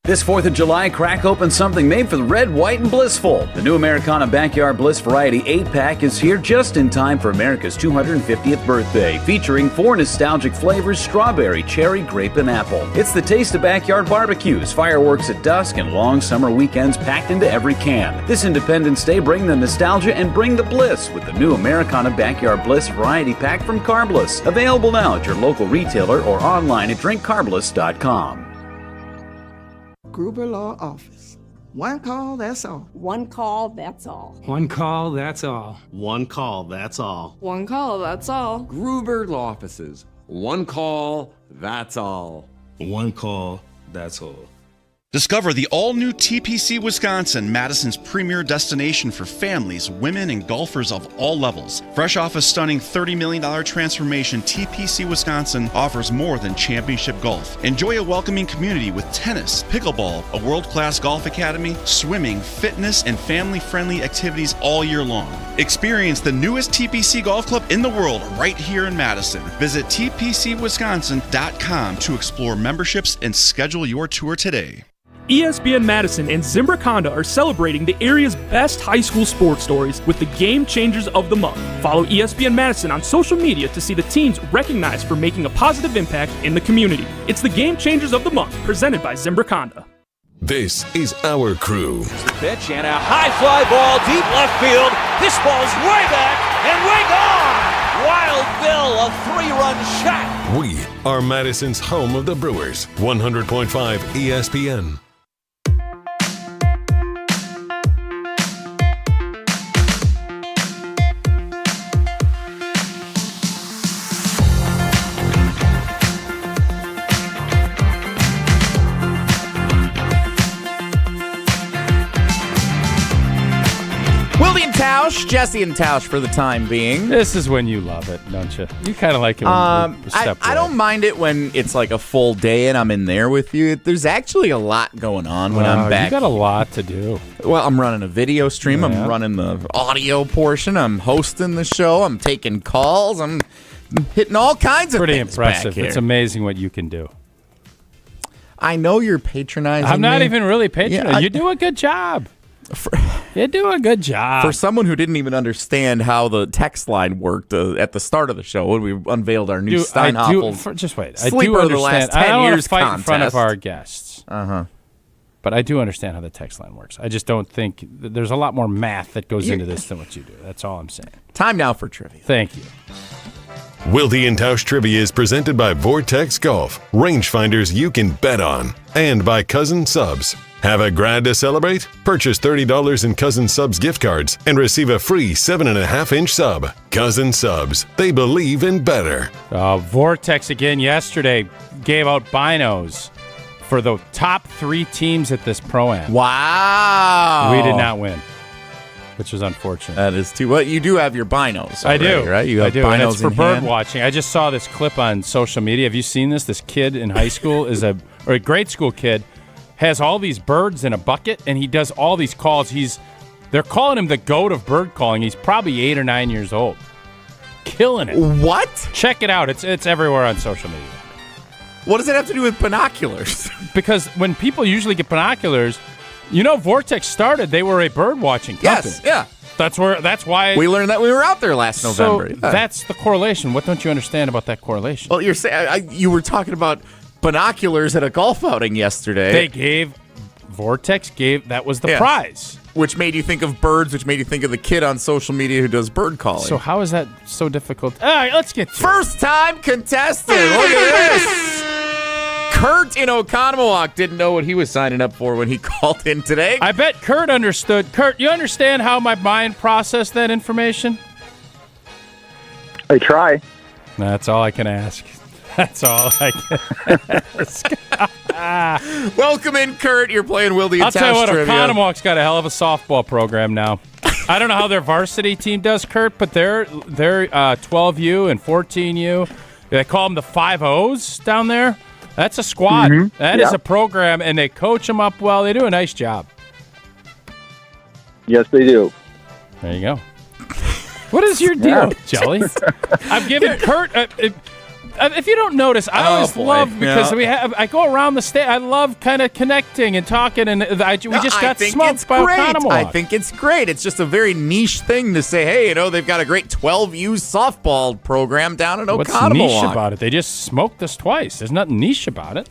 This 4th of July, crack open something made for the red, white, and blissful. The new Americana Backyard Bliss Variety 8-pack is here just in time for America's 250th birthday, featuring 4 nostalgic flavors: strawberry, cherry, grape, and apple. It's the taste of backyard barbecues, fireworks at dusk, and long summer weekends packed into every can. This Independence Day, bring the nostalgia and bring the bliss with the new Americana Backyard Bliss Variety Pack from Carbliss. Available now at your local retailer or online at drinkcarbliss.com.
Gruber Law Office. One call, that's all.
One call, that's all.
One call, that's all.
One call, that's all.
One call, that's all.
Gruber Law Offices. One call, that's all.
One call, that's all.
Discover the all-new TPC Wisconsin, Madison's premier destination for families, women, and golfers of all levels. Fresh off a stunning $30 million transformation, TPC Wisconsin offers more than championship golf. Enjoy a welcoming community with tennis, pickleball, a world-class golf academy, swimming, fitness, and family-friendly activities all year long. Experience the newest TPC golf club in the world right here in Madison. Visit tpcwisconsin.com to explore memberships and schedule your tour today.
ESPN Madison and Zimbrick Honda are celebrating the area's best high school sports stories with the Game Changers of the Month. Follow ESPN Madison on social media to see the teams recognized for making a positive impact in the community. It's the Game Changers of the Month, presented by Zimbrick Honda.
This is our crew.
Pitch and a high fly ball deep left field. This ball's way back and way gone. Wild Bill, a 3-run shot.
We are Madison's home of the Brewers. 100.5 ESPN.
Wilde and Tausch, Jesse and Tausch for the time being.
This is when you love it, don't you? You kind of like it when you step
I don't mind it when it's like a full day and I'm in there with you. There's actually a lot going on when I'm back.
You got a lot to do.
Well, I'm running a video stream. Yeah. I'm running the audio portion. I'm hosting the show. I'm taking calls. I'm hitting all kinds of things. Pretty
impressive. It's amazing what you can do.
I know you're patronizing
I'm not
me.
even really patronizing. Yeah, you do a good job. You do a good job.
For someone who didn't even understand how the text line worked at the start of the show when we unveiled our new Steinhoffel
just wait.
Sleeper of the last 10 years
fight
contest.
In front of our guests.
Uh-huh.
But I do understand how the text line works. I just don't think there's a lot more math that goes into this than what you do. That's all I'm saying.
Time now for trivia.
Thank you.
Wilde and Tausch Trivia is presented by Vortex Golf, rangefinders you can bet on, and by Cousin Subs. Have a grad to celebrate? Purchase $30 in Cousin Subs gift cards and receive a free 7.5-inch sub. Cousin Subs, they believe in better.
Vortex again yesterday gave out binos for the top 3 teams at this Pro-Am.
Wow.
We did not win, which was unfortunate.
That is too. Well, you do have your binos already,
I do.
Right? You have
I do.
binos
and it's for
in
bird
hand.
watching. I just saw this clip on social media. Have you seen this? This kid in high school is a grade school kid, has all these birds in a bucket, and he does all these calls. They're calling him the GOAT of bird calling. He's probably 8 or 9 years old. Killing it.
What?
Check it out. It's everywhere on social media.
What does it have to do with binoculars?
Because when people usually get binoculars, Vortex started, they were a bird watching company.
Yes, yeah.
That's why
we learned that we were out there last November.
So that's the correlation. What don't you understand about that correlation?
Well, you're saying you were talking about binoculars at a golf outing yesterday.
Vortex that was the prize.
Which made you think of birds, which made you think of the kid on social media who does bird calling.
So how is that so difficult? All right, let's get to
First time contestant. Look at this. Kurt in Oconomowoc didn't know what he was signing up for when he called in today.
I bet Kurt understood. Kurt, you understand how my mind processed that information?
I try.
That's all I can ask. That's all I can ask.
Welcome in, Kurt. You're playing Wilde and Tausch
I'll tell you what,
Trivia.
Oconomowoc's got a hell of a softball program now. I don't know how their varsity team does, Kurt, but they're 12U and 14U. They call them the 5-O's down there. That's a squad.
Mm-hmm.
That is a program, and they coach them up well. They do a nice job.
Yes, they do.
There you go. What is your deal, Jelly? I'm giving Kurt. If you don't notice, I always love because I go around the state. I love kind of connecting and talking, and we just got smoked by Oconomowoc.
I think it's great. It's just a very niche thing to say. Hey, they've got a great 12U softball program down in Oconomowoc.
What's niche about it? They just smoked us twice. There's nothing niche about it.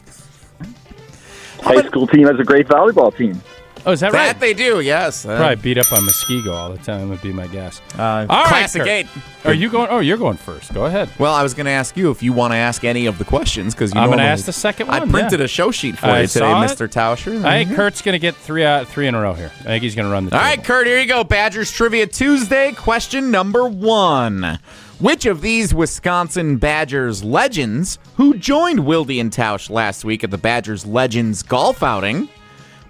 High school team has a great volleyball team.
Oh, is that right?
That they do, yes.
Probably beat up on Muskego all the time would be my guess.
All Classic
right,
8.
Are you going? Oh, you're going first. Go ahead.
Well, I was going to ask you if you want to ask any of the questions because
I'm going to ask the second one.
I printed a show sheet for you today, Mr. Tauscher.
I think Kurt's going to get three in a row here. I think he's going to run the table.
All right, Kurt, here you go. Badgers Trivia Tuesday. Question number 1. Which of these Wisconsin Badgers legends who joined Wilde and Tausch last week at the Badgers Legends golf outing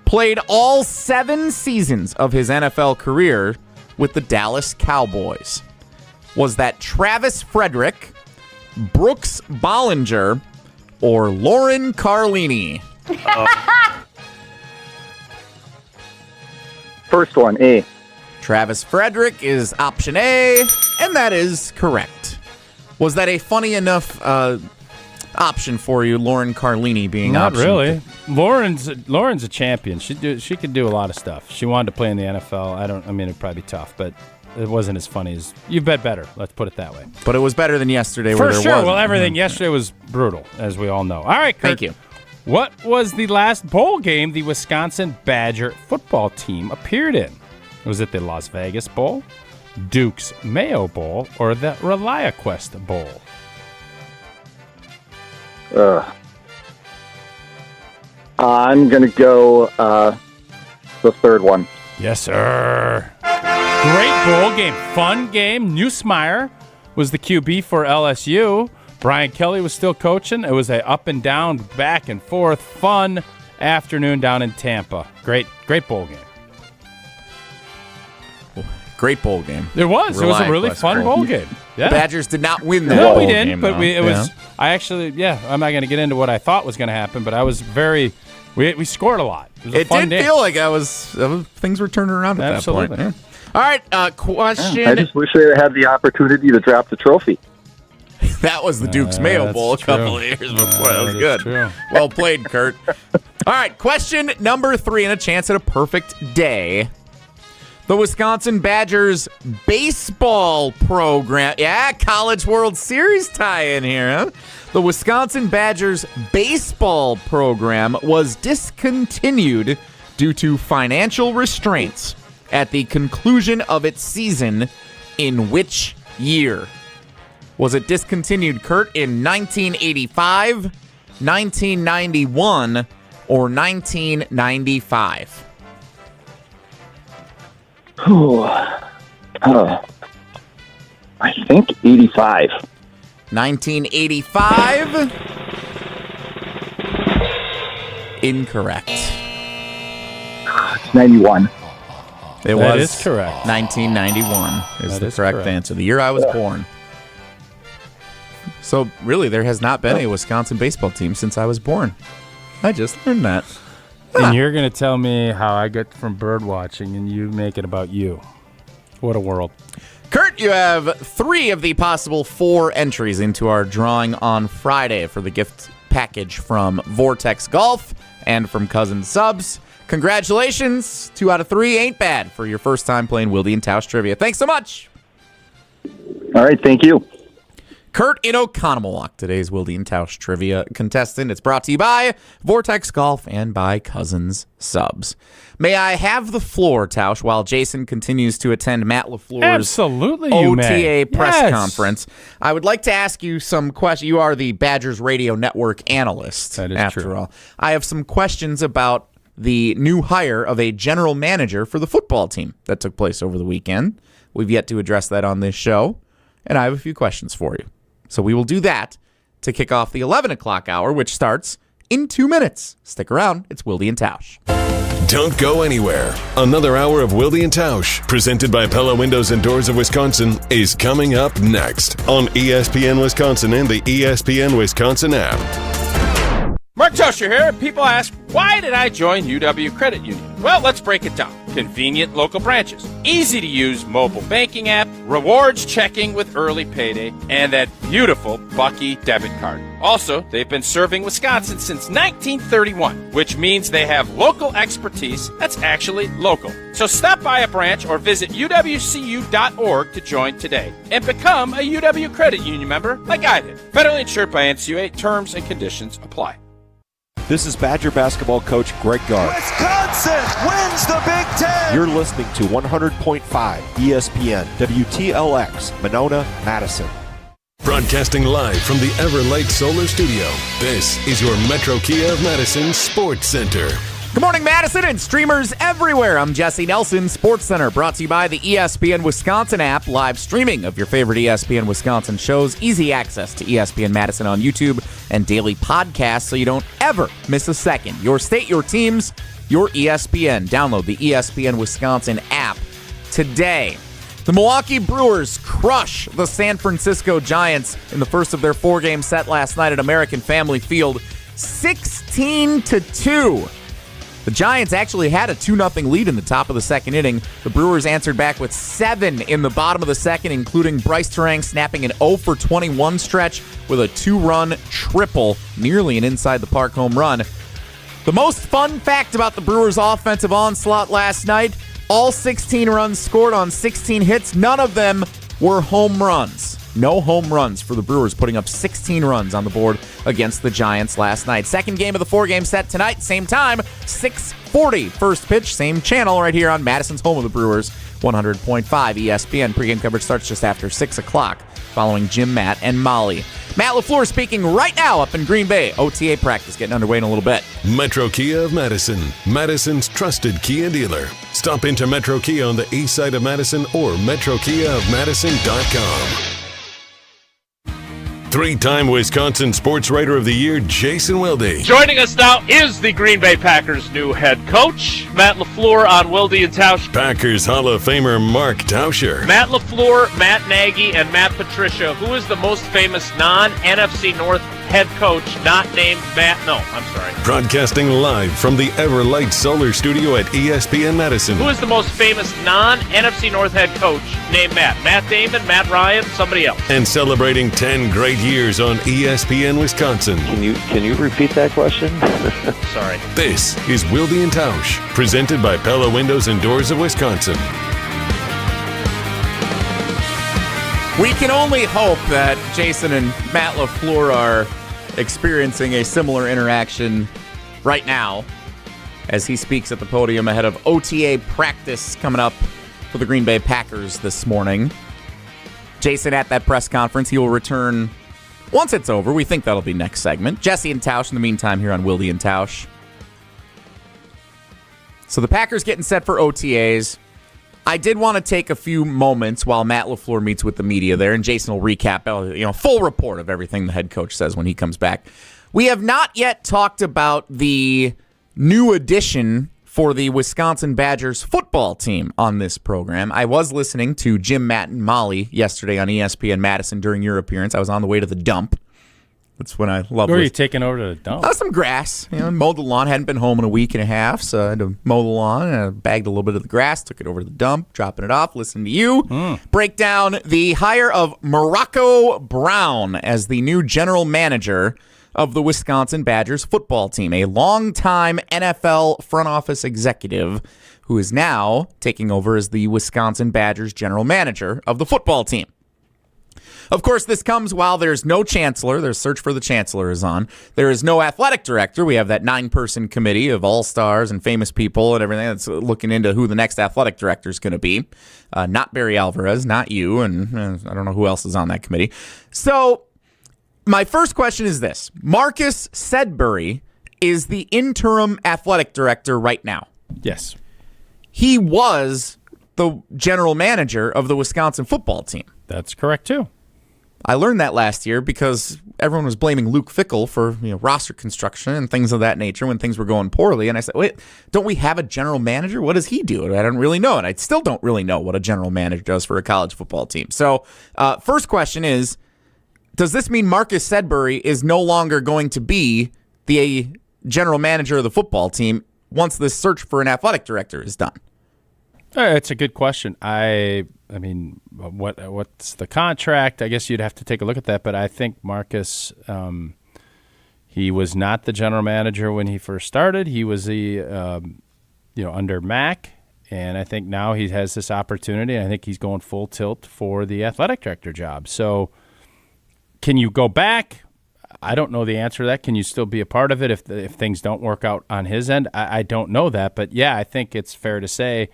played all 7 seasons of his NFL career with the Dallas Cowboys? Was that Travis Frederick, Brooks Bollinger, or Lauren Carlini?
First one, A.
Travis Frederick is option A, and that is correct. Was that a funny enough option for you, Lauren Carlini being
Not
option?
really. Lauren's a champion. She could do a lot of stuff. She wanted to play in the NFL. It'd probably be tough, but it wasn't as funny as you bet better. Let's put it that way.
But it was better than yesterday,
For
where there
sure.
wasn't.
Well, everything yesterday was brutal, as we all know. All right, Kurt.
Thank you.
What was the last bowl game the Wisconsin Badger football team appeared in? Was it the Las Vegas Bowl, Duke's Mayo Bowl, or the ReliaQuest Bowl?
I'm going to go the third one.
Yes, sir. Great bowl game. Fun game. Nussmeier was the QB for LSU. Brian Kelly was still coaching. It was a up and down, back and forth, fun afternoon down in Tampa. Great bowl game.
Great bowl game.
It was. It was a really fun bowl game. Yeah.
The Badgers did not win that
No,
bowl
we didn't.
game,
But
though.
it was. I actually. Yeah. I'm not going to get into what I thought was going to happen, but I was very. We scored a lot. It was a fun
did
day.
feel like things were turning around at
Absolutely.
that point. Yeah. All right, question.
I just wish they had the opportunity to drop the trophy.
That was the Duke's Mayo Bowl a couple of years before. That was good.
True.
Well played, Kurt. All right, question number 3 and a chance at a perfect day. The Wisconsin Badgers baseball program. Yeah, College World Series tie-in here, huh? The Wisconsin Badgers baseball program was discontinued due to financial restraints at the conclusion of its season in which year? Was it discontinued, Kurt, in 1985, 1991, or 1995?
I think 85.
1985. Incorrect.
It's 91.
That
is correct.
1991 is
That
the
is
correct
correct.
answer. The year I was born. So, really, there has not been a Wisconsin baseball team since I was born. I just learned that.
And you're going to tell me how I get from bird watching, and you make it about you. What a world.
Kurt, you have 3 of the possible 4 entries into our drawing on Friday for the gift package from Vortex Golf and from Cousin Subs. Congratulations. 2 out of 3 ain't bad for your first time playing Wilde and Tausch Trivia. Thanks so much.
All right, thank you.
Kurt in Oconomowoc, today's Wilde and Tausch Trivia contestant. It's brought to you by Vortex Golf and by Cousins Subs. May I have the floor, Tausch, while Jason continues to attend Matt LaFleur's
Absolutely, you
OTA
may.
press
Yes.
conference? I would like to ask you some questions. You are the Badgers Radio Network analyst,
That is
after
true.
all. I have some questions about the new hire of a general manager for the football team that took place over the weekend. We've yet to address that on this show, and I have a few questions for you. So we will do that to kick off the 11 o'clock hour, which starts in 2 minutes. Stick around. It's Wilde and Tausch.
Don't go anywhere. Another hour of Wilde and Tausch, presented by Pella Windows and Doors of Wisconsin, is coming up next on ESPN Wisconsin and the ESPN Wisconsin app.
Mark Tauscher here. People ask, why did I join UW Credit Union? Well, let's break it down. Convenient local branches, easy to use mobile banking app, rewards checking with early payday, and that beautiful Bucky debit card. Also, they've been serving Wisconsin since 1931, which means they have local expertise that's actually local. So stop by a branch or visit uwcu.org to join today and become a UW Credit Union member like I did. Federally insured by NCUA. Terms and conditions apply.
This is Badger basketball coach Greg Gard.
Wisconsin wins the Big Ten.
You're listening to 100.5 ESPN, WTLX, Monona, Madison.
Broadcasting live from the Everlight Solar Studio, this is your Metro Kia of Madison Sports Center.
Good morning, Madison and streamers everywhere. I'm Jesse Nelson, SportsCenter, brought to you by the ESPN Wisconsin app, live streaming of your favorite ESPN Wisconsin shows, easy access to ESPN Madison on YouTube, and daily podcasts so you don't ever miss a second. Your state, your teams, your ESPN. Download the ESPN Wisconsin app today. The Milwaukee Brewers crush the San Francisco Giants in the first of their 4-game set last night at American Family Field, 16-2. The Giants actually had a 2-0 lead in the top of the second inning. The Brewers answered back with 7 in the bottom of the second, including Bryce Terang snapping an 0-for-21 stretch with a 2-run triple, nearly an inside-the-park home run. The most fun fact about the Brewers' offensive onslaught last night, all 16 runs scored on 16 hits. None of them were home runs. No home runs for the Brewers, putting up 16 runs on the board against the Giants last night. Second game of the 4-game set tonight, same time, 6:40. First pitch, same channel right here on Madison's home of the Brewers, 100.5 ESPN. Pregame coverage starts just after 6 o'clock, following Jim, Matt, and Molly. Matt LaFleur speaking right now up in Green Bay. OTA practice getting underway in a little bit.
Metro Kia of Madison, Madison's trusted Kia dealer. Stop into Metro Kia on the east side of Madison or metrokiaofmadison.com. 3-time Wisconsin Sports Writer of the Year, Jason Wilde.
Joining us now is the Green Bay Packers' new head coach, Matt LaFleur on Wilde and Tausch.
Packers Hall of Famer Mark Tauscher.
Matt LaFleur, Matt Nagy, and Matt Patricia. Who is the most famous non-NFC North head coach not named Matt? No, I'm sorry.
Broadcasting live from the Everlight Solar Studio at ESPN Madison.
Who is the most famous non-NFC North head coach named Matt? Matt Damon, Matt Ryan, somebody else.
And celebrating 10 great years on ESPN Wisconsin.
Can you repeat that question?
Sorry.
This is Wilde and Tausch, presented by Pella Windows and Doors of Wisconsin.
We can only hope that Jason and Matt LaFleur are experiencing a similar interaction right now as he speaks at the podium ahead of OTA practice coming up for the Green Bay Packers this morning. Jason at that press conference, he will return once it's over. We think that'll be next segment. Jesse and Tausch in the meantime here on Wilde and Tausch. So the Packers getting set for OTAs. I did want to take a few moments while Matt LaFleur meets with the media there, and Jason will recap, full report of everything the head coach says when he comes back. We have not yet talked about the new addition for the Wisconsin Badgers football team on this program. I was listening to Jim, Matt, and Molly yesterday on ESPN Madison during your appearance. I was on the way to the dump. That's when I love.
Where are you taking over to the dump?
Some grass. Mowed the lawn. Hadn't been home in a week and a half, so I had to mow the lawn. And I bagged a little bit of the grass, took it over to the dump, dropping it off, listening to you. Break down the hire of Morocco Brown as the new general manager of the Wisconsin Badgers football team, a longtime NFL front office executive who is now taking over as the Wisconsin Badgers general manager of the football team. Of course, this comes while there's no chancellor. Their search for the chancellor is on. There is no athletic director. We have that 9-person committee of all-stars and famous people and everything that's looking into who the next athletic director is going to be. Not Barry Alvarez, not you, and I don't know who else is on that committee. So my first question is this. Marcus Sedbury is the interim athletic director right now.
Yes.
He was the general manager of the Wisconsin football team.
That's correct, too.
I learned that last year because everyone was blaming Luke Fickell for roster construction and things of that nature when things were going poorly. And I said, wait, don't we have a general manager? What does he do? I don't really know. And I still don't really know what a general manager does for a college football team. So first question is, does this mean Marcus Sedbury is no longer going to be the general manager of the football team once this search for an athletic director is done?
It's a good question. I mean, what's the contract? I guess you'd have to take a look at that. But I think Marcus, he was not the general manager when he first started. He was the, under Mac, and I think now he has this opportunity. I think he's going full tilt for the athletic director job. So, can you go back? I don't know the answer to that. Can you still be a part of it if things don't work out on his end? I don't know that, but yeah, I think it's fair to say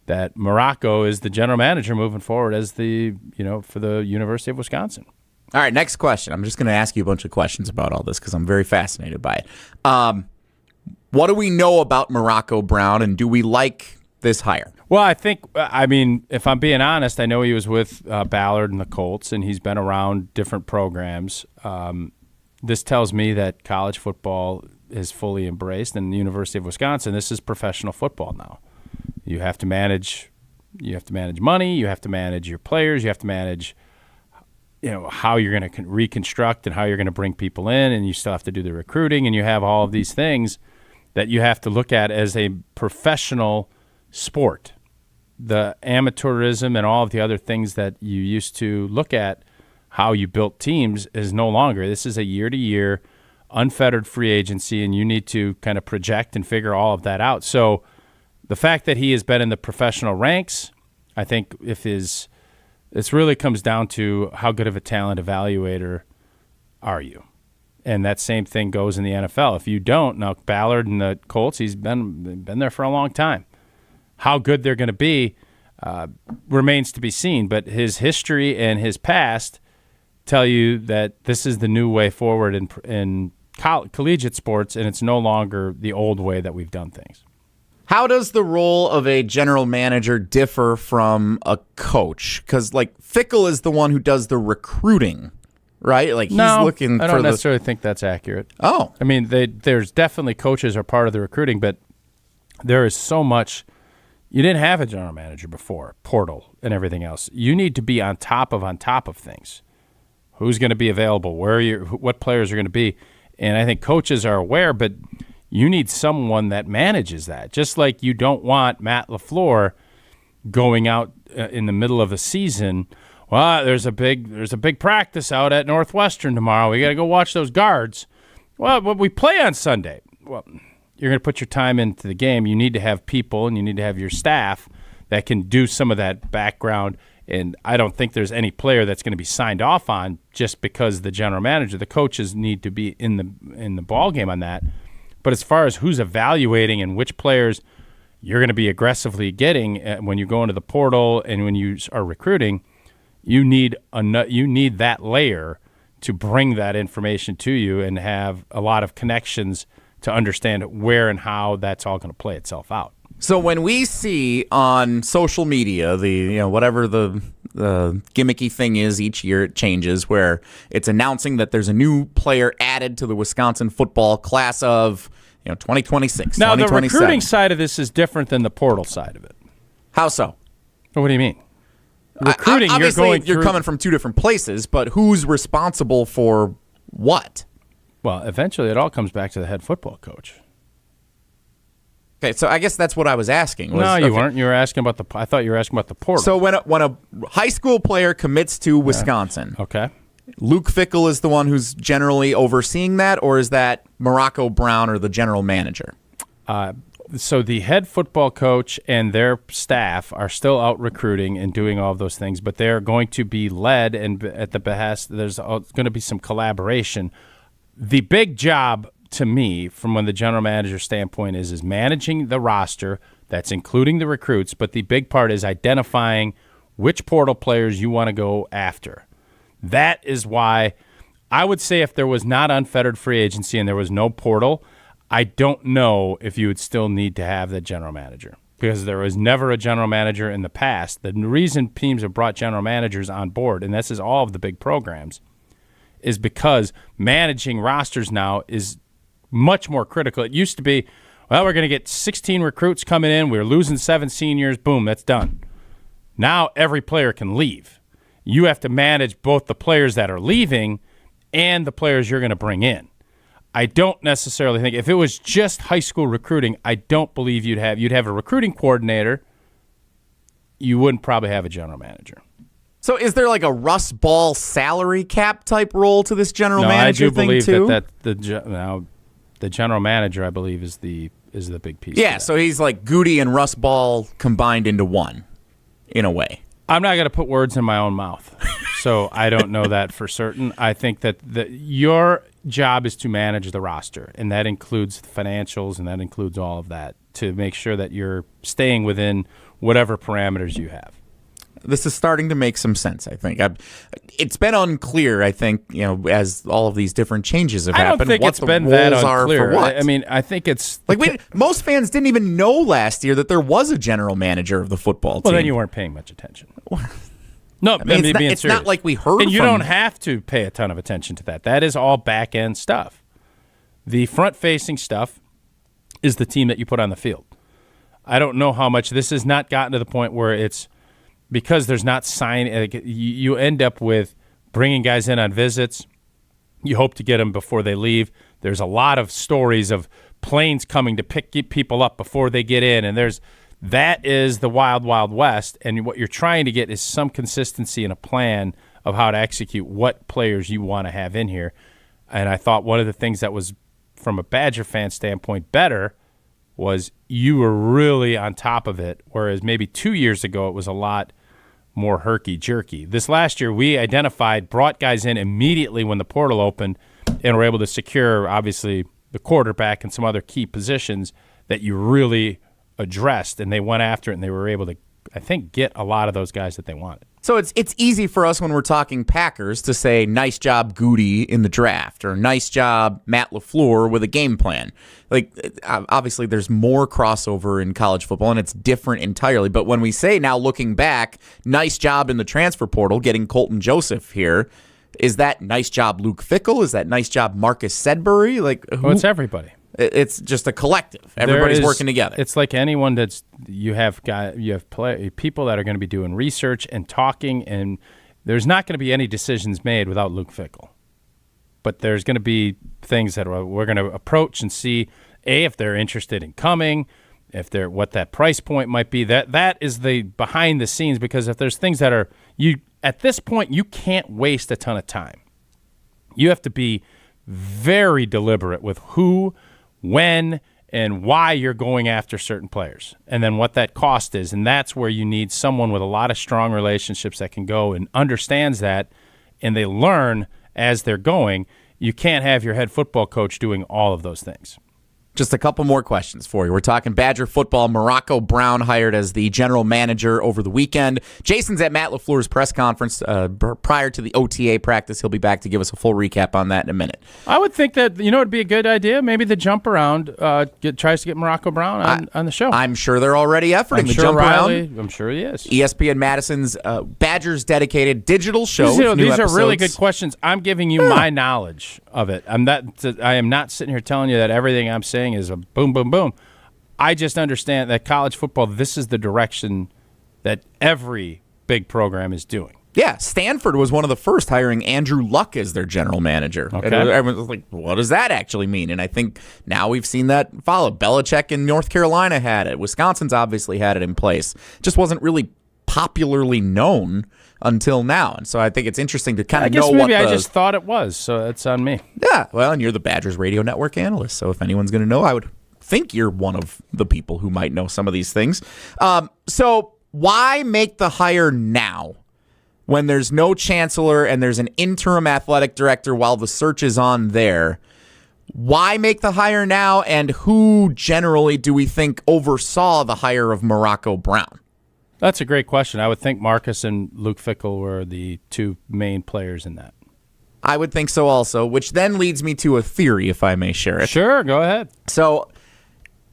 that Morocco is the general manager moving forward as the, for the University of Wisconsin.
All right, next question. I'm just going to ask you a bunch of questions about all this because I'm very fascinated by it. What do we know about Morocco Brown, and do we like this hire?
Well, I mean, if I'm being honest, I know he was with Ballard and the Colts, and he's been around different programs. This tells me that college football is fully embraced, and the University of Wisconsin, this is professional football now. You have to manage money, you have to manage your players, you have to manage how you're going to reconstruct and how you're going to bring people in, and you still have to do the recruiting, and you have all of these things that you have to look at as a professional sport. The amateurism and all of the other things that you used to look at, how you built teams, is no longer. This is a year-to-year, unfettered free agency, and you need to kind of project and figure all of that out. So the fact that he has been in the professional ranks, I think this really comes down to how good of a talent evaluator are you. And that same thing goes in the NFL. If you don't, now Ballard and the Colts, he's been there for a long time. How good they're going to be remains to be seen, but his history and his past tell you that this is the new way forward in collegiate sports, and it's no longer the old way that we've done things.
How does the role of a general manager differ from a coach? Because, Fickell is the one who does the recruiting, right? He's looking for
I don't necessarily think that's accurate.
Oh.
I mean, there's definitely coaches are part of the recruiting, but there is so much. You didn't have a general manager before, portal and everything else. You need to be on top of things. Who's going to be available? What players are going to be? And I think coaches are aware, but you need someone that manages that. Just like you don't want Matt LaFleur going out in the middle of the season. Well, there's a big practice out at Northwestern tomorrow. We got to go watch those guards. Well, we play on Sunday. Well, you're going to put your time into the game. You need to have people, and you need to have your staff that can do some of that background. And I don't think there's any player that's going to be signed off on just because the general manager. The coaches need to be in the ball game on that. But as far as who's evaluating and which players you're going to be aggressively getting when you go into the portal and when you are recruiting, you need that layer to bring that information to you and have a lot of connections to understand where and how that's all going to play itself out.
So when we see on social media whatever the gimmicky thing is, each year it changes, where it's announcing that there's a new player added to the Wisconsin football class of 2026.
Now the recruiting side of this is different than the portal side of it.
How so?
What do you mean? Recruiting,
you're coming from two different places, but who's responsible for what?
Well, eventually it all comes back to the head football coach.
Okay, so I guess that's what I was asking.
No, you weren't. You were asking about I thought you were asking about the portal.
So when a high school player commits to Wisconsin,
okay,
Luke Fickell is the one who's generally overseeing that, or is that Morocco Brown or the general manager?
So the head football coach and their staff are still out recruiting and doing all of those things, but they're going to be led and at the behest. There's going to be some collaboration. The big job to me, from when the general manager standpoint is managing the roster, that's including the recruits, but the big part is identifying which portal players you want to go after. That is why I would say if there was not unfettered free agency and there was no portal, I don't know if you would still need to have the general manager, because there was never a general manager in the past. The reason teams have brought general managers on board, and this is all of the big programs, is because managing rosters now is much more critical. It used to be, well, we're going to get 16 recruits coming in. We're losing 7 seniors. Boom, that's done. Now every player can leave. You have to manage both the players that are leaving and the players you're going to bring in. I don't necessarily think, if it was just high school recruiting, I don't believe you'd have a recruiting coordinator. You wouldn't probably have a general manager.
So is there like a Russ Ball salary cap type role to this general manager thing too?
I do believe that the general manager, I believe, is the big piece.
Yeah, so he's like Goody and Russ Ball combined into one, in a way.
I'm not going to put words in my own mouth, so I don't know that for certain. I think that your job is to manage the roster, and that includes the financials, and that includes all of that, to make sure that you're staying within whatever parameters you have.
This is starting to make some sense, I think. It's been unclear, I think, as all of these different changes have happened.
I don't think
what
it's
the
been
roles
that
are
unclear.
for what.
I mean, I think it's...
most fans didn't even know last year that there was a general manager of the football team.
Well, then you weren't paying much attention. No,
I mean, it's not like we heard
and you
from...
don't have to pay a ton of attention to that. That is all back-end stuff. The front-facing stuff is the team that you put on the field. I don't know how much this has not gotten to the point where it's because there's not you end up with bringing guys in on visits. You hope to get them before they leave. There's a lot of stories of planes coming to pick people up before they get in, and that is the wild, wild west. And what you're trying to get is some consistency and a plan of how to execute what players you want to have in here. And I thought one of the things that was, from a Badger fan standpoint, better was you were really on top of it, whereas maybe 2 years ago it was a lot more herky-jerky. This last year we brought guys in immediately when the portal opened and were able to secure, obviously, the quarterback and some other key positions that you really addressed, and they went after it, and they were able to, I think, get a lot of those guys that they wanted.
So it's easy for us when we're talking Packers to say, nice job, Goody, in the draft, or nice job, Matt LaFleur, with a game plan. Obviously, there's more crossover in college football, and it's different entirely. But when we say now, looking back, nice job in the transfer portal, getting Colton Joseph here, is that nice job Luke Fickell? Is that nice job Marcus Sedbury?
Well, it's everybody.
It's just a collective. Everybody's working together.
It's like anyone you have people that are going to be doing research and talking, and there's not going to be any decisions made without Luke Fickell. But there's going to be things that we're going to approach and see, if they're interested in coming, what that price point might be. That is the behind the scenes, because if there's things that are at this point you can't waste a ton of time. You have to be very deliberate with who, when, and why you're going after certain players, and then what that cost is. And that's where you need someone with a lot of strong relationships that can go and understands that, and they learn as they're going. You can't have your head football coach doing all of those things.
Just a couple more questions for you. We're talking Badger football. Morocco Brown hired as the general manager over the weekend. Jason's at Matt LaFleur's press conference prior to the OTA practice. He'll be back to give us a full recap on that in a minute.
I would think that, it'd be a good idea. Maybe the jump around tries to get Morocco Brown on the show.
I'm sure they're already efforting the jump around.
I'm sure he is.
ESPN Madison's Badgers dedicated digital show.
These are really good questions. I'm giving you my knowledge of it. I am not sitting here telling you that everything I'm saying is a boom, boom, boom. I just understand that college football, this is the direction that every big program is doing.
Yeah, Stanford was one of the first hiring Andrew Luck as their general manager.
Okay.
And everyone was like, what does that actually mean? And I think now we've seen that follow. Belichick in North Carolina had it. Wisconsin's obviously had it in place. Just wasn't really popularly known until now. And so I think it's interesting to kind of know what
I just thought it was, so it's on me.
Yeah, well, and you're the Badgers Radio Network analyst, so if anyone's going to know, I would think you're one of the people who might know some of these things. So why make the hire now when there's no chancellor and there's an interim athletic director while the search is on there? Why make the hire now, and who generally do we think oversaw the hire of Morocco Brown?
That's a great question. I would think Marcus and Luke Fickell were the two main players in that.
I would think so also, which then leads me to a theory, if I may share it.
Sure, go ahead.
So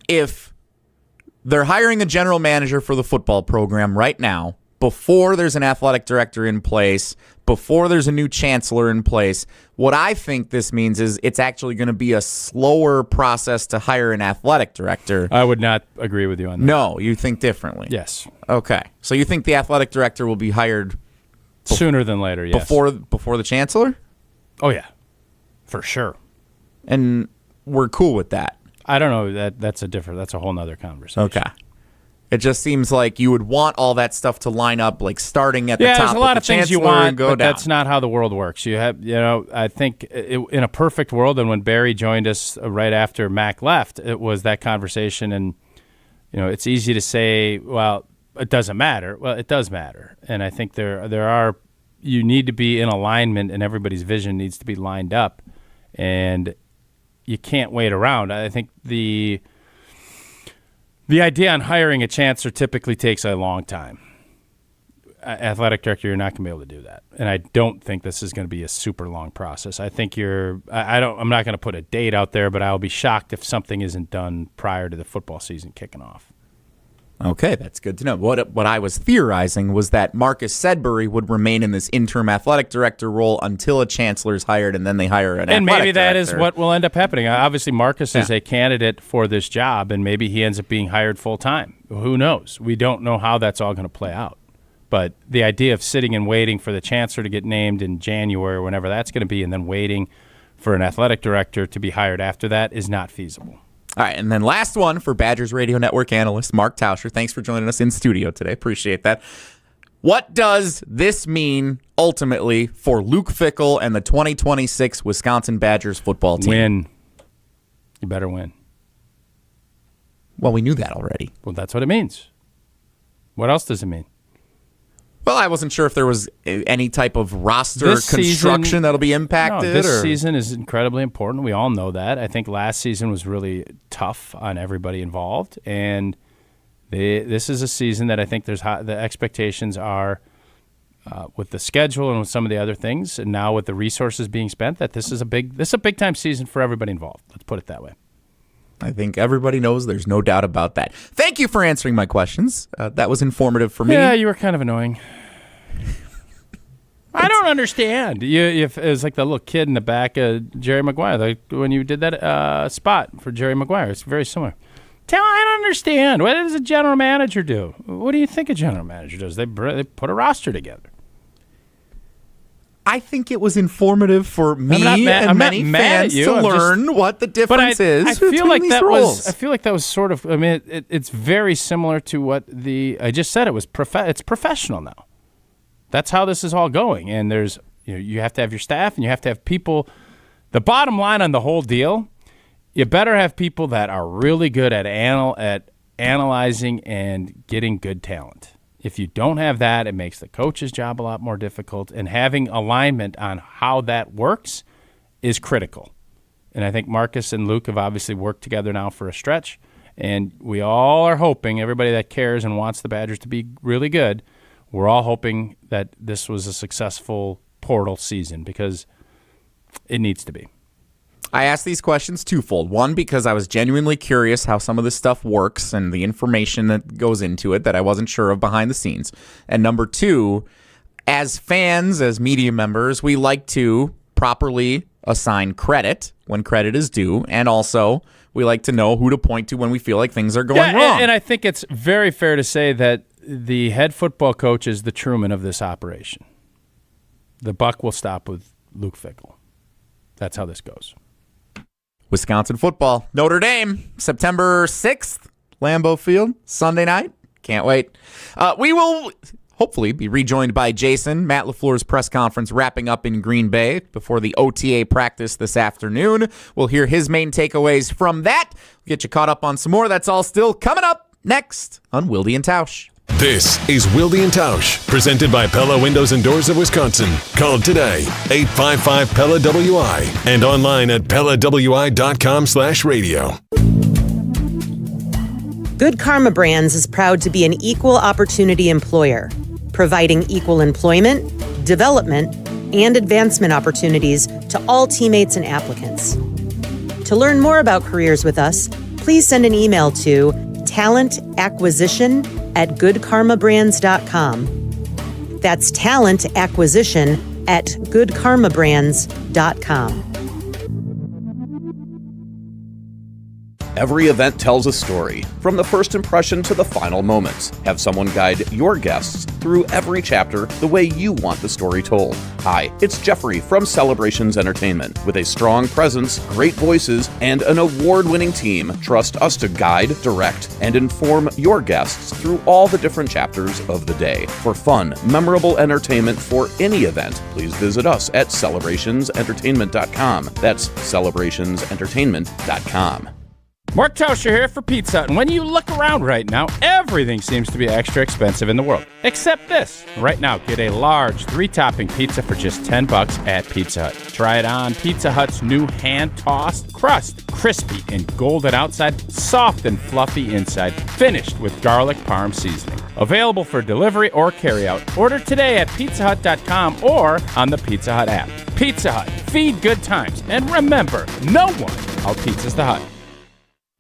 if they're hiring a general manager for the football program right now, before there's an athletic director in place, before there's a new chancellor in place, what I think this means is it's actually going to be a slower process to hire an athletic director.
I would not agree with you on that.
No, you think differently.
Yes.
Okay. So you think the athletic director will be hired
sooner than later, yes.
Before the chancellor?
Oh, yeah. For sure.
And we're cool with that.
I don't know. That's a whole nother conversation.
Okay. It just seems like you would want all that stuff to line up, like starting at the top.
Yeah, there's a lot of things you want, but
down.
That's not how the world works. You have, I think in a perfect world, and when Barry joined us right after Mac left, it was that conversation, and it's easy to say, well, it doesn't matter. Well, it does matter, and I think you need to be in alignment, and everybody's vision needs to be lined up, and you can't wait around. I think the idea on hiring a chancellor typically takes a long time. athletic director, you're not going to be able to do that. And I don't think this is going to be a super long process. I think I'm not going to put a date out there, but I'll be shocked if something isn't done prior to the football season kicking off.
Okay, that's good to know. What I was theorizing was that Marcus Sedbury would remain in this interim athletic director role until a chancellor is hired, and then they hire an athletic director.
And maybe that is what will end up happening. Obviously, Marcus is a candidate for this job, and maybe he ends up being hired full-time. Who knows? We don't know how that's all going to play out. But the idea of sitting and waiting for the chancellor to get named in January or whenever that's going to be, and then waiting for an athletic director to be hired after that is not feasible.
All right, and then last one for Badgers Radio Network analyst Mark Tauscher. Thanks for joining us in studio today. Appreciate that. What does this mean ultimately for Luke Fickell and the 2026 Wisconsin Badgers football team?
Win. You better win.
Well, we knew that already.
Well, that's what it means. What else does it mean?
Well, I wasn't sure if there was any type of roster construction that'll be impacted.
No, this season is incredibly important. We all know that. I think last season was really tough on everybody involved, and this is a season that I think the expectations are with the schedule and with some of the other things, and now with the resources being spent, that this is a big time season for everybody involved. Let's put it that way.
I think everybody knows. There's no doubt about that. Thank you for answering my questions. That was informative for me.
Yeah, you were kind of annoying. I don't understand. It was like the little kid in the back of Jerry Maguire, like when you did that spot for Jerry Maguire. It's very similar. I don't understand. What does a general manager do? What do you think a general manager does? They put a roster together.
I think it was informative for me and many fans to learn what the difference is between these roles.
I feel like that was sort of. I mean, it's very similar to what I just said. It was it's professional now. That's how this is all going. And there's you have to have your staff and you have to have people. The bottom line on the whole deal, you better have people that are really good at analyzing and getting good talent. If you don't have that, it makes the coach's job a lot more difficult, and having alignment on how that works is critical. And I think Marcus and Luke have obviously worked together now for a stretch, and we all are hoping, everybody that cares and wants the Badgers to be really good, we're all hoping that this was a successful portal season because it needs to be.
I asked these questions twofold. One, because I was genuinely curious how some of this stuff works and the information that goes into it that I wasn't sure of behind the scenes. And number two, as fans, as media members, we like to properly assign credit when credit is due. And also, we like to know who to point to when we feel like things are going wrong.
And I think it's very fair to say that the head football coach is the Truman of this operation. The buck will stop with Luke Fickell. That's how this goes.
Wisconsin football, Notre Dame, September 6th, Lambeau Field, Sunday night. Can't wait. We will hopefully be rejoined by Jason. Matt LaFleur's press conference wrapping up in Green Bay before the OTA practice this afternoon. We'll hear his main takeaways from that. We'll get you caught up on some more. That's all still coming up next on Wilde and Tausch.
This is Wilde and Tausch, presented by Pella Windows and Doors of Wisconsin. Call today, 855-PELLA-WI, and online at PellaWI.com/radio.
Good Karma Brands is proud to be an equal opportunity employer, providing equal employment, development, and advancement opportunities to all teammates and applicants. To learn more about careers with us, please send an email to talentacquisition@goodkarmabrands.com. That's talentacquisition@goodkarmabrands.com.
Every event tells a story, from the first impression to the final moments. Have someone guide your guests through every chapter the way you want the story told. Hi, it's Jeffrey from Celebrations Entertainment. With a strong presence, great voices, and an award-winning team, trust us to guide, direct, and inform your guests through all the different chapters of the day. For fun, memorable entertainment for any event, please visit us at celebrationsentertainment.com. That's celebrationsentertainment.com.
Mark Tauscher here for Pizza Hut. And when you look around right now, everything seems to be extra expensive in the world. Except this. Right now, get a large 3-topping pizza for just $10 at Pizza Hut. Try it on Pizza Hut's new hand-tossed crust. Crispy and golden outside, soft and fluffy inside, finished with garlic parm seasoning. Available for delivery or carryout. Order today at pizzahut.com or on the Pizza Hut app. Pizza Hut. Feed good times. And remember, no one out-pizzas the Hut.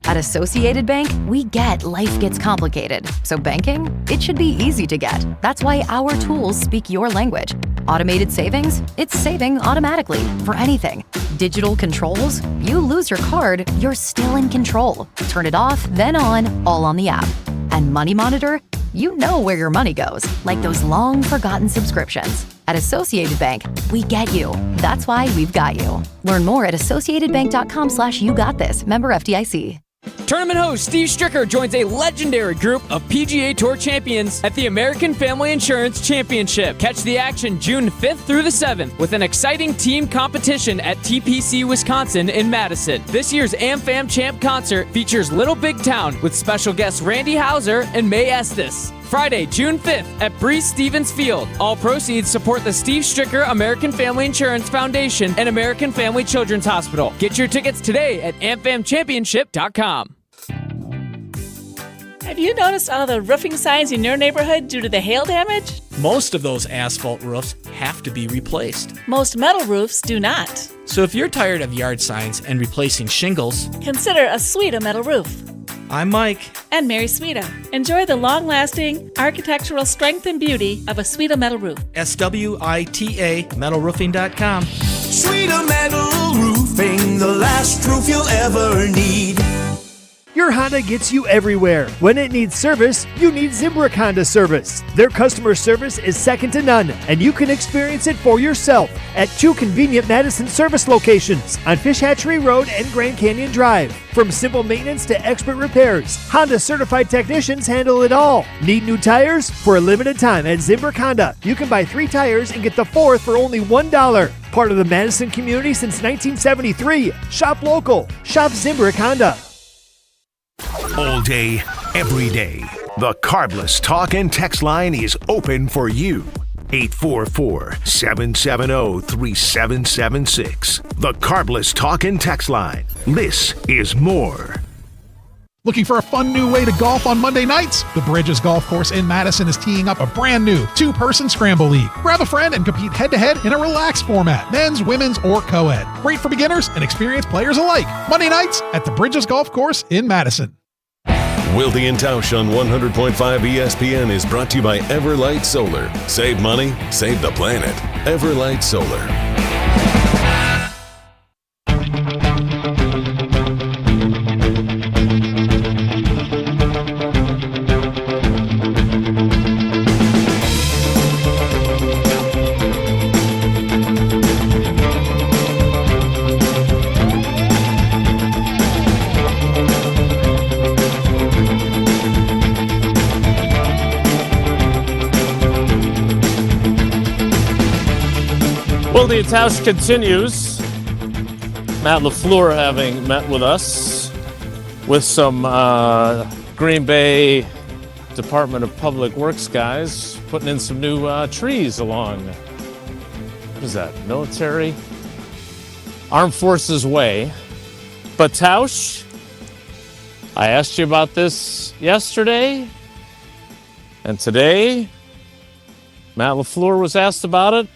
At Associated Bank, we get life gets complicated. So banking, it should be easy to get. That's why our tools speak your language. Automated savings, it's saving automatically for anything. Digital controls, you lose your card, you're still in control. Turn it off, then on, all on the app. And Money Monitor, you know where your money goes, like those long forgotten subscriptions. At Associated Bank, we get you. That's why we've got you. Learn more at associatedbank.com/YouGotThis. Member FDIC.
Tournament host Steve Stricker joins a legendary group of PGA Tour champions at the American Family Insurance Championship. Catch the action June 5th through the 7th with an exciting team competition at TPC Wisconsin in Madison. This year's AmFam Champ concert features Little Big Town with special guests Randy Houser and May Estes. Friday, June 5th at Breese Stevens Field. All proceeds support the Steve Stricker American Family Insurance Foundation and American Family Children's Hospital. Get your tickets today at amfamchampionship.com.
Have you noticed all the roofing signs in your neighborhood due to the hail damage?
Most of those asphalt roofs have to be replaced.
Most metal roofs do not.
So if you're tired of yard signs and replacing shingles,
consider a Sweda metal roof.
I'm Mike.
And Mary Sweda. Enjoy the long-lasting architectural strength and beauty of a Sweda metal roof.
SWITA metalroofing.com.
Sweda Metal Roofing, the last roof you'll ever need.
Your Honda gets you everywhere. When it needs service, you need Zimbrick Honda service. Their customer service is second to none, and you can experience it for yourself at 2 convenient Madison service locations on Fish Hatchery Road and Grand Canyon Drive. From simple maintenance to expert repairs, Honda certified technicians handle it all. Need new tires? For a limited time at Zimbrick Honda, you can buy 3 tires and get the 4th for only $1. Part of the Madison community since 1973. Shop local. Shop Zimbrick Honda.
All day, every day, the Carbless Talk and Text line is open for you. 844-770-3776. The Carbless Talk and Text line. This is more.
Looking for a fun new way to golf on Monday nights? The Bridges Golf Course in Madison is teeing up a brand new 2-person scramble league. Grab a friend and compete head-to-head in a relaxed format, men's, women's, or co-ed. Great for beginners and experienced players alike. Monday nights at the Bridges Golf Course in Madison.
Wilde and Tausch on 100.5 ESPN is brought to you by Everlight Solar. Save money, save the planet. Everlight Solar.
Wilde and Tausch continues. Matt LaFleur having met with us with some Green Bay Department of Public Works guys putting in some new trees along, what is that, military? Armed Forces Way. But Tausch, I asked you about this yesterday, and today Matt LaFleur was asked about it.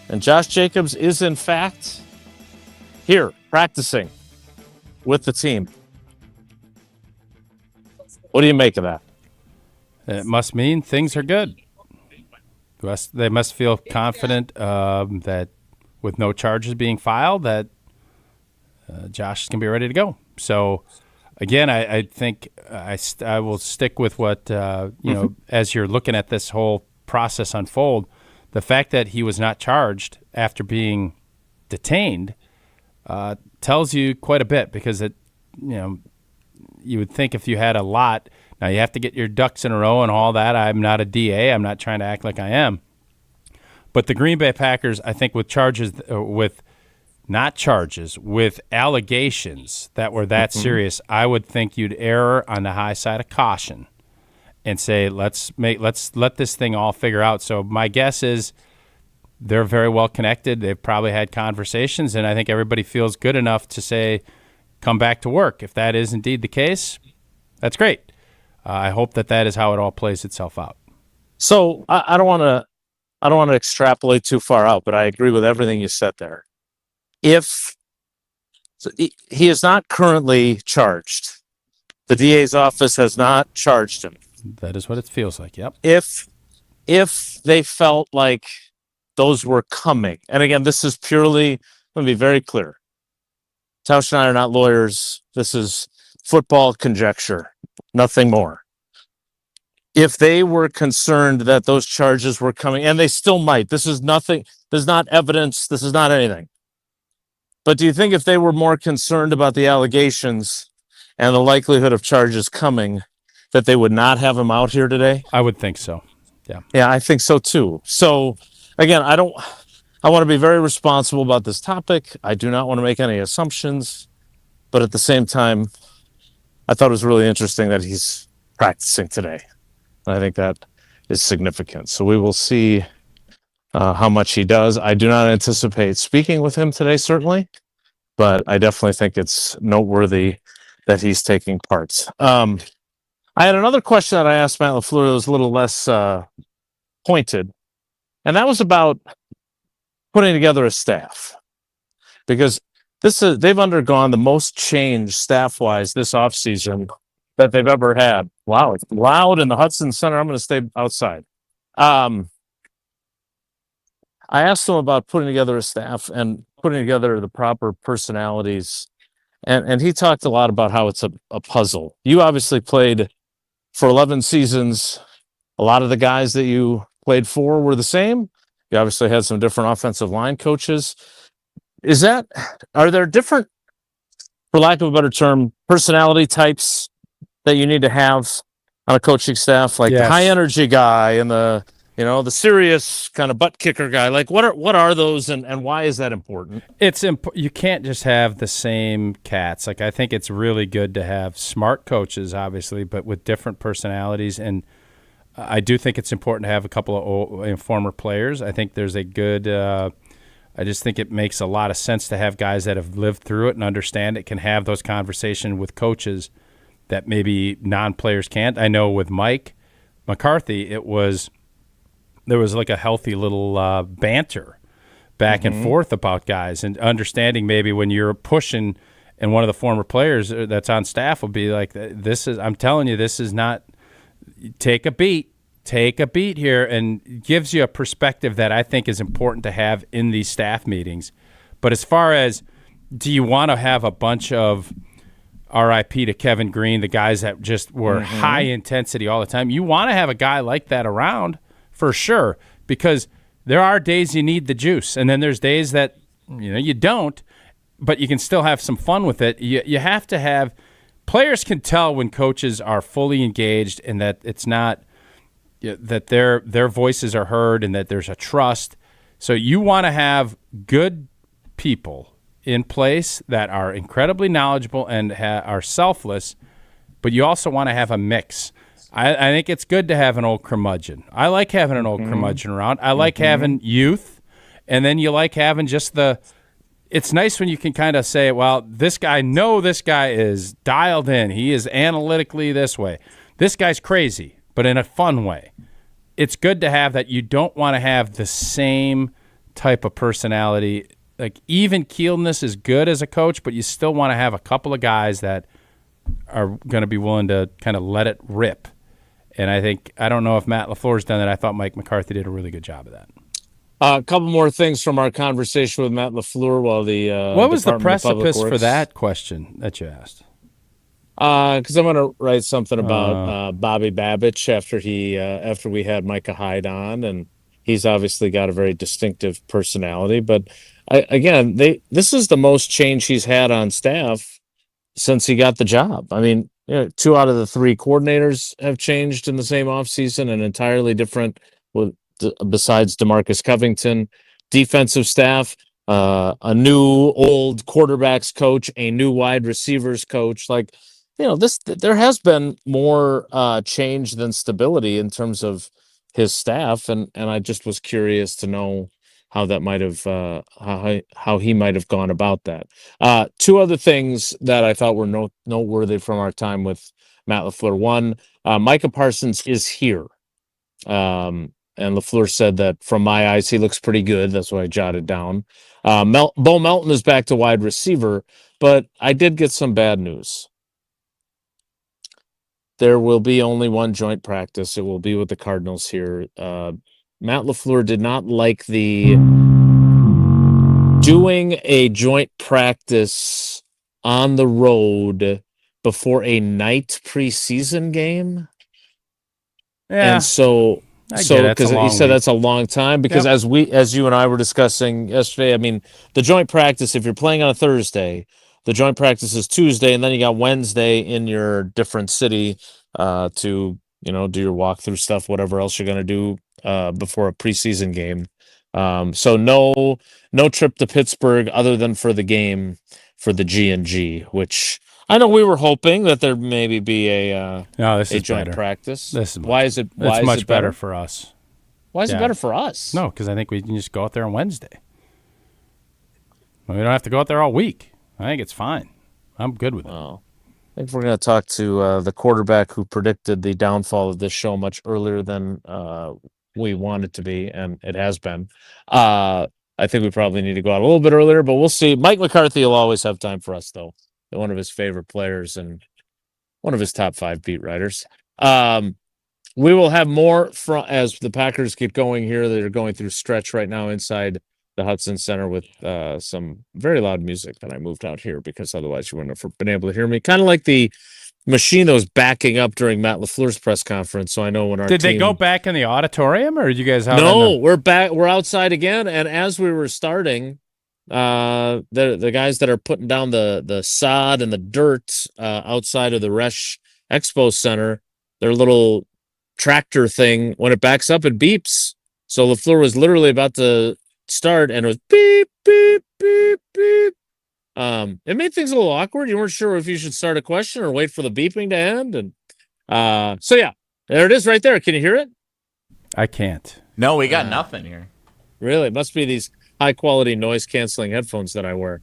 And Josh Jacobs is, in fact, here practicing with the team. What do you make of that?
It must mean things are good. They must feel confident that with no charges being filed, that Josh is going to be ready to go. So, again, I think I will stick with what, as you're looking at this whole process unfold, the fact that he was not charged after being detained tells you quite a bit, because you would think if you had a lot, now you have to get your ducks in a row and all that. I'm not a DA. I'm not trying to act like I am. But the Green Bay Packers, I think with allegations that were that serious, I would think you'd err on the high side of caution and say, let's let this thing all figure out. So my guess is they're very well connected. They've probably had conversations, and I think everybody feels good enough to say, come back to work. If that is indeed the case, that's great. I hope that is how it all plays itself out.
So I don't want to extrapolate too far out, but I agree with everything you said there. If he is not currently charged, the DA's office has not charged him.
That is what it feels like. Yep.
If they felt like those were coming, and again, this is purely, let me be very clear. Tausch and I are not lawyers. This is football conjecture, nothing more. If they were concerned that those charges were coming, and they still might, this is nothing, there's not evidence, this is not anything. But do you think if they were more concerned about the allegations and the likelihood of charges coming, that they would not have him out here today?
I would think so. Yeah.
Yeah, I think so too. So again, I want to be very responsible about this topic. I do not want to make any assumptions, but at the same time, I thought it was really interesting that he's practicing today. I think that is significant. So we will see how much he does. I do not anticipate speaking with him today, certainly, but I definitely think it's noteworthy that he's taking part. I had another question that I asked Matt LaFleur that was a little less pointed, and that was about putting together a staff, because they've undergone the most change staff-wise this offseason that they've ever had. Wow, it's loud in the Hudson Center. I'm going to stay outside. I asked him about putting together a staff and putting together the proper personalities, and he talked a lot about how it's a puzzle. You obviously played for 11 seasons. A lot of the guys that you played for were the same. You obviously had some different offensive line coaches. Are there different, for lack of a better term, personality types that you need to have on a coaching staff, like the high energy guy and the serious kind of butt kicker guy? Like what are those, and why is that important?
You can't just have the same cats. Like I think it's really good to have smart coaches, obviously, but with different personalities. And I do think it's important to have a couple of former players. I think there's a good. I just think it makes a lot of sense to have guys that have lived through it and understand it, can have those conversations with coaches that maybe non-players can't. I know with Mike McCarthy, there was like a healthy little banter back and forth about guys, and understanding maybe when you're pushing, and one of the former players that's on staff will be like, I'm telling you, this is not, take a beat here, and gives you a perspective that I think is important to have in these staff meetings. But as far as, do you want to have a bunch of RIP to Kevin Green, the guys that just were high intensity all the time? You want to have a guy like that around for sure, because there are days you need the juice, and then there's days that you don't, but you can still have some fun with it. You have to have, players can tell when coaches are fully engaged, and that it's not, that their voices are heard, and that there's a trust. So you want to have good people in place that are incredibly knowledgeable and are selfless, but you also want to have a mix. I think it's good to have an old curmudgeon. I like having an old curmudgeon around. I like having youth, and then you like having just it's nice when you can kind of say, well, this guy is dialed in. He is analytically this way. This guy's crazy, but in a fun way. It's good to have that. You don't want to have the same type of personality. Like, even keeledness is good as a coach, but you still want to have a couple of guys that are going to be willing to kind of let it rip. And I don't know if Matt LaFleur's done that. I thought Mike McCarthy did a really good job of that.
A couple more things from our conversation with Matt LaFleur while the
what was the precipice for that question that you asked?
Because I'm going to write something about Bobby Babich after we had Micah Hyde on, and he's obviously got a very distinctive personality. But this is the most change he's had on staff since he got the job. I mean, 2 out of the 3 coordinators have changed in the same offseason, and entirely different besides DeMarcus Covington. Defensive staff, a new old quarterbacks coach, a new wide receivers coach. There has been more change than stability in terms of his staff, and I just was curious to know how that might have how he might have gone about that. 2 other things that I thought were noteworthy from our time with Matt LaFleur. One, Micah Parsons is here. And LaFleur said that from my eyes, he looks pretty good. That's what I jotted down. Bo Melton is back to wide receiver, but I did get some bad news. There will be only one joint practice. It will be with the Cardinals here. Matt LaFleur did not like the doing a joint practice on the road before a night preseason game.
Yeah.
And so because he said that's a long time, because as you and I were discussing yesterday, I mean, the joint practice, if you're playing on a Thursday, the joint practice is Tuesday, and then you got Wednesday in your different city to, do your walkthrough stuff, whatever else you're going to do before a preseason game. So no trip to Pittsburgh other than for the game for the G&G, which I know we were hoping that there maybe be a joint practice. Why is it
much better for us?
Why is it better for us?
No, because I think we can just go out there on Wednesday. We don't have to go out there all week. I think it's fine. I'm good with it.
I think we're going to talk to the quarterback who predicted the downfall of this show much earlier than we want it to be, and it has been. I think we probably need to go out a little bit earlier, but we'll see. Mike McCarthy will always have time for us, though. One of his favorite players and one of his top 5 beat writers. We will have more as the Packers get going here. They're going through stretch right now inside the Hudson Center with some very loud music that I moved out here because otherwise you wouldn't have been able to hear me. Kind of like the machine that was backing up during Matt LaFleur's press conference. So I know when our
Did they go back in the auditorium, or are you guys out?
No, we're back. We're outside again. And as we were starting, the guys that are putting down the sod and the dirt outside of the Resch Expo Center, their little tractor thing, when it backs up, it beeps. So LaFleur was literally about to start, and it was beep, beep, beep, beep. It made things a little awkward. You weren't sure if you should start a question or wait for the beeping to end. And so, yeah, there it is right there. Can you hear it?
I can't.
No, we got nothing here.
Really? It must be these high-quality noise-canceling headphones that I wear.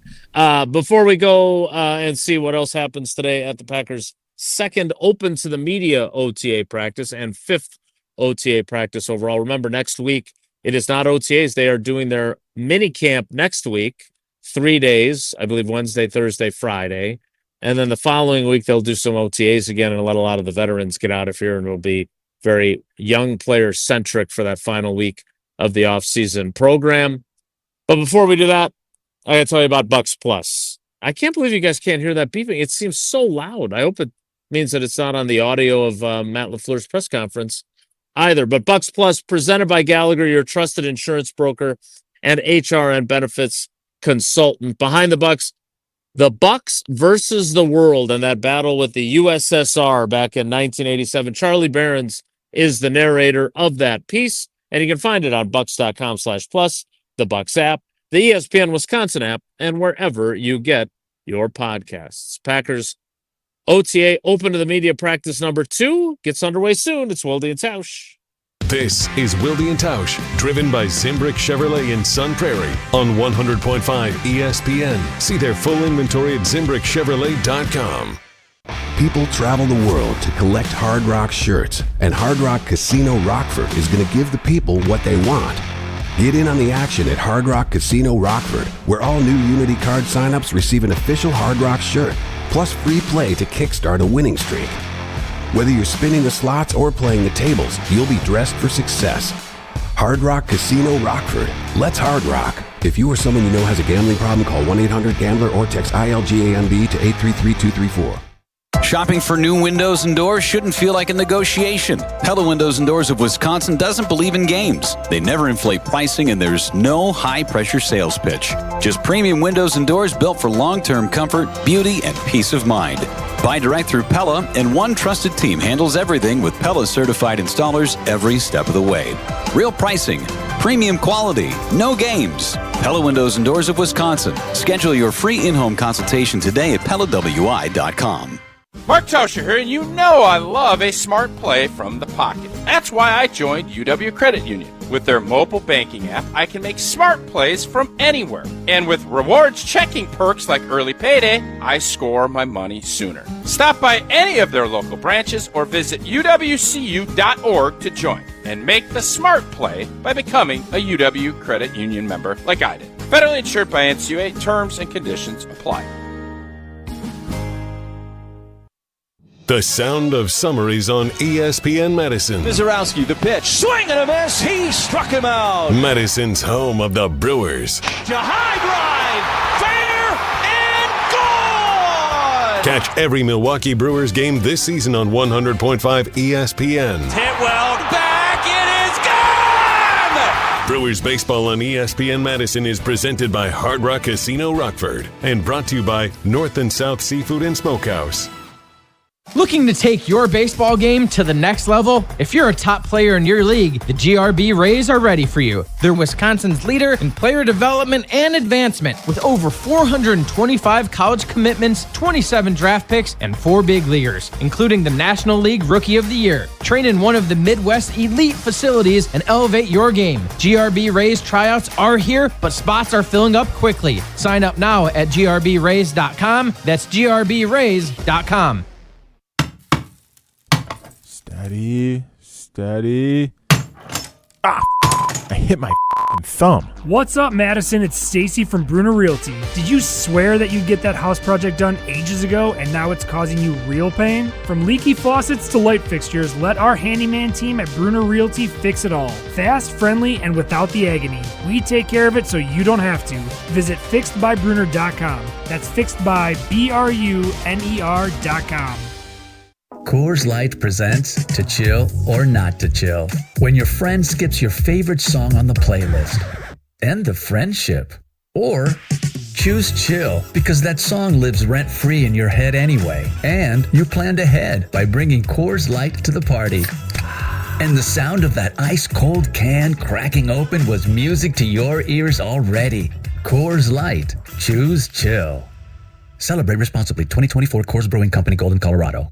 Before we go and see what else happens today at the Packers' second open to the media OTA practice and 5th OTA practice overall. Remember, next week, it is not OTAs. They are doing their mini camp next week, 3 days, I believe Wednesday, Thursday, Friday. And then the following week, they'll do some OTAs again and let a lot of the veterans get out of here, and it'll be very young player-centric for that final week of the offseason program. But before we do that, I got to tell you about Bucks Plus. I can't believe you guys can't hear that beeping. It seems so loud. I hope it means that it's not on the audio of Matt LaFleur's press conference either. But Bucks Plus, presented by Gallagher, your trusted insurance broker and HR and benefits consultant. Behind the Bucks, the Bucks versus the world, and that battle with the USSR back in 1987. Charlie Behrens is the narrator of that piece, and you can find it on bucks.com/plus, the Bucks app, the ESPN Wisconsin app, and wherever you get your podcasts. Packers OTA open to the media practice number 2 gets underway soon. It's Wilde and Tausch.
This is Wilde and Tausch, driven by Zimbrick Chevrolet in Sun Prairie on 100.5 ESPN. See their full inventory at ZimbrickChevrolet.com.
People travel the world to collect Hard Rock shirts, and Hard Rock Casino Rockford is going to give the people what they want. Get in on the action at Hard Rock Casino Rockford, where all new Unity card signups receive an official Hard Rock shirt, plus free play to kickstart a winning streak. Whether you're spinning the slots or playing the tables, you'll be dressed for success. Hard Rock Casino Rockford. Let's Hard Rock. If you or someone you know has a gambling problem, call 1-800-GAMBLER or text ILGAMB to 833-234.
Shopping for new windows and doors shouldn't feel like a negotiation. Pella Windows and Doors of Wisconsin doesn't believe in games. They never inflate pricing, and there's no high-pressure sales pitch. Just premium windows and doors built for long-term comfort, beauty, and peace of mind. Buy direct through Pella, and one trusted team handles everything with Pella certified installers every step of the way. Real pricing, premium quality, no games. Pella Windows and Doors of Wisconsin. Schedule your free in-home consultation today at PellaWI.com.
Mark Tauscher here, and you know I love a smart play from the pocket. That's why I joined UW Credit Union. With their mobile banking app, I can make smart plays from anywhere. And with rewards checking perks like early payday, I score my money sooner. Stop by any of their local branches or visit uwcu.org to join and make the smart play by becoming a UW Credit Union member like I did. Federally insured by NCUA. Terms and conditions apply.
The sound of summaries on ESPN Madison.
Wizarowski, the pitch. Swing and a miss. He struck him out.
Madison's home of the Brewers.
To high drive. Fair and gone.
Catch every Milwaukee Brewers game this season on 100.5 ESPN.
Hit well. Back. It is gone.
Brewers baseball on ESPN Madison is presented by Hard Rock Casino Rockford and brought to you by North and South Seafood and Smokehouse.
Looking to take your baseball game to the next level? If you're a top player in your league, the GRB Rays are ready for you. They're Wisconsin's leader in player development and advancement with over 425 college commitments, 27 draft picks, and 4 big leaguers, including the National League Rookie of the Year. Train in one of the Midwest elite facilities and elevate your game. GRB Rays tryouts are here, but spots are filling up quickly. Sign up now at grbrays.com. That's grbrays.com.
Steady. I hit my thumb.
What's up, Madison? It's Stacy from Bruner Realty. Did you swear that you'd get that house project done ages ago and now it's causing you real pain? From leaky faucets to light fixtures, let our handyman team at Bruner Realty fix it all. Fast, friendly, and without the agony. We take care of it so you don't have to. Visit fixedbybruner.com. That's fixedbybruner.com.
Coors Light presents To Chill or Not to Chill. When your friend skips your favorite song on the playlist. End the friendship. Or choose chill because that song lives rent-free in your head anyway. And you planned ahead by bringing Coors Light to the party. And the sound of that ice-cold can cracking open was music to your ears already. Coors Light. Choose chill. Celebrate responsibly. 2024 Coors Brewing Company, Golden, Colorado.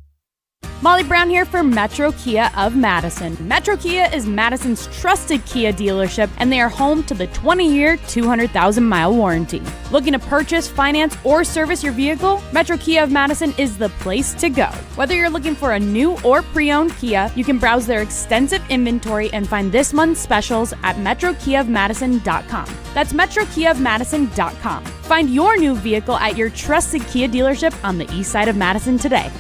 Molly Brown here for Metro Kia of Madison. Metro Kia is Madison's trusted Kia dealership, and they are home to the 20-year, 200,000-mile warranty. Looking to purchase, finance, or service your vehicle? Metro Kia of Madison is the place to go. Whether you're looking for a new or pre-owned Kia, you can browse their extensive inventory and find this month's specials at metrokiaofmadison.com. That's metrokiaofmadison.com. Find your new vehicle at your trusted Kia dealership on the east side of Madison today.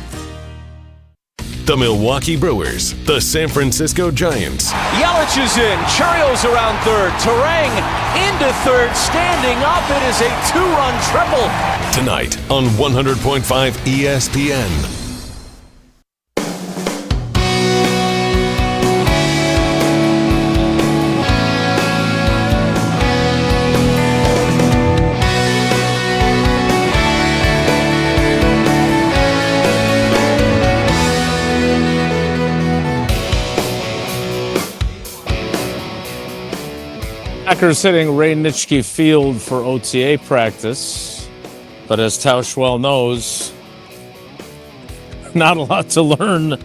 The Milwaukee Brewers, the San Francisco Giants.
Yelich is in. Churrio's around third. Terang into third. Standing up. It is a 2-run triple.
Tonight on 100.5 ESPN.
Packers hitting Ray Nitschke Field for OTA practice, but as Tausch well knows, not a lot to learn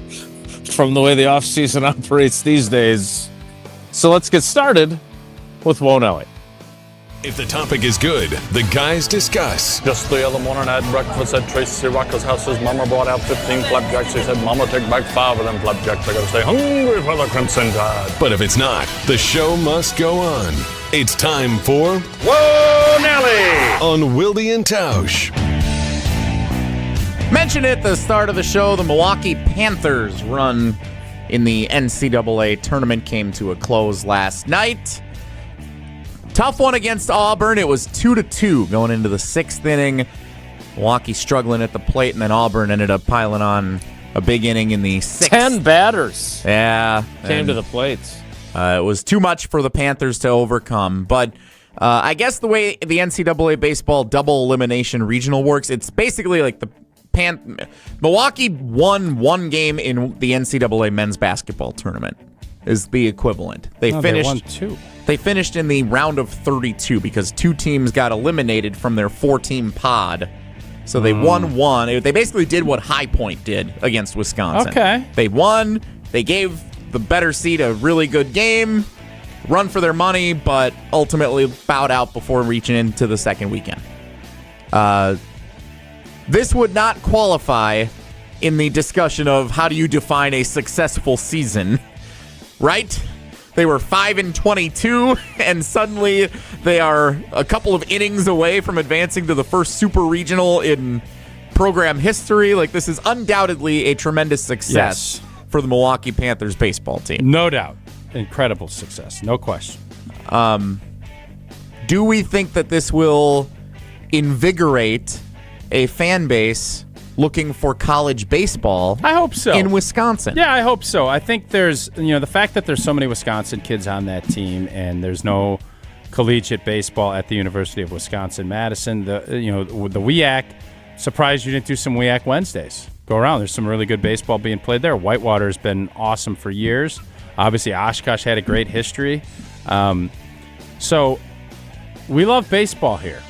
from the way the offseason operates these days. So let's get started with Won't Ellie.
If the topic is good, the guys discuss.
Just the other morning I had breakfast at Tracy Rocker's house. His mama brought out 15 flapjacks. He said, Mama, take back 5 of them flapjacks. I gotta stay hungry for the Crimson Tide.
But if it's not, the show must go on. It's time for
Whoa, Nelly!
On Wilde and Tausch.
Mentioned at the start of the show, the Milwaukee Panthers' run in the NCAA tournament came to a close last night. Tough one against Auburn. It was 2-2 going into the 6th inning. Milwaukee struggling at the plate, and then Auburn ended up piling on a big inning in the 6th.
10 batters.
Yeah.
Came to the plates.
It was too much for the Panthers to overcome. But I guess the way the NCAA baseball double elimination regional works, it's basically like the Milwaukee won one game in the NCAA men's basketball tournament is the equivalent. They won 2. They finished in the round of 32 because 2 teams got eliminated from their 4-team pod. So they won one. They basically did what High Point did against Wisconsin.
Okay.
They won. They gave the better seed a really good game. run for their money, but ultimately bowed out before reaching into the second weekend. This would not qualify in the discussion of how do you define a successful season, right? They were 5-22, and suddenly they are a couple of innings away from advancing to the first super regional in program history. Like, this is undoubtedly a tremendous success for the Milwaukee Panthers baseball team.
No doubt. Incredible success. No question.
Do we think that this will invigorate a fan base looking for college baseball?
I hope so.
In Wisconsin.
Yeah, I hope so. I think there's, the fact that there's so many Wisconsin kids on that team and there's no collegiate baseball at the University of Wisconsin-Madison, the WIAC, surprised you didn't do some WIAC Wednesdays. Go around. There's some really good baseball being played there. Whitewater's been awesome for years. Obviously, Oshkosh had a great history. So we love baseball here.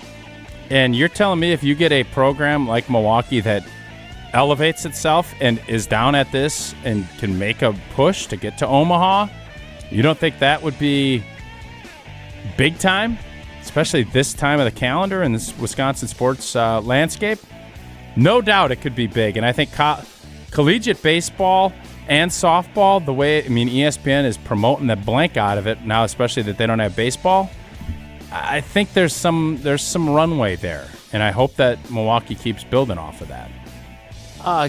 And you're telling me if you get a program like Milwaukee that elevates itself and is down at this and can make a push to get to Omaha, you don't think that would be big time, especially this time of the calendar in this Wisconsin sports landscape? No doubt it could be big. And I think collegiate baseball and softball, the way, ESPN is promoting the blank out of it now, especially that they don't have baseball. I think there's some runway there, and I hope that Milwaukee keeps building off of that.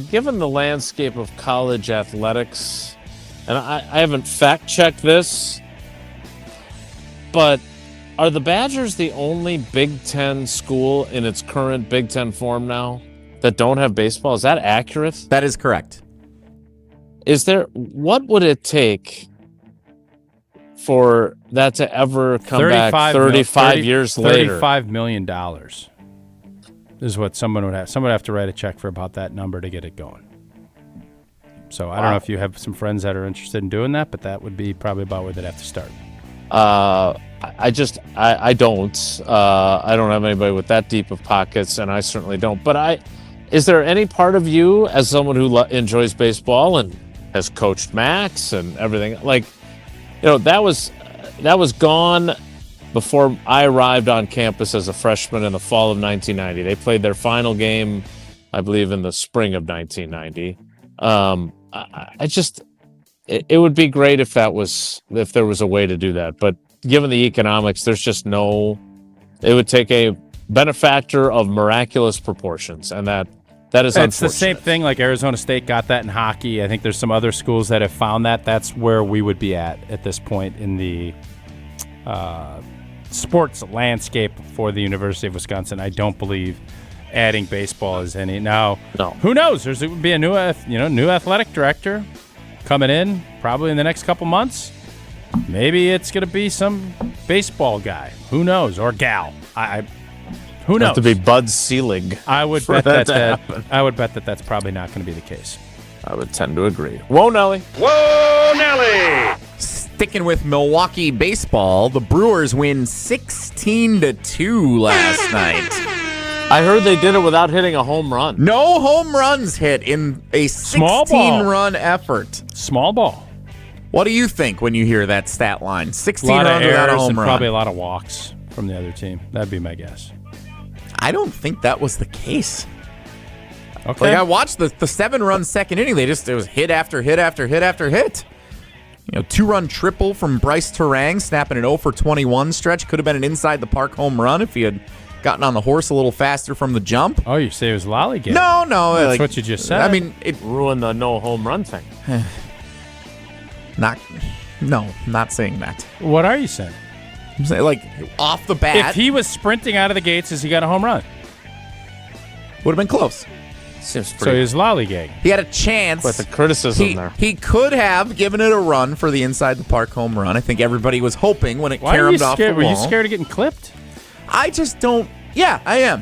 Given the landscape of college athletics, and I haven't fact-checked this, but are the Badgers the only Big Ten school in its current Big Ten form now that don't have baseball? Is that accurate?
That is correct.
What would it take for that to ever come back 35 years later?
$35 million is what someone would have. Someone would have to write a check for about that number to get it going. So I don't know if you have some friends that are interested in doing that, but that would be probably about where they'd have to start.
I don't. I don't have anybody with that deep of pockets, and I certainly don't. But is there any part of you, as someone who enjoys baseball and has coached Max and everything, that was gone before I arrived on campus as a freshman in the fall of 1990. They played their final game, I believe, in the spring of 1990. It would be great if there was a way to do that. But given the economics, there's just it would take a benefactor of miraculous proportions, and that is unfortunate.
It's the same thing like Arizona State got that in hockey. I think there's some other schools that have found that. That's where we would be at this point in the sports landscape for the University of Wisconsin. I don't believe adding baseball is any. Now,
no.
Who knows? There would be a new athletic director coming in probably in the next couple months. Maybe it's going to be some baseball guy. Who knows? Or gal. Who knows?
Have to be Bud Selig.
I would bet that's probably not going to be the case.
I would tend to agree. Whoa, Nelly.
Whoa, Nelly.
Sticking with Milwaukee baseball, the Brewers win 16-2 last night.
I heard they did it without hitting a home run.
No home runs hit in a 16-run effort.
Small ball.
What do you think when you hear that stat line? 16
a lot
runs
of
without a
errors
home
and
run.
Probably a lot of walks from the other team. That'd be my guess.
I don't think that was the case.
Okay.
I watched the 7-run second inning. It was hit after hit after hit after hit. 2-run triple from Bryce Terang, snapping an 0-for-21 stretch. Could have been an inside the park home run if he had gotten on the horse a little faster from the jump.
Oh, you say it was lollygag?
No.
That's what you just said.
It ruined the no home run thing.
Not saying that.
What are you saying?
I'm saying, off the bat.
If he was sprinting out of the gates, has he got a home run?
Would have been close.
Seems pretty.
So he was lollygag.
He had a chance.
Quite the criticism there.
He could have given it a run for the inside the park home run. I think everybody was hoping when it caromed off the wall.
Were you scared of getting clipped?
I just don't. Yeah, I am.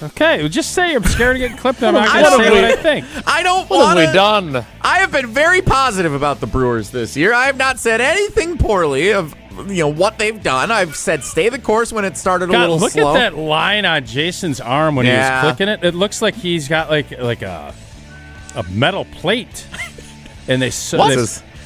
Okay, well, just say I'm scared of getting clipped. I'm not going to say what I think.
I don't
want to. What have we done?
I have been very positive about the Brewers this year. I have not said anything poorly of what they've done. I've said stay the course when it started a little slow.
Look at that line on Jason's arm when he was clicking it. It looks like he's got like a metal plate, and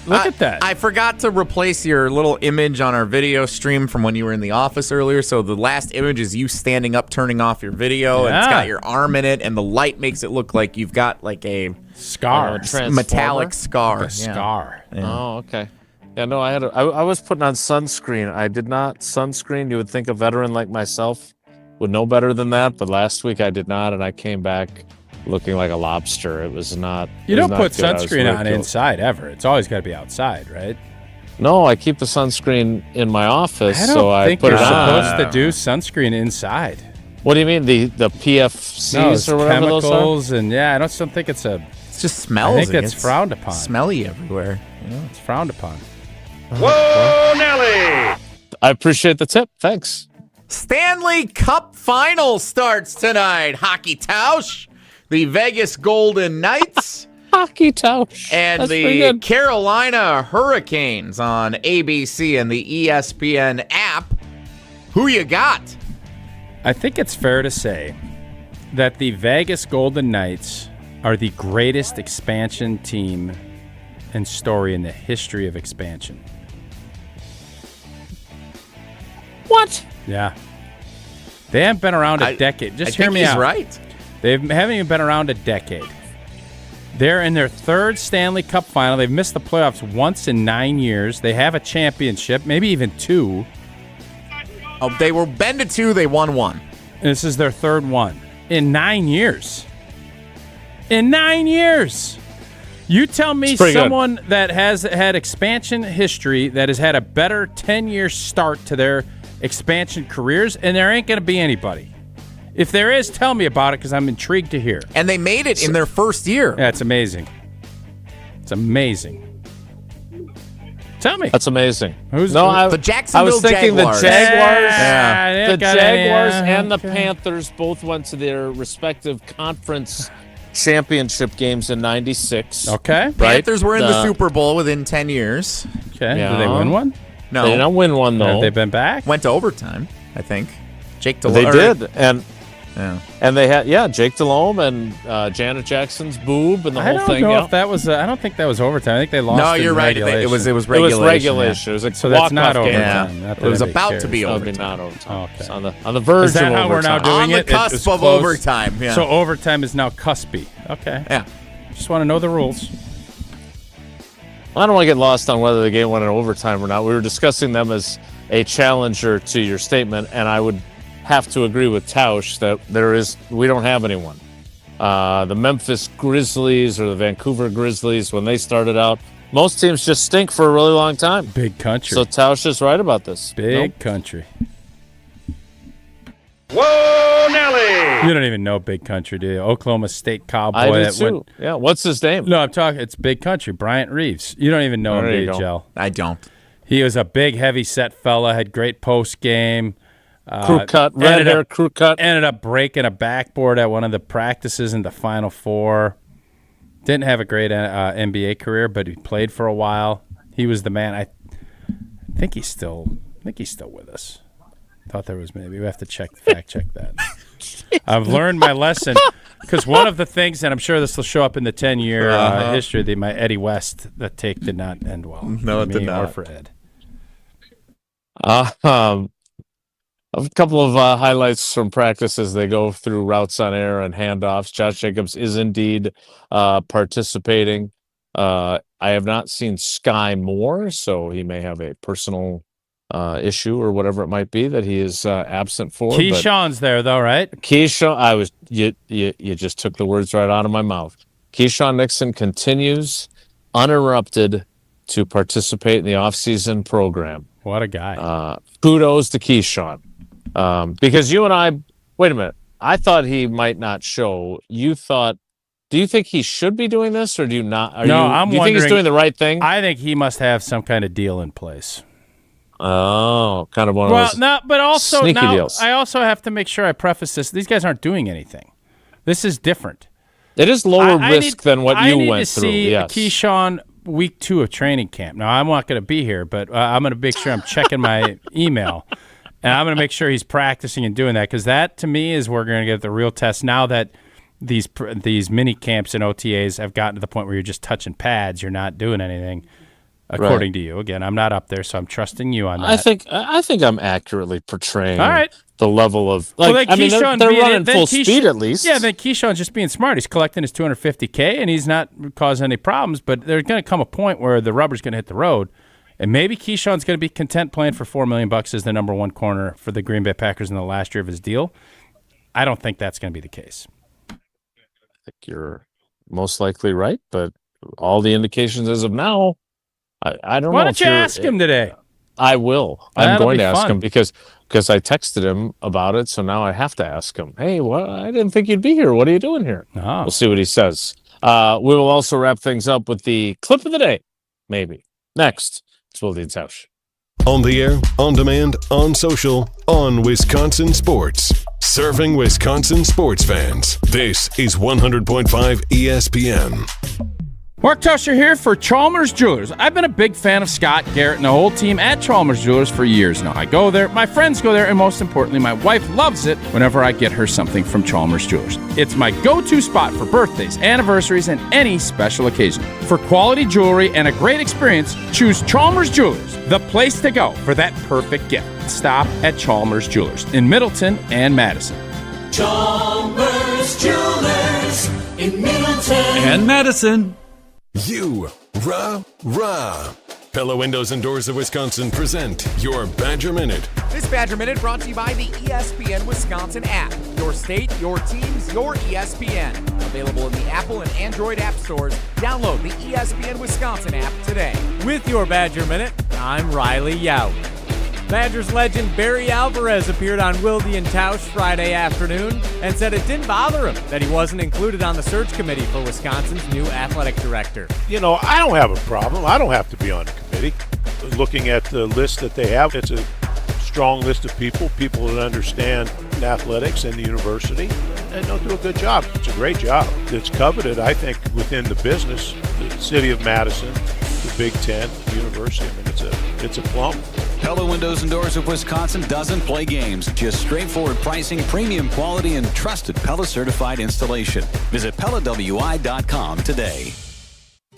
Look at that.
I forgot to replace your little image on our video stream from when you were in the office earlier. So the last image is you standing up, turning off your video, and it's got your arm in it, and the light makes it look like you've got like a
scar,
metallic scar.
A scar.
Yeah.
Oh, okay. Yeah, no, I was putting on sunscreen. I did not sunscreen. You would think a veteran like myself would know better than that, but last week I did not, and I came back looking like a lobster. It was not.
You don't put sunscreen on inside ever. It's always got to be outside, right?
No, I keep the sunscreen in my office, so I
think
put
you're
it on.
supposed to do sunscreen inside.
What do you mean, the PFCs or whatever
chemicals
those are?
And I don't think it's a.
It just smells.
I think it's frowned upon.
Smelly everywhere.
It's frowned upon.
Whoa, Nelly!
I appreciate the tip. Thanks.
Stanley Cup Final starts tonight. Hockey Tausch, the Vegas Golden Knights.
Hockey Tausch.
And
That's
the Carolina Hurricanes on ABC and the ESPN app. Who you got?
I think it's fair to say that the Vegas Golden Knights are the greatest expansion team and story in the history of expansion.
What?
Yeah. They haven't been around a decade. Just hear me out.
He's right.
They haven't even been around a decade. They're in their third Stanley Cup final. They've missed the playoffs once in 9 years. They have a championship, maybe even two.
Oh, they were been to two. They won one.
And this is their third one in 9 years. In 9 years. You tell me someone that has had expansion history that has had a better 10-year start to their expansion careers, and there ain't going to be anybody. If there is, tell me about it because I'm intrigued to hear.
And they made it in their first year.
Yeah, it's amazing. It's amazing. Tell me.
That's amazing.
The Jacksonville
I was thinking
Jaguars.
the Jaguars.
Yeah,
the Jaguars and the Panthers both went to their respective conference championship games in '96.
Okay.
Right?
Panthers were in the Super Bowl within 10 years.
Okay.
Yeah.
Did they win one?
No.
They didn't win one, though.
Have they been back?
Went to overtime, I think. Jake Delhomme.
They did. And they had, Jake Delhomme and Janet Jackson's boob and the whole thing.
I don't know if that was. I don't think that was overtime. I think they lost.
No, you're right.
Regulation.
It was regulation.
It was regulation.
Yeah.
It was a
So that's not
walk-off game.
overtime.
Yeah.
Not
It
that
was
anybody
about
cares.
to be
It'll
overtime.
be not overtime.
Okay.
It's on the verge
Is that
of
how we're now
overtime.
doing
On the
it?
cusp
It's
of
close.
overtime. Yeah.
So overtime is now cuspy. Okay.
Yeah.
Just want to know the rules.
I don't want to get lost on whether the game went in overtime or not. We were discussing them as a challenger to your statement, and I would have to agree with Tausch that we don't have anyone. The Memphis Grizzlies or the Vancouver Grizzlies, when they started out, most teams just stink for a really long time.
Big country.
So Tausch is right about this.
Big country.
Whoa, Nelly!
You don't even know big country, do you? Oklahoma State Cowboy.
I do
that
too. Yeah, what's his name?
No, I'm talking. It's big country. Bryant Reeves. You don't even know him,
There you
DHL.
I don't.
He was a big, heavy-set fella. Had great post game.
Crew cut, red hair, crew cut.
Ended up breaking a backboard at one of the practices in the Final Four. Didn't have a great NBA career, but he played for a while. He was the man. I think he's still with us. Thought there was maybe. We have to fact check that. I've learned my lesson because one of the things, and I'm sure this will show up in the 10-year history, my Eddie West, that take did not end well.
No, it did not.
Or for Ed.
A couple of highlights from practice as they go through routes on air and handoffs. Josh Jacobs is indeed participating. I have not seen Sky Moore, so he may have a personal issue or whatever it might be that he is absent for.
Keyshawn's there though, right?
Keyshawn, you just took the words right out of my mouth. Keyshawn Nixon continues uninterrupted to participate in the offseason program.
What a guy.
Kudos to Keyshawn. Because you and I, wait a minute, I thought he might not show. Do you think he should be doing this or do you not?
I'm wondering.
Do you think he's doing the right thing?
I think he must have some kind of deal in place.
Oh, kind of one of those
but also
sneaky
now
deals.
I also have to make sure I preface this. These guys aren't doing anything. This is different.
It is lower risk than what you went through.
I need to see
Yes.
Keyshawn week 2 of training camp. Now, I'm not going to be here, but I'm going to make sure I'm checking my email. And I'm going to make sure he's practicing and doing that because that, to me, is where we're going to get the real test now that these mini camps and OTAs have gotten to the point where you're just touching pads. You're not doing anything. according to you. Again, I'm not up there, so I'm trusting you on that.
I think I'm accurately portraying
all right.
the level of they're running full speed at least.
Yeah, then Keyshawn's just being smart. He's collecting his $250K, and he's not causing any problems. But there's going to come a point where the rubber's going to hit the road, and maybe Keyshawn's going to be content playing for $4 million as the number one corner for the Green Bay Packers in the last year of his deal. I don't think that's going to be the case.
I think you're most likely right, but all the indications as of now, I don't know.
Why don't you ask him today?
I will. I'm going to ask him because I texted him about it, so now I have to ask him. Hey, I didn't think you'd be here. What are you doing here?
Oh.
We'll see what he says. We will also wrap things up with the clip of the day, maybe. Next, it's Wilde and Tausch.
On the air, on demand, on social, on Wisconsin Sports. Serving Wisconsin sports fans. This is 100.5 ESPN.
Mark Tauscher here for Chalmers Jewelers. I've been a big fan of Scott Garrett and the whole team at Chalmers Jewelers for years now. I go there, my friends go there, and most importantly, my wife loves it whenever I get her something from Chalmers Jewelers. It's my go-to spot for birthdays, anniversaries, and any special occasion. For quality jewelry and a great experience, choose Chalmers Jewelers, the place to go for that perfect gift. Stop at Chalmers Jewelers in Middleton and Madison.
Chalmers Jewelers in Middleton
and Madison.
Rah. Pella Windows and Doors of Wisconsin present your Badger Minute.
This Badger Minute brought to you by the ESPN Wisconsin app. Your state, your teams, your ESPN. Available in the Apple and Android app stores. Download the ESPN Wisconsin app today.
With your Badger Minute, I'm Riley Yount. Badgers legend Barry Alvarez appeared on Wilde and Tausch Friday afternoon and said it didn't bother him that he wasn't included on the search committee for Wisconsin's new athletic director.
You know, I don't have a problem. I don't have to be on the committee. Looking at the list that they have, it's a strong list of people that understand athletics and the university, and they'll do a good job. It's a great job. It's coveted, I think, within the business, the city of Madison, the Big Ten, the university. I mean, it's a plum.
Pella Windows and Doors of Wisconsin doesn't play games. Just straightforward pricing, premium quality, and trusted Pella certified installation. Visit PellaWI.com today.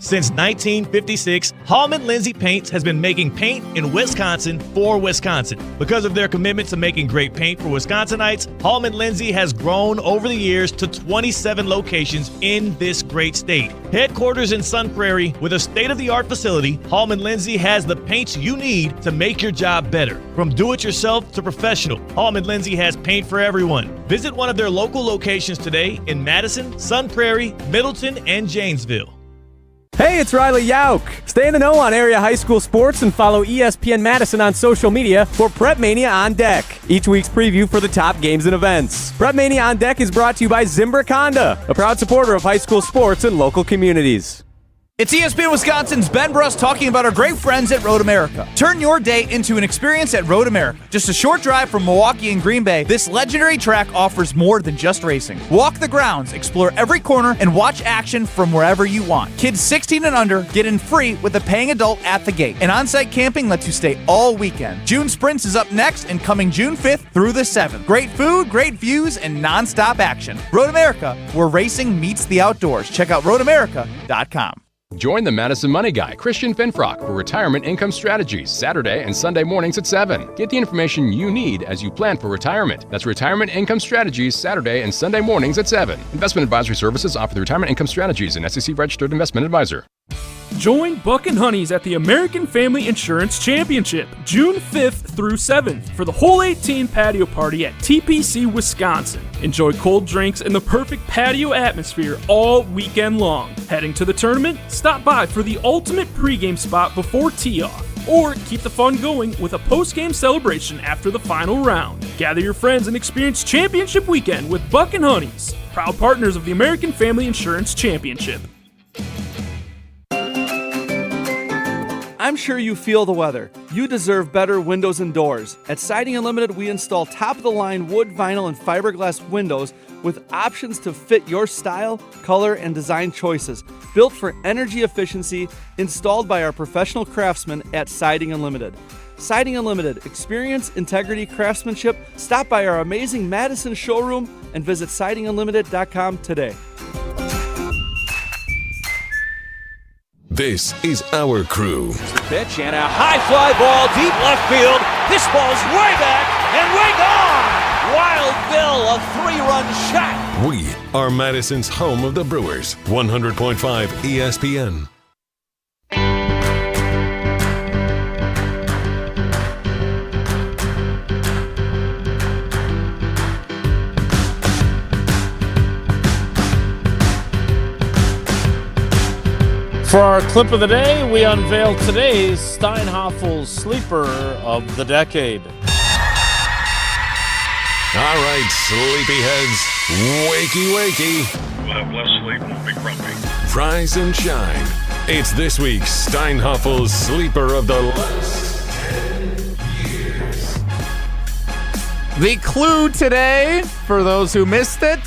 Since 1956, Hallman Lindsay Paints has been making paint in Wisconsin for Wisconsin. Because of their commitment to making great paint for Wisconsinites, Hallman Lindsay has grown over the years to 27 locations in this great state. Headquarters in Sun Prairie with a state-of-the-art facility, Hallman Lindsay has the paints you need to make your job better. From do-it-yourself to professional, Hallman Lindsay has paint for everyone. Visit one of their local locations today in Madison, Sun Prairie, Middleton, and Janesville.
Hey, it's Riley Yount. Stay in the know on area high school sports and follow ESPN Madison on social media for Prep Mania on Deck, each week's preview for the top games and events. Prep Mania on Deck is brought to you by Zimbrick Honda, a proud supporter of high school sports and local communities.
It's ESPN Wisconsin's Ben Bruss talking about our great friends at Road America. Turn your day into an experience at Road America. Just a short drive from Milwaukee and Green Bay, this legendary track offers more than just racing. Walk the grounds, explore every corner, and watch action from wherever you want. Kids 16 and under get in free with a paying adult at the gate. And on-site camping lets you stay all weekend. June Sprints is up next and coming June 5th through the 7th. Great food, great views, and non-stop action. Road America, where racing meets the outdoors. Check out roadamerica.com.
Join the Madison Money Guy, Christian Finfrock, for Retirement Income Strategies, Saturday and Sunday mornings at 7. Get the information you need as you plan for retirement. That's Retirement Income Strategies, Saturday and Sunday mornings at 7. Investment advisory services offered through Retirement Income Strategies, an SEC-registered investment advisor.
Join Buck and Honeys at the American Family Insurance Championship, June 5th through 7th, for the Hole 18 patio party at TPC, Wisconsin. Enjoy cold drinks and the perfect patio atmosphere all weekend long. Heading to the tournament? Stop by for the ultimate pregame spot before tee-off. Or keep the fun going with a post-game celebration after the final round. Gather your friends and experience Championship Weekend with Buck and Honeys, proud partners of the American Family Insurance Championship.
I'm sure you feel the weather. You deserve better windows and doors. At Siding Unlimited, we install top-of-the-line wood, vinyl, and fiberglass windows with options to fit your style, color, and design choices. Built for energy efficiency, installed by our professional craftsmen at Siding Unlimited. Siding Unlimited, experience, integrity, craftsmanship. Stop by our amazing Madison showroom and visit sidingunlimited.com today.
This is our crew.
Pitch and a high fly ball deep left field. This ball's way back and way gone. Wild Bill, a 3-run shot.
We are Madison's home of the Brewers, 100.5 ESPN.
For our clip of the day, we unveil today's Steinhaffel's Sleeper of the Decade.
All right, sleepyheads, wakey.
We'll have less sleep and we'll be grumpy.
Rise and shine. It's this week's Steinhaffel's Sleeper of the last 10 years.
The clue today, for those who missed it,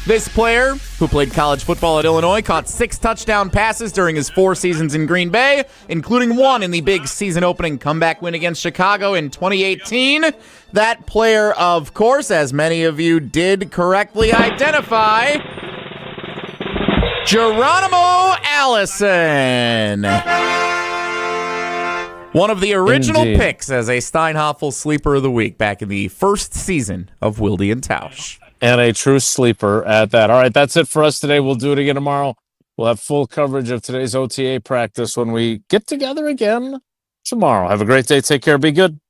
this player, who played college football at Illinois, caught 6 touchdown passes during his 4 seasons in Green Bay, including 1 in the big season-opening comeback win against Chicago in 2018. That player, of course, as many of you did correctly identify, Geronimo Allison. One of the original picks as a Steinhaffel Sleeper of the Week back in the first season of Wilde and Tausch.
And a true sleeper at that. All right, that's it for us today. We'll do it again tomorrow. We'll have full coverage of today's OTA practice when we get together again tomorrow. Have a great day. Take care. Be good.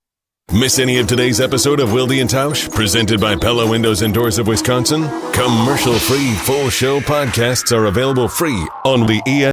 Miss any of today's episode of Wilde and Tausch, presented by Pella Windows and Doors of Wisconsin? Commercial-free full show podcasts are available free on the ESPN